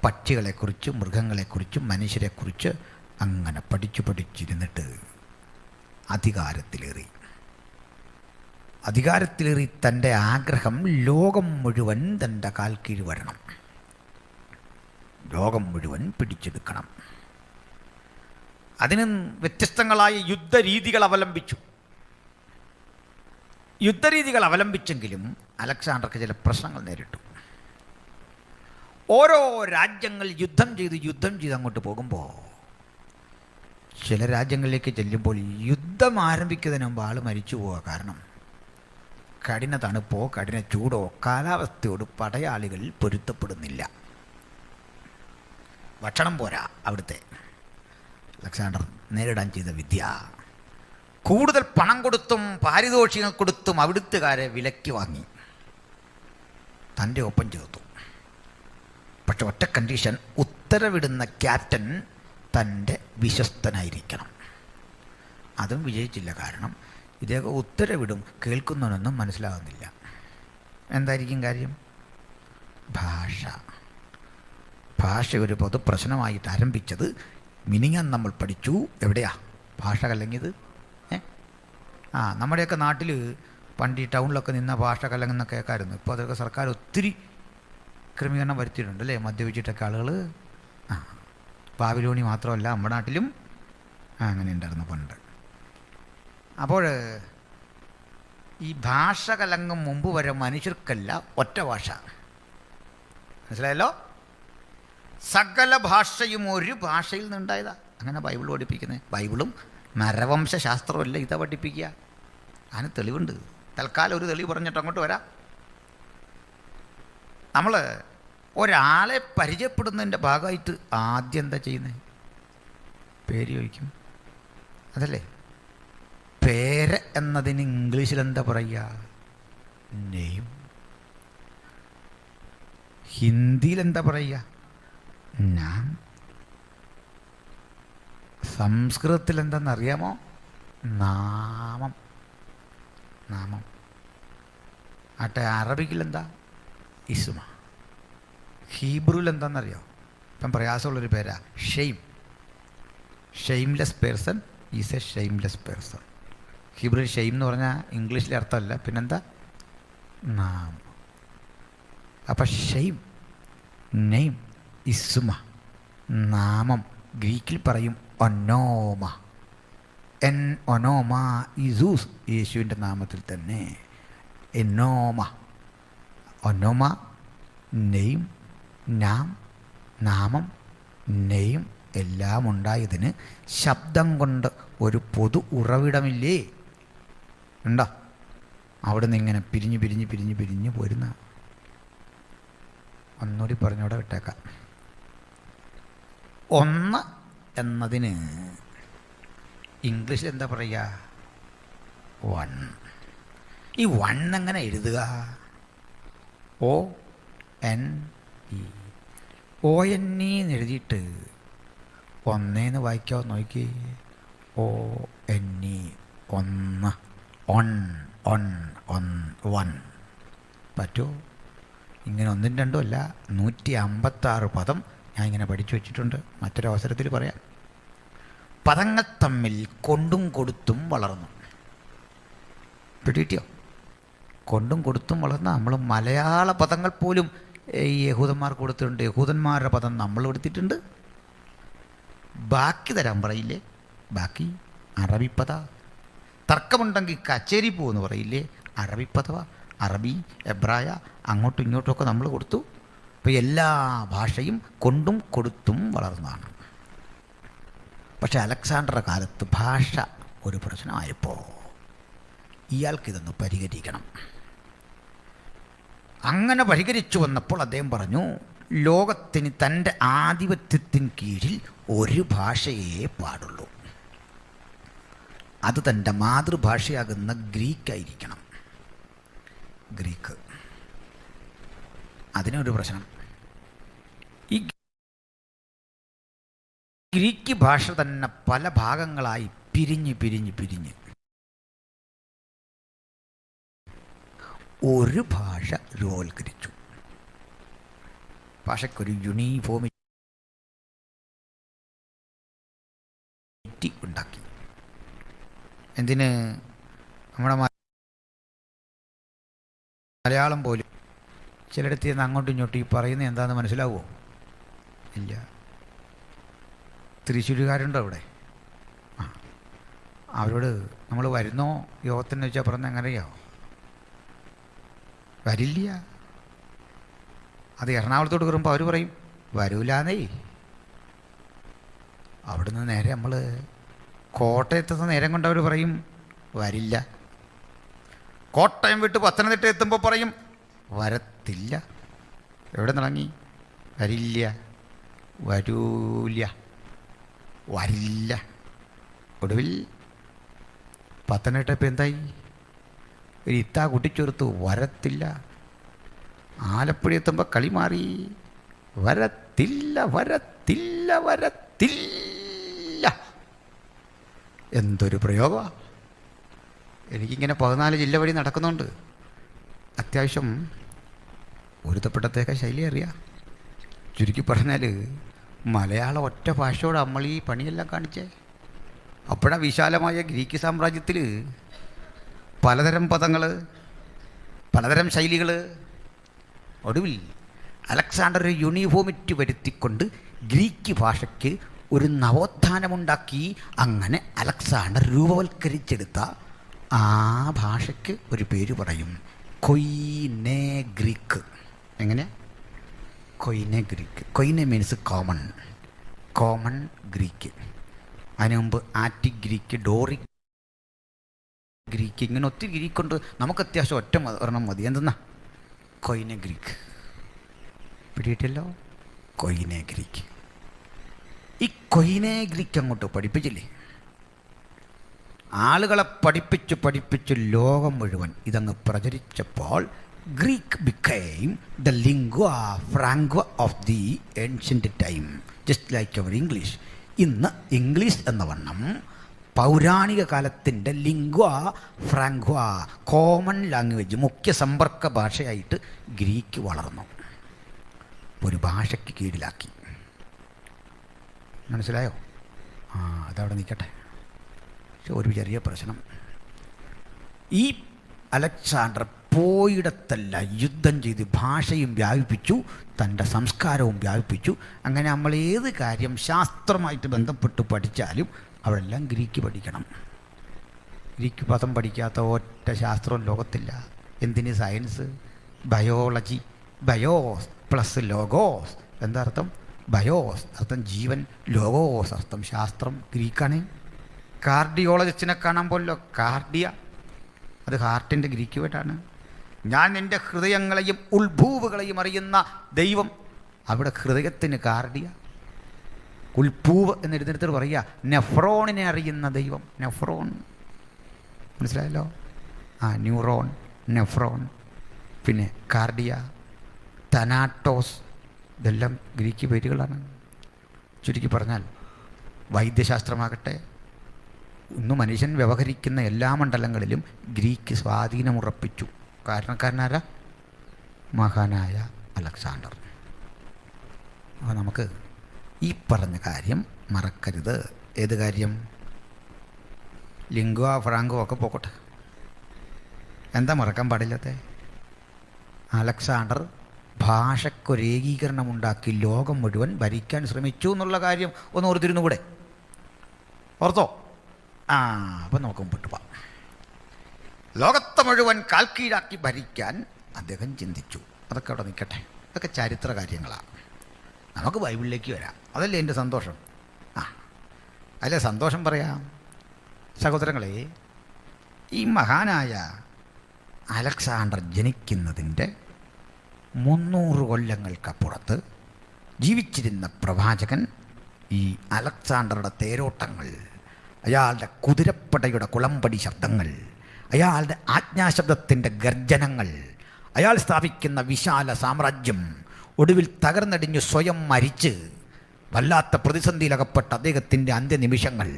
പക്ഷികളെക്കുറിച്ചും മൃഗങ്ങളെക്കുറിച്ചും മനുഷ്യരെക്കുറിച്ച് അങ്ങനെ പഠിച്ചിരുന്നിട്ട് അധികാരത്തിലേറി തൻ്റെ ആഗ്രഹം ലോകം മുഴുവൻ തൻ്റെ കാൽ കീഴ് വരണം, ലോകം മുഴുവൻ പിടിച്ചെടുക്കണം. അതിന് വ്യത്യസ്തങ്ങളായ യുദ്ധരീതികൾ അവലംബിച്ചെങ്കിലും അലക്സാണ്ടർക്ക് ചില പ്രശ്നങ്ങൾ നേരിട്ടു. ഓരോ രാജ്യങ്ങൾ യുദ്ധം ചെയ്ത് അങ്ങോട്ട് പോകുമ്പോൾ ചില രാജ്യങ്ങളിലേക്ക് ചെല്ലുമ്പോൾ യുദ്ധം ആരംഭിക്കുന്നതിന് മുമ്പ് ആൾ മരിച്ചു പോവുക. കാരണം കഠിന തണുപ്പോ കഠിന ചൂടോ കാലാവസ്ഥയോട് പടയാളികൾ പൊരുത്തപ്പെടുന്നില്ല. ഭക്ഷണം പോരാ അവിടുത്തെ. അലക്സാണ്ടർ നേരിടാൻ ചെയ്ത വിദ്യ, കൂടുതൽ പണം കൊടുത്തും പാരിതോഷികങ്ങൾ കൊടുത്തും അവിടുത്തുകാരെ വിലയ്ക്ക് വാങ്ങി തൻ്റെ ഒപ്പം ചേർത്തു. പക്ഷെ ഒറ്റ കണ്ടീഷൻ, ഉത്തരവിടുന്ന ക്യാപ്റ്റൻ തൻ്റെ വിശ്വസ്തനായിരിക്കണം. അതും വിജയിച്ചില്ല. കാരണം ഇദ്ദേഹം ഉത്തരവിടും, കേൾക്കുന്നവനൊന്നും മനസ്സിലാകുന്നില്ല. എന്തായിരിക്കും കാര്യം? ഭാഷ ഒരു പൊതു പ്രശ്നമായിട്ട് ആരംഭിച്ചത് മിനിങ്ങാൻ നമ്മൾ പഠിച്ചു. എവിടെയാ ഭാഷ കലങ്ങിയത്? നമ്മുടെയൊക്കെ നാട്ടിൽ പണ്ട് ഈ ടൗണിലൊക്കെ നിന്ന ഭാഷ കലങ്ങുന്ന കേൾക്കാമായിരുന്നു. ഇപ്പോൾ അതൊക്കെ സർക്കാർ ഒത്തിരി ക്രമീകരണം വരുത്തിയിട്ടുണ്ട് അല്ലേ? മദ്യപിച്ചിട്ടൊക്കെ ആളുകൾ. ബാബിലോണി മാത്രമല്ല, നമ്മുടെ നാട്ടിലും അങ്ങനെ ഉണ്ടായിരുന്നു പണ്ട്. അപ്പോൾ ഈ ഭാഷ കലങ്ങും മുമ്പ് വരെ മനുഷ്യർക്കല്ല ഒറ്റ ഭാഷ. മനസ്സിലായല്ലോ? സകല ഭാഷയും ഒരു ഭാഷയിൽ നിന്നുണ്ടായതാ. അങ്ങനെ ബൈബിൾ പഠിപ്പിക്കുന്നത്. ബൈബിളും നരവംശാസ്ത്രമല്ല ഇതാ പഠിപ്പിക്കുക. അതിന് തെളിവുണ്ട്. തൽക്കാലം ഒരു തെളിവ് പറഞ്ഞിട്ട് അങ്ങോട്ട് വരാം. നമ്മൾ ഒരാളെ പരിചയപ്പെടുന്നതിൻ്റെ ഭാഗമായിട്ട് ആദ്യം എന്താ ചെയ്യുന്നത്? പേര് ചോദിക്കും, അതല്ലേ? പേര് എന്നതിന് ഇംഗ്ലീഷിൽ എന്താ പറയുക? നെയിം. ഹിന്ദിയിൽ എന്താ പറയുക? നാം. സംസ്കൃതത്തിൽ എന്താണെന്നറിയാമോ? നാമം. ആട്ടെ, അറബിക്കിൽ എന്താ? ഇസ്മ. ഹീബ്രുവിൽ എന്താണെന്നറിയോ? ഇപ്പം പ്രയാസമുള്ളൊരു പേരാ ഷെയിം. Shameless person is a shameless person. ഹീബ്രുവിൽ ഷെയിം എന്ന് പറഞ്ഞാൽ ഇംഗ്ലീഷിലെ അർത്ഥമല്ല, പിന്നെന്താ? നാമം. അപ്പം ഷെയിം, നെയിം, ഇസ്മ, നാമം. ഗ്രീക്കിൽ പറയും ഒനോമ. ഒനോമ ഇസൂസ്, യേശുവിൻ്റെ നാമത്തിൽ തന്നെ. എന്നോമ, ഒനോമ, നെയിം, നാമം, നെയിം എല്ലാം ഉണ്ടായതിന് ശബ്ദം കൊണ്ട് ഒരു പൊതു ഉറവിടമില്ലേ? ഉണ്ടോ? അവിടെ നിന്ന് ഇങ്ങനെ പിരിഞ്ഞ് പോരുന്ന. ഒന്നുകൂടി പറഞ്ഞോടെ വിട്ടേക്കാം. ഒന്ന് എന്നതിന് ഇംഗ്ലീഷിൽ എന്താ പറയുക? വൺ. ഈ വൺ എങ്ങനെ എഴുതുക? ONE. ONE എന്ന് എഴുതിയിട്ട് ഒന്നേന്ന് വായിക്കാമോ നോക്കി? ONE, ഒന്ന്. വൺ. പറ്റുമോ? ഇങ്ങനെ ഒന്നും രണ്ടും അല്ല, 156 പദം ഞാൻ ഇങ്ങനെ പഠിച്ചു വച്ചിട്ടുണ്ട്. മറ്റൊരവസരത്തിൽ പറയാം. പദങ്ങൾ തമ്മിൽ കൊണ്ടും കൊടുത്തും വളർന്നു. പിടികിട്ടിയോ? കൊണ്ടും കൊടുത്തും വളർന്ന നമ്മൾ മലയാള പദങ്ങൾ പോലും ഈ യഹൂദന്മാർക്ക് കൊടുത്തിട്ടുണ്ട്. യഹൂദന്മാരുടെ പദം നമ്മൾ കൊടുത്തിട്ടുണ്ട്. ബാക്കി തരാൻ പറയില്ലേ? ബാക്കി അറബിപ്പദ. തർക്കമുണ്ടെങ്കിൽ കച്ചേരി പോകുമെന്ന് പറയില്ലേ? അറബിപ്പദവ, അറബി, എബ്രായ, അങ്ങോട്ടും ഇങ്ങോട്ടുമൊക്കെ നമ്മൾ കൊടുത്തു. അപ്പോൾ എല്ലാ ഭാഷയും കൊണ്ടും കൊടുത്തും വളർന്നതാണ്. പക്ഷേ അലക്സാണ്ടറുടെ കാലത്ത് ഭാഷ ഒരു പ്രശ്നമായപ്പോൾ ഇയാൾക്കിതൊന്ന് പരിഹരിക്കണം. അങ്ങനെ പരിഹരിച്ചു വന്നപ്പോൾ അദ്ദേഹം പറഞ്ഞു, ലോകത്തിന് തൻ്റെ ആധിപത്യത്തിന് കീഴിൽ ഒരു ഭാഷയേ പാടുള്ളൂ. അത് തൻ്റെ മാതൃഭാഷയാകുന്ന ഗ്രീക്കായിരിക്കണം. ഗ്രീക്ക്. അതിനൊരു പ്രശ്നം. ഈ ഗ്രീക്ക് ഭാഷ തന്നെ പല ഭാഗങ്ങളായി പിരിഞ്ഞ് ഒരു ഭാഷ രൂപവൽക്കരിച്ചു. ഭാഷയ്ക്കൊരു യൂണിഫോമിറ്റി ഉണ്ടാക്കി. എന്തിന്? നമ്മുടെ മലയാളം പോലും ചിലയിടത്ത് നിന്ന് അങ്ങോട്ടും ഇങ്ങോട്ടും ഈ പറയുന്നത് എന്താണെന്ന് മനസ്സിലാവുമോ? ഇല്ല. തൃശ്ശൂരുകാരുണ്ടോ അവിടെ? അവരോട് നമ്മൾ വരുന്നോ യോഗത്തിന് വെച്ചാൽ പറഞ്ഞ എങ്ങനെയോ വരില്ല. അത് എറണാകുളത്തോട്ട് കയറുമ്പോൾ അവർ പറയും വരൂലാന്നേ. അവിടുന്ന് നേരെ നമ്മൾ കോട്ടയത്ത് നേരം കൊണ്ട് അവർ പറയും വരില്ല. കോട്ടയം വിട്ട് പത്തനംതിട്ട എത്തുമ്പോൾ പറയും വരത്തില്ല. എവിടെ തുടങ്ങി? വരില്ല, വരൂല, വരില്ല. ഒടുവിൽ പത്തനംതിട്ട ഇപ്പം എന്തായി? ഒരു ഇത്താ കൂട്ടിച്ചേർത്തു, വരത്തില്ല. ആലപ്പുഴ എത്തുമ്പോൾ കളി മാറി, വരത്തില്ല, വരത്തില്ല, വരത്തില്ല. എന്തൊരു പ്രയോഗമാണ്! എനിക്കിങ്ങനെ 14 ജില്ല വഴി നടക്കുന്നുണ്ട്. അത്യാവശ്യം ഒരുത്തപ്പെട്ടത്തേക്ക് ശൈലി അറിയാം. ചുരുക്കി പറഞ്ഞാൽ മലയാളം ഒറ്റ ഭാഷയോട് നമ്മൾ ഈ പണിയെല്ലാം കാണിച്ചേ. അപ്പോഴാണ് വിശാലമായ ഗ്രീക്ക് സാമ്രാജ്യത്തിൽ പലതരം പദങ്ങൾ, പലതരം ശൈലികൾ. ഒടുവിൽ അലക്സാണ്ടർ ഒരു യൂണിഫോമിറ്റി വരുത്തിക്കൊണ്ട് ഗ്രീക്ക് ഭാഷയ്ക്ക് ഒരു നവോത്ഥാനമുണ്ടാക്കി. അങ്ങനെ അലക്സാണ്ടർ രൂപവൽക്കരിച്ചെടുത്ത ആ ഭാഷയ്ക്ക് ഒരു പേര് പറയും, കൊയ്നെ ഗ്രീക്ക്. എങ്ങനെ? Koine Greek. Koine means common, common Greek. അതിനു മുമ്പ് ആറ്റിക് ഗ്രീക്ക്, ഡോറിക് ഗ്രീക്ക്, ഇങ്ങനെ ഒത്തിരി ഗ്രീക്കുണ്ട്. നമുക്ക് അത്യാവശ്യം ഒറ്റ ഒരെണ്ണം മതി. എന്തെന്നാ? കൊയ്നെ ഗ്രീക്ക്. പിടിയിട്ടല്ലോ? കൊയ്നെ ഗ്രീക്ക്. ഈ കൊയ്നെ ഗ്രീക്ക് അങ്ങോട്ട് പഠിപ്പിച്ചില്ലേ? ആളുകളെ പഠിപ്പിച്ച് ലോകം മുഴുവൻ ഇതങ്ങ് പ്രചരിച്ചപ്പോൾ Greek became the lingua franca of the ancient time, just like our English. ഇന്ന് ഇംഗ്ലീഷ് എന്ന വണ്ണം പൗരാണിക കാലത്തിൻ്റെ ലിംഗ്വ ഫ്രാങ്ക്വ, കോമൺ ലാംഗ്വേജ്, മുഖ്യ സമ്പർക്ക ഭാഷയായിട്ട് ഗ്രീക്ക് വളർന്നു. ഒരു ഭാഷയ്ക്ക് കീഴിലാക്കി. മനസ്സിലായോ? അതവിടെ നിൽക്കട്ടെ. പക്ഷെ ഒരു ചെറിയ പ്രശ്നം. ഈ അലക്സാണ്ടർ പോയിടത്തല്ല യുദ്ധം ചെയ്ത് ഭാഷയും വ്യാപിപ്പിച്ചു, തൻ്റെ സംസ്കാരവും വ്യാപിപ്പിച്ചു. അങ്ങനെ നമ്മൾ ഏത് കാര്യം ശാസ്ത്രമായിട്ട് ബന്ധപ്പെട്ട് പഠിച്ചാലും അവിടെല്ലാം ഗ്രീക്ക് പഠിക്കണം. ഗ്രീക്ക് പദം പഠിക്കാത്ത ഒറ്റ ശാസ്ത്രവും ലോകത്തില്ല. എന്തിന്? Science, biology. BIOS plus logos എന്താ അർത്ഥം? ബയോസ് അർത്ഥം ജീവൻ, ലോഗോസ് അർത്ഥം ശാസ്ത്രം. ഗ്രീക്കാണ്. കാർഡിയോളജിസ്റ്റിനെ കാണാൻ പോലല്ലോ, കാർഡിയ, അത് ഹാർട്ടിൻ്റെ ഗ്രീക്ക് വേർഡാണ്. ഞാൻ എൻ്റെ ഹൃദയങ്ങളെയും ഉൾഭൂവുകളെയും അറിയുന്ന ദൈവം, അവിടെ ഹൃദയത്തിന് കാർഡിയ. ഉൾഭൂവ് എന്നെഴുതിടത്ത് പറയുക നെഫ്രോണിനെ അറിയുന്ന ദൈവം, നെഫ്രോൺ. മനസ്സിലായല്ലോ? ന്യൂറോൺ, നെഫ്രോൺ, പിന്നെ കാർഡിയ, തനാട്ടോസ്, ഇതെല്ലാം ഗ്രീക്ക് പേരുകളാണ്. ചുരുക്കി പറഞ്ഞാൽ വൈദ്യശാസ്ത്രമാകട്ടെ, ഇന്ന് മനുഷ്യൻ വ്യവഹരിക്കുന്ന എല്ലാ മണ്ഡലങ്ങളിലും ഗ്രീക്ക് സ്വാധീനമുറപ്പിച്ചു. കാരണക്കാരനാരാ? മഹാനായ അലക്സാണ്ടർ. അപ്പോൾ നമുക്ക് ഈ പറഞ്ഞ കാര്യം മറക്കരുത്. ഏത് കാര്യം? ലിംഗ്വ ഫ്രാങ്കോ ഒക്കെ പോകട്ടെ, എന്താ മറക്കാൻ പാടില്ലാത്ത? അലക്സാണ്ടർ ഭാഷയ്ക്കൊരു ഏകീകരണം ഉണ്ടാക്കി ലോകം മുഴുവൻ ഭരിക്കാൻ ശ്രമിച്ചു എന്നുള്ള കാര്യം ഒന്ന് ഓർത്തിരുന്നു കൂടെ? ഓർത്തോ? അപ്പം നമുക്ക് മുമ്പോട്ട് പോവാം. ലോകത്തെ മുഴുവൻ കാൽക്കീഴാക്കി ഭരിക്കാൻ അദ്ദേഹം ചിന്തിച്ചു. അതൊക്കെ അവിടെ നിൽക്കട്ടെ, അതൊക്കെ ചരിത്ര കാര്യങ്ങളാണ്. നമുക്ക് ബൈബിളിലേക്ക് വരാം. അതല്ലേ എൻ്റെ സന്തോഷം. അതിലെ സന്തോഷം പറയാം. സഹോദരങ്ങളെ, ഈ മഹാനായ അലക്സാണ്ടർ ജനിക്കുന്നതിൻ്റെ 300 കൊല്ലങ്ങൾക്കപ്പുറത്ത് ജീവിച്ചിരുന്ന പ്രവാചകൻ ഈ അലക്സാണ്ടറുടെ തേരോട്ടങ്ങൾ, അയാളുടെ കുതിരപ്പടയുടെ കുളമ്പടി ശബ്ദങ്ങൾ, അയാളുടെ ആജ്ഞാശബ്ദത്തിൻ്റെ ഗർജനങ്ങൾ, അയാൾ സ്ഥാപിക്കുന്ന വിശാല സാമ്രാജ്യം ഒടുവിൽ തകർന്നടിഞ്ഞ് സ്വയം മരിച്ച് വല്ലാത്ത പ്രതിസന്ധിയിലകപ്പെട്ട അദ്ദേഹത്തിൻ്റെ അന്ത്യനിമിഷങ്ങൾ,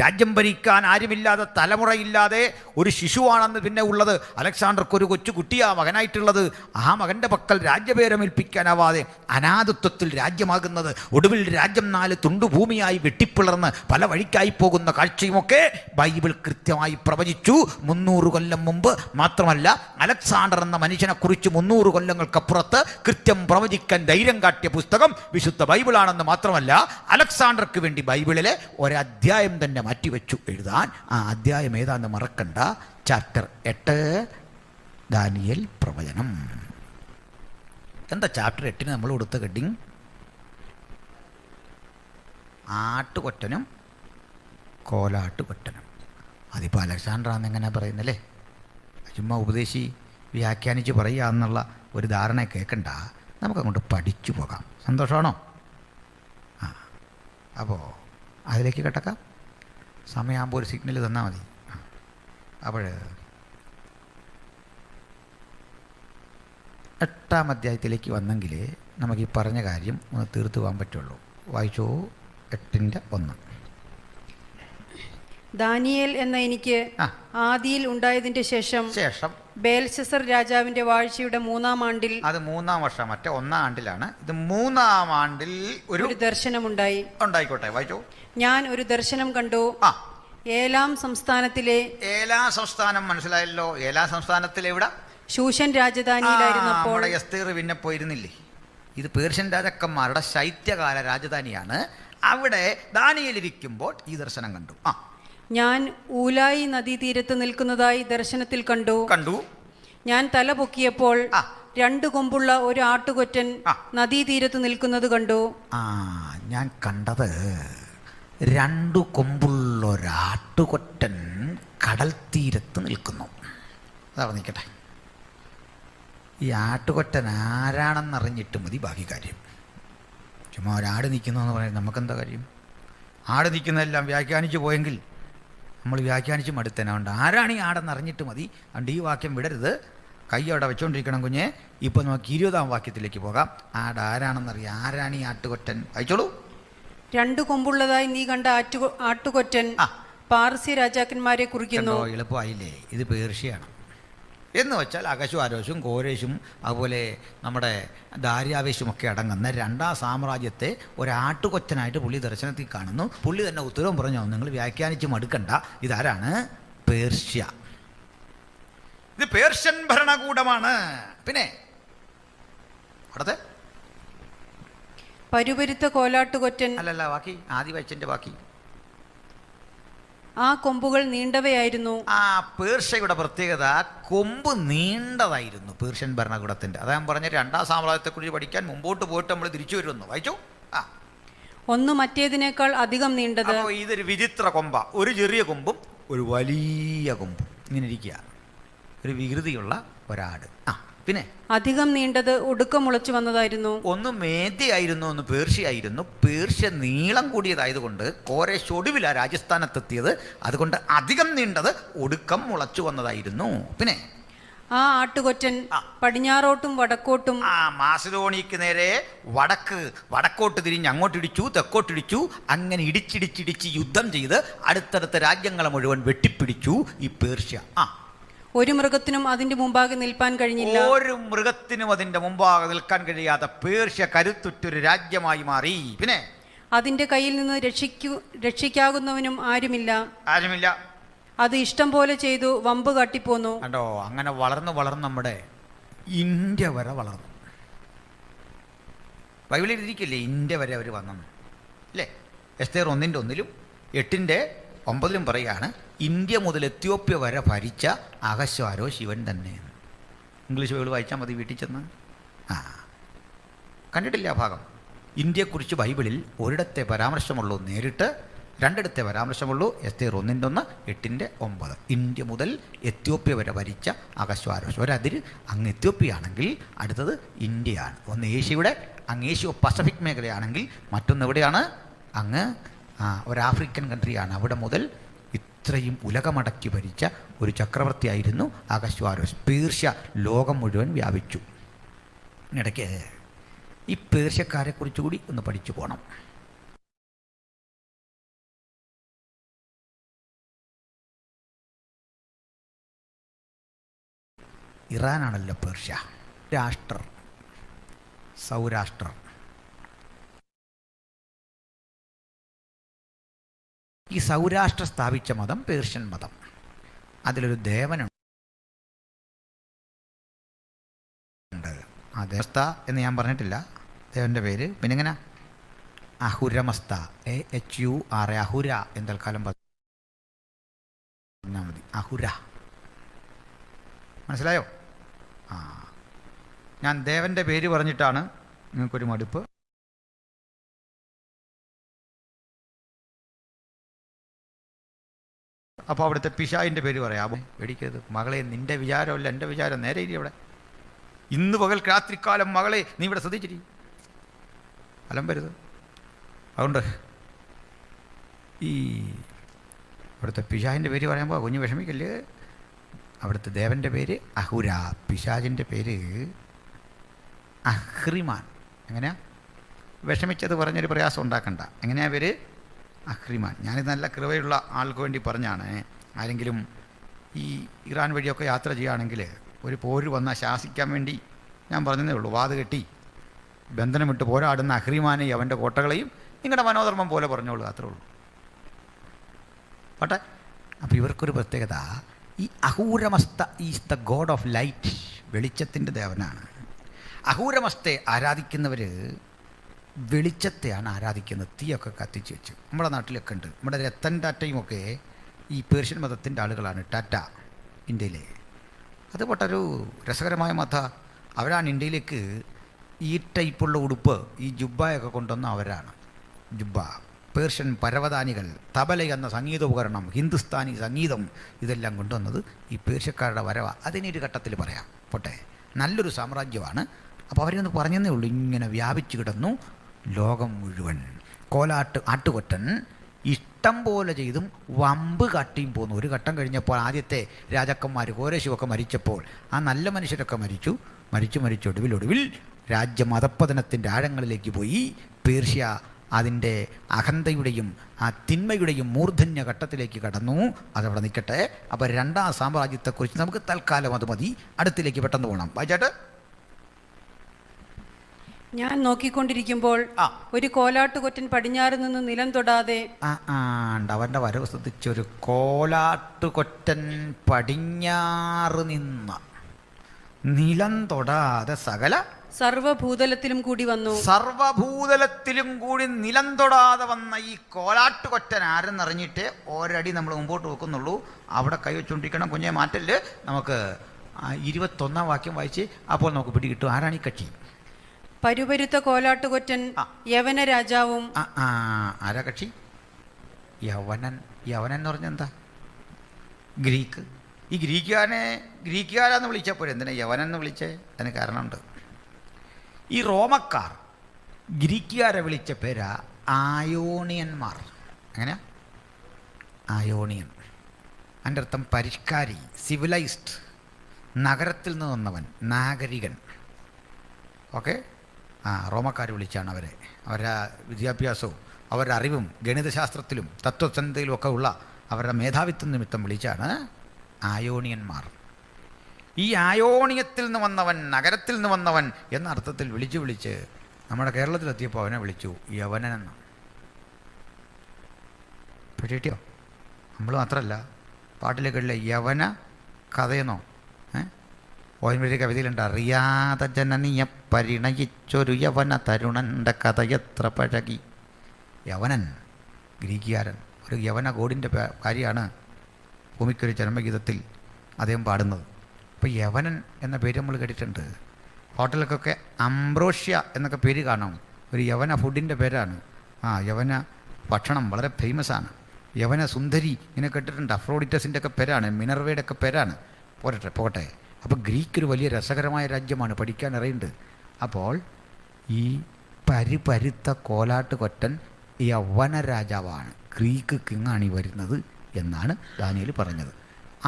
രാജ്യം ഭരിക്കാൻ ആരുമില്ലാതെ, തലമുറയില്ലാതെ ഒരു ശിശുവാണെന്ന് പിന്നെ ഉള്ളത് അലക്സാണ്ടർക്ക് ഒരു കൊച്ചു കുട്ടിയാ മകനായിട്ടുള്ളത്. ആ മകൻ്റെ പക്കൽ രാജ്യഭേരമേൽപ്പിക്കാനാവാതെ അനാഥത്വത്തിൽ രാജ്യമാകുന്നത്, ഒടുവിൽ രാജ്യം 4 തുണ്ടുഭൂമിയായി വെട്ടിപ്പിളർന്ന് പല വഴിക്കായി പോകുന്ന കാഴ്ചയുമൊക്കെ ബൈബിൾ കൃത്യമായി പ്രവചിച്ചു 300 കൊല്ലം മുമ്പ്. മാത്രമല്ല, അലക്സാണ്ടർ എന്ന മനുഷ്യനെക്കുറിച്ച് 300 കൊല്ലങ്ങൾക്കപ്പുറത്ത് കൃത്യം പ്രവചിക്കാൻ ധൈര്യം കാട്ടിയ പുസ്തകം വിശുദ്ധ ബൈബിളാണെന്ന് മാത്രമല്ല, അലക്സാണ്ടർക്ക് വേണ്ടി ബൈബിളിലെ ഒരധ്യായം തന്നെ മാറ്റിവെച്ചു എഴുതാൻ. ആ അധ്യായം ഏതാന്ന് മറക്കണ്ട. ചാപ്റ്റർ 8, ദാനിയേൽ പ്രവചനം. എന്താ ചാപ്റ്റർ 8 നമ്മൾ കൊടുത്ത ഹെഡിങ്? ആട്ടുകൊറ്റനും കോലാട്ടുകൊറ്റനും. അതിപ്പോൾ അലക്സാണ്ടർ ആണെന്ന് എങ്ങനെ പറയുന്നല്ലേ? ചുമ്മാ ഉപദേശി വ്യാഖ്യാനിച്ച് പറയുക എന്നുള്ള ഒരു ധാരണ കേൾക്കണ്ട. നമുക്കങ്ങോട്ട് പഠിച്ചു പോകാം. സന്തോഷമാണോ? അപ്പോൾ അതിലേക്ക് കിടക്കാം. സമയമാകുമ്പോൾ ഒരു സിഗ്നൽ തന്നാൽ മതി. അപ്പോൾ 8-ാം അധ്യായത്തിലേക്ക് വന്നെങ്കിൽ നമുക്ക് ഈ പറഞ്ഞ കാര്യം ഒന്ന് തീർത്തു പോകാൻ പറ്റുള്ളൂ. വായിച്ചോ. 8:1. ദാനിയേൽ എന്ന എനിക്ക് ആദിയിൽ ഉണ്ടായതിന്റെ ശേഷം ബേൽശസ്സർ രാജാവിന്റെ വാഴ്ചയുടെ 3-ാം ആണ്ടിൽ, അത് 3-ാം വർഷം, മറ്റേ 1-ാം ആണ്ടിലാണ്, ഇത് 3-ാം ആണ്ടിൽ ഒരു ദർശനമുണ്ടായി. ഉണ്ടായിക്കോട്ടെ, വായിച്ചോ. ഞാൻ ഒരു ദർശനം കണ്ടു. ഏലാം സംസ്ഥാനത്തിലെ, ഏലാം സംസ്ഥാനം മനസ്സിലായല്ലോ. ഏലാം സംസ്ഥാനത്തിലെ എവിടെ? ശൂഷൻ രാജധാനിയിലായിരുന്നപ്പോൾ. എസ്തേർ പിന്നെ പോയിരുന്നില്ലേ? ഇത് പേർഷ്യൻ രാജാക്കന്മാരുടെ ശൈത്യകാല രാജധാനിയാണ്. അവിടെ ദാനിയേലിരിക്കുമ്പോൾ ഈ ദർശനം കണ്ടു. ഞാൻ ഊലായി നദീതീരത്ത് നിൽക്കുന്നതായി ദർശനത്തിൽ കണ്ടു. ഞാൻ തല പൊക്കിയപ്പോൾ 2 കൊമ്പുള്ള ഒരു ആട്ടുകൊറ്റൻ നദീതീരത്ത് നിൽക്കുന്നത് കണ്ടു. ഞാൻ കണ്ടത് 2 കൊമ്പുള്ള ഒരാട്ടുകൊറ്റൻ കടൽ തീരത്ത് നിൽക്കുന്നു. അതവിടെ നിൽക്കട്ടെ. ഈ ആട്ടുകൊറ്റൻ ആരാണെന്നറിഞ്ഞിട്ട് മതി ബാക്കി കാര്യം. ചുമ്മാ ഒരാട് നിൽക്കുന്നതെന്ന് പറയാൻ നമുക്കെന്താ കാര്യം? ആട് നിൽക്കുന്നതെല്ലാം വ്യാഖ്യാനിച്ച് പോയെങ്കിൽ നമ്മൾ വ്യാഖ്യാനിച്ച് മടുത്തനാണ്ട്. ആരാണ് ഈ ആടെന്ന് അറിഞ്ഞിട്ട് മതി. അതുകൊണ്ട് ഈ വാക്യം വിടരുത്. കൈ അവിടെ വെച്ചുകൊണ്ടിരിക്കണം കുഞ്ഞെ. ഇപ്പോൾ നമുക്ക് 20-ാം വാക്യത്തിലേക്ക് പോകാം. ആട് ആരാണെന്നറിയാം. ആരാണ് ഈ ആട്ടുകൊറ്റൻ? അയച്ചോളൂ. 2 കൊമ്പുള്ളതായി നീ കണ്ട ആട്ടുകൊറ്റൻ പാർസി രാജാക്കന്മാരെ കുറിക്കുന്നു. എളുപ്പമായില്ലേ? ഇത് പേർഷ്യയാണ്. എന്ന് വെച്ചാൽ അകശും അരോശും കോരേശും അതുപോലെ നമ്മുടെ ദാര്യാവേശുമൊക്കെ അടങ്ങുന്ന 2-ാം സാമ്രാജ്യത്തെ ഒരാട്ടുകൊറ്റനായിട്ട് പുള്ളി ദർശനത്തിൽ കാണുന്നു. പുള്ളി തന്നെ ഉത്തരവും പറഞ്ഞു, നിങ്ങൾ വ്യാഖ്യാനിച്ച് മടുക്കണ്ട, ഇതാരാണ്? പേർഷ്യ. ഇത് പേർഷ്യൻ ഭരണകൂടമാണ്. പിന്നെ അടുത്ത പരുപരുത്ത കോലാട്ടുകൊറ്റൻ. അല്ലല്ല, ബാക്കി ആദ്യ വായിച്ചതിൻ്റെ ബാക്കി. ആ കൊമ്പുകൾ നീണ്ടവയായിരുന്നു. പേർഷ്യയുടെ പ്രത്യേകത കൊമ്പ് നീണ്ടതായിരുന്നു. പേർഷ്യൻ ഭരണകൂടത്തിൻ്റെ. അതാ ഞാൻ പറഞ്ഞ 2-ാം സാമ്രാജ്യത്തെക്കുറിച്ച് പഠിക്കാൻ മുമ്പോട്ട് പോയിട്ട് നമ്മൾ തിരിച്ചു വരുന്നു. വായിച്ചു. ഒന്ന് മറ്റേതിനേക്കാൾ അധികം നീണ്ടത്. ഇതൊരു വിചിത്ര കൊമ്പ. ഒരു ചെറിയ കൊമ്പും ഒരു വലിയ കൊമ്പും ഇങ്ങനെ ഇരിക്കുക. ഒരു വികൃതിയുള്ള ഒരാട്. പിന്നെ അധികം നീണ്ടത് ഒടുക്കം മുളച്ചു വന്നതായിരുന്നു. ഒന്ന് മേദ്യയായിരുന്നു, ഒന്ന് പേർഷ്യയായിരുന്നു. പേർഷ്യ നീളം കൂടിയതായതുകൊണ്ട് കോരേശ് ഒടുവിലാണ് രാജസ്ഥാനത്തെത്തിയത്. അതുകൊണ്ട് അധികം നീണ്ടത് ഒടുക്കം മുളച്ചു വന്നതായിരുന്നു. പിന്നെ ആ ആട്ടുകൊറ്റൻ പടിഞ്ഞാറോട്ടും വടക്കോട്ടും, മാസിഡോണിയക്ക് നേരെ വടക്കോട്ട് തിരിഞ്ഞ് അങ്ങോട്ടിടിച്ചു, തെക്കോട്ടിടിച്ചു. അങ്ങനെ ഇടിച്ചിടിച്ചിടിച്ച് യുദ്ധം ചെയ്ത് അടുത്തടുത്ത രാജ്യങ്ങളെ മുഴുവൻ വെട്ടിപ്പിടിച്ചു ഈ പേർഷ്യ. ഒരു മൃഗത്തിനും അതിന്റെ മുമ്പാകെ നിൽപ്പാൻ കഴിഞ്ഞില്ല. ഒരു മൃഗത്തിനും അതിന്റെ മുമ്പാകെ നിൽക്കാൻ കഴിയാത്ത പേർഷ്യ കരുത്തുറ്റൊരു രാജ്യമായി മാറി. പിന്നെ അതിന്റെ കയ്യിൽ നിന്ന് രക്ഷിക്കാകുന്നവനും ആരുമില്ല. അത് ഇഷ്ടം പോലെ ചെയ്തു വമ്പ് കാട്ടിപ്പോന്നു. കണ്ടോ, അങ്ങനെ വളർന്ന് വളർന്ന് നമ്മുടെ ഇന്ത്യ വരെ വളർന്നു. ബൈബിളിൽ ഇരിക്കില്ലേ ഇന്ത്യ വരെ അവർ വന്നെന്ന് അല്ലേ? എസ്തേർ 1:1 8:9 പറയുകയാണ്, ഇന്ത്യ മുതൽ എത്യോപ്യ വരെ ഭരിച്ച അഹശ്വേരോശ് ഇവൻ തന്നെ. ഇംഗ്ലീഷ് ബൈബിൾ വായിച്ചാൽ മതി വീട്ടിൽ ചെന്ന്. കണ്ടിട്ടില്ല ആ ഭാഗം? ഇന്ത്യയെക്കുറിച്ച് ബൈബിളിൽ ഒരിടത്തെ പരാമർശമുള്ളൂ നേരിട്ട്, രണ്ടിടത്തെ പരാമർശമുള്ളൂ. എസ്തേർ 1:1 8:9. ഇന്ത്യ മുതൽ എത്യോപ്യ വരെ ഭരിച്ച അഹശ്വേരോശ്. ഒരതിര് അങ്ങ് എത്യോപ്യ ആണെങ്കിൽ അടുത്തത് ഇന്ത്യയാണ്. ഒന്ന് ഏഷ്യയുടെ അങ്ങ് ഏഷ്യ പസഫിക് മേഖലയാണെങ്കിൽ മറ്റൊന്ന് എവിടെയാണ്? അങ്ങ് ഒരു ആഫ്രിക്കൻ കൺട്രിയാണ്. അവിടെ മുതൽ ഇത്രയും ഉലകമടക്കി ഭരിച്ച ഒരു ചക്രവർത്തിയായിരുന്നു അഹശ്വേരോശ്. പേർഷ്യ ലോകം മുഴുവൻ വ്യാപിച്ചു. ഇടയ്ക്ക് ഈ പേർഷ്യക്കാരെ കുറിച്ച് കൂടി ഒന്ന് പഠിച്ചു പോകണം. ഇറാനാണല്ലോ പേർഷ്യ. രാഷ്ട്രം സൗരാഷ്ട്രം. ഈ സൗരാഷ്ട്ര സ്ഥാപിച്ച മതം പേർഷ്യൻ മതം. അതിലൊരു ദേവനുണ്ട്. ആ ദേവസ്ഥ എന്ന് ഞാൻ പറഞ്ഞിട്ടില്ല ദേവൻ്റെ പേര്. പിന്നെ എങ്ങനെ? അഹുരമസ്ത, AHUR, അഹുര എന്ന് തൽക്കാലം പറഞ്ഞാൽ മതി. അഹുര, മനസ്സിലായോ? ഞാൻ ദേവൻ്റെ പേര് പറഞ്ഞിട്ടാണ് നിങ്ങൾക്കൊരു മടുപ്പ്. അപ്പോൾ അവിടുത്തെ പിശാചിൻ്റെ പേര് പറയാമോ? പേടിക്കരുത് മകളെ, നിൻ്റെ വിചാരമല്ല എൻ്റെ വിചാരം. നേരെ ഇരി അവിടെ. ഇന്ന് പകൽ രാത്രിക്കാലം മകളെ നീ ഇവിടെ ശ്രദ്ധിച്ചിരി, അലമ്പരുത്. അതുകൊണ്ട് ഈ അവിടുത്തെ പിശാചിൻ്റെ പേര് പറയുമ്പോൾ കുഞ്ഞ് വിഷമിക്കല്ലേ. അവിടുത്തെ ദേവൻ്റെ പേര് അഹുര, പിശാചിൻ്റെ പേര് അഹ്രിമാൻ. എങ്ങനെയാ? വിഷമിച്ചത് പറഞ്ഞൊരു പ്രയാസം ഉണ്ടാക്കണ്ട. എങ്ങനെയാ പേര്? അഹ്രിമാൻ. ഞാനിത് നല്ല കൃപയുള്ള ആൾക്ക് വേണ്ടി പറഞ്ഞാണ്. ആരെങ്കിലും ഈ ഇറാൻ വഴിയൊക്കെ യാത്ര ചെയ്യുകയാണെങ്കിൽ ഒരു പോര് വന്നാൽ ശാസിക്കാൻ വേണ്ടി ഞാൻ പറഞ്ഞതേ ഉള്ളൂ. വാത് കെട്ടി ബന്ധനമിട്ട് പോരാടുന്ന അഹ്രിമാനെയും അവൻ്റെ കോട്ടകളെയും നിങ്ങളുടെ മനോധർമ്മം പോലെ പറഞ്ഞോളൂ, അത്രേ ഉള്ളൂ. പോട്ടെ. അപ്പോൾ ഇവർക്കൊരു പ്രത്യേകത, ഈ Ahura Mazda is the god of light, വെളിച്ചത്തിൻ്റെ ദേവനാണ്. അഹൂരമസ്തെ ആരാധിക്കുന്നവർ വെളിച്ചത്തെയാണ് ആരാധിക്കുന്നത്. തീയൊക്കെ കത്തിച്ച് വെച്ച്. നമ്മുടെ നാട്ടിലൊക്കെ ഉണ്ട്. നമ്മുടെ രത്തൻ ടാറ്റയുമൊക്കെ ഈ പേർഷ്യൻ മതത്തിൻ്റെ ആളുകളാണ്. ടാറ്റ ഇന്ത്യയിലെ അത് പൊട്ടൊരു രസകരമായ മത. അവരാണ് ഇന്ത്യയിലേക്ക് ഈ ടൈപ്പുള്ള ഉടുപ്പ്, ഈ ജുബ്ബയൊക്കെ കൊണ്ടുവന്ന അവരാണ്. ജുബ്ബ, പേർഷ്യൻ പരവതാനികൾ, തബല എന്ന സംഗീതോപകരണം, ഹിന്ദുസ്ഥാനി സംഗീതം, ഇതെല്ലാം കൊണ്ടുവന്നത് ഈ പേർഷ്യക്കാരുടെ വരവ. അതിനൊരു ഘട്ടത്തിൽ പറയാം. പോട്ടെ, നല്ലൊരു സാമ്രാജ്യമാണ്. അപ്പോൾ അവരൊന്ന് പറഞ്ഞതേ ഉള്ളൂ. ഇങ്ങനെ വ്യാപിച്ചു കിടന്നു ലോകം മുഴുവൻ. ആട്ടുകൊറ്റൻ ഇഷ്ടം പോലെ ചെയ്തും വമ്പ് കാട്ടിയും പോന്നു. ഒരു ഘട്ടം കഴിഞ്ഞപ്പോൾ ആദ്യത്തെ രാജാക്കന്മാർ കോരശുവൊക്കെ മരിച്ചപ്പോൾ ആ നല്ല മനുഷ്യരൊക്കെ മരിച്ചു ഒടുവിൽ രാജ്യം അധപ്പതനത്തിൻ്റെ ആഴങ്ങളിലേക്ക് പോയി. പേർഷ്യ അതിൻ്റെ അഹന്തയുടെയും ആ തിന്മയുടെയും മൂർധന്യ ഘട്ടത്തിലേക്ക് കടന്നു. അതവിടെ നിൽക്കട്ടെ. അപ്പോൾ രണ്ടാം സാമ്രാജ്യത്തെക്കുറിച്ച് നമുക്ക് തൽക്കാലം അത് മതി. അടുത്തിലേക്ക് പെട്ടെന്ന് പോകണം. വായിച്ചാട്ട്. ഞാൻ നോക്കിക്കൊണ്ടിരിക്കുമ്പോൾ ഒരു കോലാട്ടുകൊറ്റൻ പടിഞ്ഞാറ് നിന്ന് നിലം തൊടാതെ. അവൻ്റെ വരവ് ശ്രദ്ധിച്ചൊരു കോലാട്ടുകൊറ്റൻ പടിഞ്ഞാറ് നിന്ന് നിലം തൊടാതെ സകല സർവഭൂതലത്തിലും കൂടി വന്നു. സർവഭൂതലത്തിലും കൂടി നിലം തൊടാതെ വന്ന ഈ കോലാട്ടുകൊറ്റൻ ആരെന്നറിഞ്ഞിട്ട് ഒരടി നമ്മൾ മുമ്പോട്ട് വെക്കുന്നുള്ളൂ. അവിടെ കൈവച്ചുകൊണ്ടിരിക്കണം. കുഞ്ഞെ മാറ്റല്. നമുക്ക് 21 വാക്യം വായിച്ച് അപ്പോൾ നമുക്ക് പിടികിട്ടും ആരാണ് ഈ കക്ഷി. പരുപരുത്ത കോലാട്ടുകൊറ്റൻ യവന രാജാവും. ആരാ കക്ഷി? യവനൻ. യവനൻ എന്ന് പറഞ്ഞാൽ എന്താ? ഗ്രീക്ക്. ഈ ഗ്രീക്കുകാരാന്ന് വിളിച്ചപ്പോൾ എന്തിനാ യവനൻ എന്ന് വിളിച്ചേ? അതിന് കാരണമുണ്ട്. ഈ റോമക്കാർ ഗ്രീക്കുകാരെ വിളിച്ച പേരാ ആയോണിയന്മാർ. എങ്ങനെയാ? ആയോണിയൻ. അതിൻ്റെ അർത്ഥം പരിഷ്കാരി, സിവിലൈസ്ഡ്, നഗരത്തിൽ നിന്ന് വന്നവൻ, നാഗരികൻ. ഓക്കെ. റോമക്കാർ വിളിച്ചാണ് അവരെ. അവരുടെ വിദ്യാഭ്യാസവും അവരുടെ അറിവും ഗണിതശാസ്ത്രത്തിലും തത്വചിന്തയിലും ഒക്കെ ഉള്ള അവരുടെ മേധാവിത്വം നിമിത്തം വിളിച്ചാണ് ആയോണിയന്മാർ. ഈ ആയോണിയത്തിൽ നിന്ന് വന്നവൻ, നഗരത്തിൽ നിന്ന് വന്നവൻ എന്ന അർത്ഥത്തിൽ വിളിച്ച് നമ്മുടെ കേരളത്തിലെത്തിയപ്പോൾ അവനെ വിളിച്ചു യവനനെന്ന്. പിടിയോ? നമ്മൾ മാത്രമല്ല പാട്ടിലേക്കുള്ള യവന കഥയെന്നോ ഓയിൻവഴി കവിതയിലുണ്ട്, അറിയാതെ ജനനിയെ പരിണയിച്ചൊരു യവന തരുണൻ്റെ കഥ എത്ര പഴകി. യവനൻ ഗ്രീക്കുകാരൻ, ഒരു യവന ഗോഡിൻ്റെ കാര്യമാണ് ഭൂമിക്കൊരു ജന്മഗീതത്തിൽ അദ്ദേഹം പാടുന്നത്. അപ്പോൾ യവനൻ എന്ന പേര് നമ്മൾ കേട്ടിട്ടുണ്ട്. ഹോട്ടലിലൊക്കെ അംബ്രോഷ്യ എന്നൊക്കെ പേര് കാണാം, ഒരു യവന ഫുഡിൻ്റെ പേരാണ്. യവന ഭക്ഷണം വളരെ ഫേമസ് ആണ്. യവന സുന്ദരി ഇങ്ങനെ കേട്ടിട്ടുണ്ട്, അഫ്രോഡിറ്റസിൻ്റെ ഒക്കെ പേരാണ്, മിനർവയുടെ ഒക്കെ പേരാണ്. പോകട്ടെ. അപ്പോൾ ഗ്രീക്ക് ഒരു വലിയ രസകരമായ രാജ്യമാണ്, പഠിക്കാൻ അറിയുന്നുണ്ട്. അപ്പോൾ ഈ പരിപരുത്ത കോലാട്ട് കൊറ്റൻ യവന രാജാവാണ്, ഗ്രീക്ക് കിങ്ങാണ് ഈ വരുന്നത് എന്നാണ് ദാനിയേൽ പറഞ്ഞത്.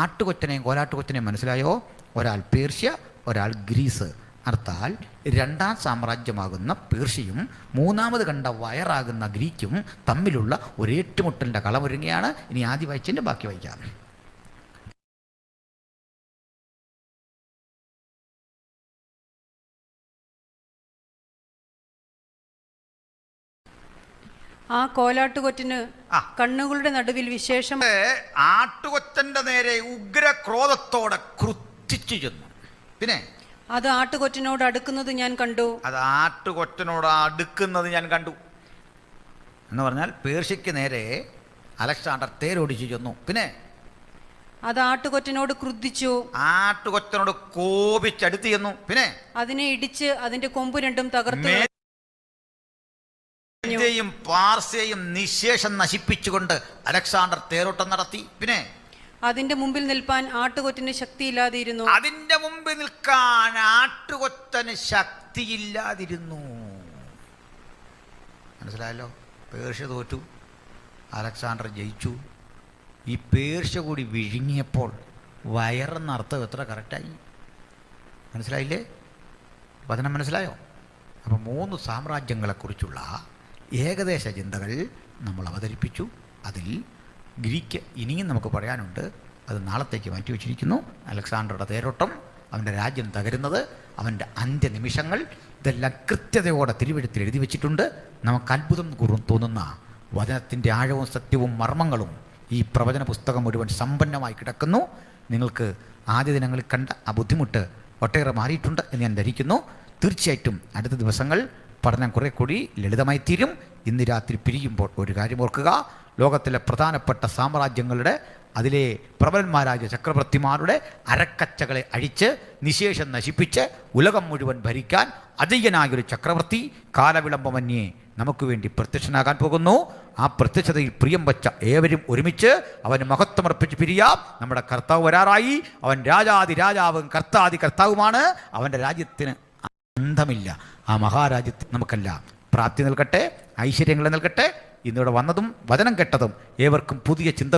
ആട്ടുകൊറ്റനെയും കോലാട്ടുകൊറ്റനെയും മനസ്സിലായോ? ഒരാൾ പേർഷ്യ, ഒരാൾ ഗ്രീസ്. അർത്ഥാൽ രണ്ടാം സാമ്രാജ്യമാകുന്ന പേർഷ്യയും മൂന്നാമത് കണ്ട വയറാകുന്ന ഗ്രീക്കും തമ്മിലുള്ള ഒരു ഏറ്റുമുട്ടലിൻ്റെ കളമൊരുങ്ങിയാണ്. ഇനി ആദ്യം വായിച്ചതിൻ്റെ ബാക്കി വായിക്കാം. ആ കോലാട്ടുകൊറ്റന് കണ്ണുകളുടെ നടുവിൽ വിശേഷം ആട്ടുകൊറ്റന്റെ നേരെ ഉഗ്രക്രോധത്തോടെ ക്രുദ്ധിച്ചു ചെന്നു. പിന്നെ അത് ആട്ടുകൊറ്റനോട് അടുക്കുന്നത് ഞാൻ കണ്ടു. എന്ന് പറഞ്ഞാൽ പേർഷ്യക്ക് നേരെ അലക്സാണ്ടർ തേരോടിച്ചു ചെന്നു. പിന്നെ അത് ആട്ടുകൊറ്റനോട് ക്രുദ്ധിച്ചു, ആട്ടുകൊറ്റനോട് കോപിച്ചടുത്ത് ചെന്നു. പിന്നെ അതിനെ ഇടിച്ച് അതിന്റെ കൊമ്പ് രണ്ടും തകർത്തു, പാർസ്യയും നിശേഷം നശിപ്പിച്ചുകൊണ്ട് അലക്സാണ്ടർ തേരോട്ടം നടത്തി. പിന്നെ അതിന്റെ മുമ്പിൽ നിൽപ്പാൻ ആട്ടുകൊറ്റന് ശക്തിയില്ലാതിരുന്നു. അതിന്റെ മുമ്പിൽ നിൽക്കാൻ ആട്ടുകൊറ്റന് ശക്തിയില്ലാതിരുന്നു. മനസ്സിലായല്ലോ? പേർഷ്യ തോറ്റു, അലക്സാണ്ടർ ജയിച്ചു. ഈ പേർഷ്യ കൂടി വിഴുങ്ങിയപ്പോൾ വയറെന്ന അർത്ഥം എത്ര കറക്റ്റായി? മനസ്സിലായില്ലേ? വചനം മനസ്സിലായോ? അപ്പം 3 സാമ്രാജ്യങ്ങളെക്കുറിച്ചുള്ള ഏകദേശ ചിന്തകൾ നമ്മൾ അവതരിപ്പിച്ചു. അതിൽ ഗ്രീക്ക് ഇനിയും നമുക്ക് പറയാനുണ്ട്, അത് നാളത്തേക്ക് മാറ്റിവെച്ചിരിക്കുന്നു. അലക്സാണ്ടറുടെ തേരോട്ടം, അവൻ്റെ രാജ്യം തകരുന്നത്, അവൻ്റെ അന്ത്യനിമിഷങ്ങൾ, ഇതെല്ലാം കൃത്യതയോടെ തിരുവെഴുത്തിൽ എഴുതി വെച്ചിട്ടുണ്ട്. നമുക്ക് അത്ഭുതം തോന്നുന്ന വചനത്തിൻ്റെ ആഴവും സത്യവും മർമ്മങ്ങളും ഈ പ്രവചന പുസ്തകം മുഴുവൻ സമ്പന്നമായി കിടക്കുന്നു. നിങ്ങൾക്ക് ആദ്യ ദിനങ്ങളിൽ കണ്ട ആ ബുദ്ധിമുട്ട് ഒട്ടേറെ മാറിയിട്ടുണ്ട് എന്ന് ഞാൻ ധരിക്കുന്നു. തീർച്ചയായിട്ടും അടുത്ത ദിവസങ്ങൾ പഠനം കുറെ കൂടി ലളിതമായി തീരും. ഇന്ന് രാത്രി പിരിയുമ്പോൾ ഒരു കാര്യം ഓർക്കുക, ലോകത്തിലെ പ്രധാനപ്പെട്ട സാമ്രാജ്യങ്ങളുടെ, അതിലെ പ്രബലന്മാരായ ചക്രവർത്തിമാരുടെ അരക്കച്ചകളെ അഴിച്ച് നിശേഷം നശിപ്പിച്ച് ഉലകം മുഴുവൻ ഭരിക്കാൻ അജയ്യനായൊരു ചക്രവർത്തി കാലവിളംബമന്യേ നമുക്ക് വേണ്ടി പ്രത്യക്ഷനാകാൻ പോകുന്നു. ആ പ്രത്യക്ഷതയിൽ പ്രിയം വച്ച ഏവരും ഒരുമിച്ച് അവന് മഹത്വമർപ്പിച്ച് പിരിയാം. നമ്മുടെ കർത്താവ് വരാറായി. അവൻ രാജാതി രാജാവും കർത്താതി കർത്താവുമാണ്. അവൻ്റെ രാജ്യത്തിന് അന്തമില്ല. ആ മഹാരാജ്യത്തിൽ നമുക്കെല്ലാം പ്രാപ്തി നൽകട്ടെ, ഐശ്വര്യങ്ങൾ നൽകട്ടെ. ഇന്നിവിടെ വന്നതും വചനം കേട്ടതും ഏവർക്കും പുതിയ ചിന്ത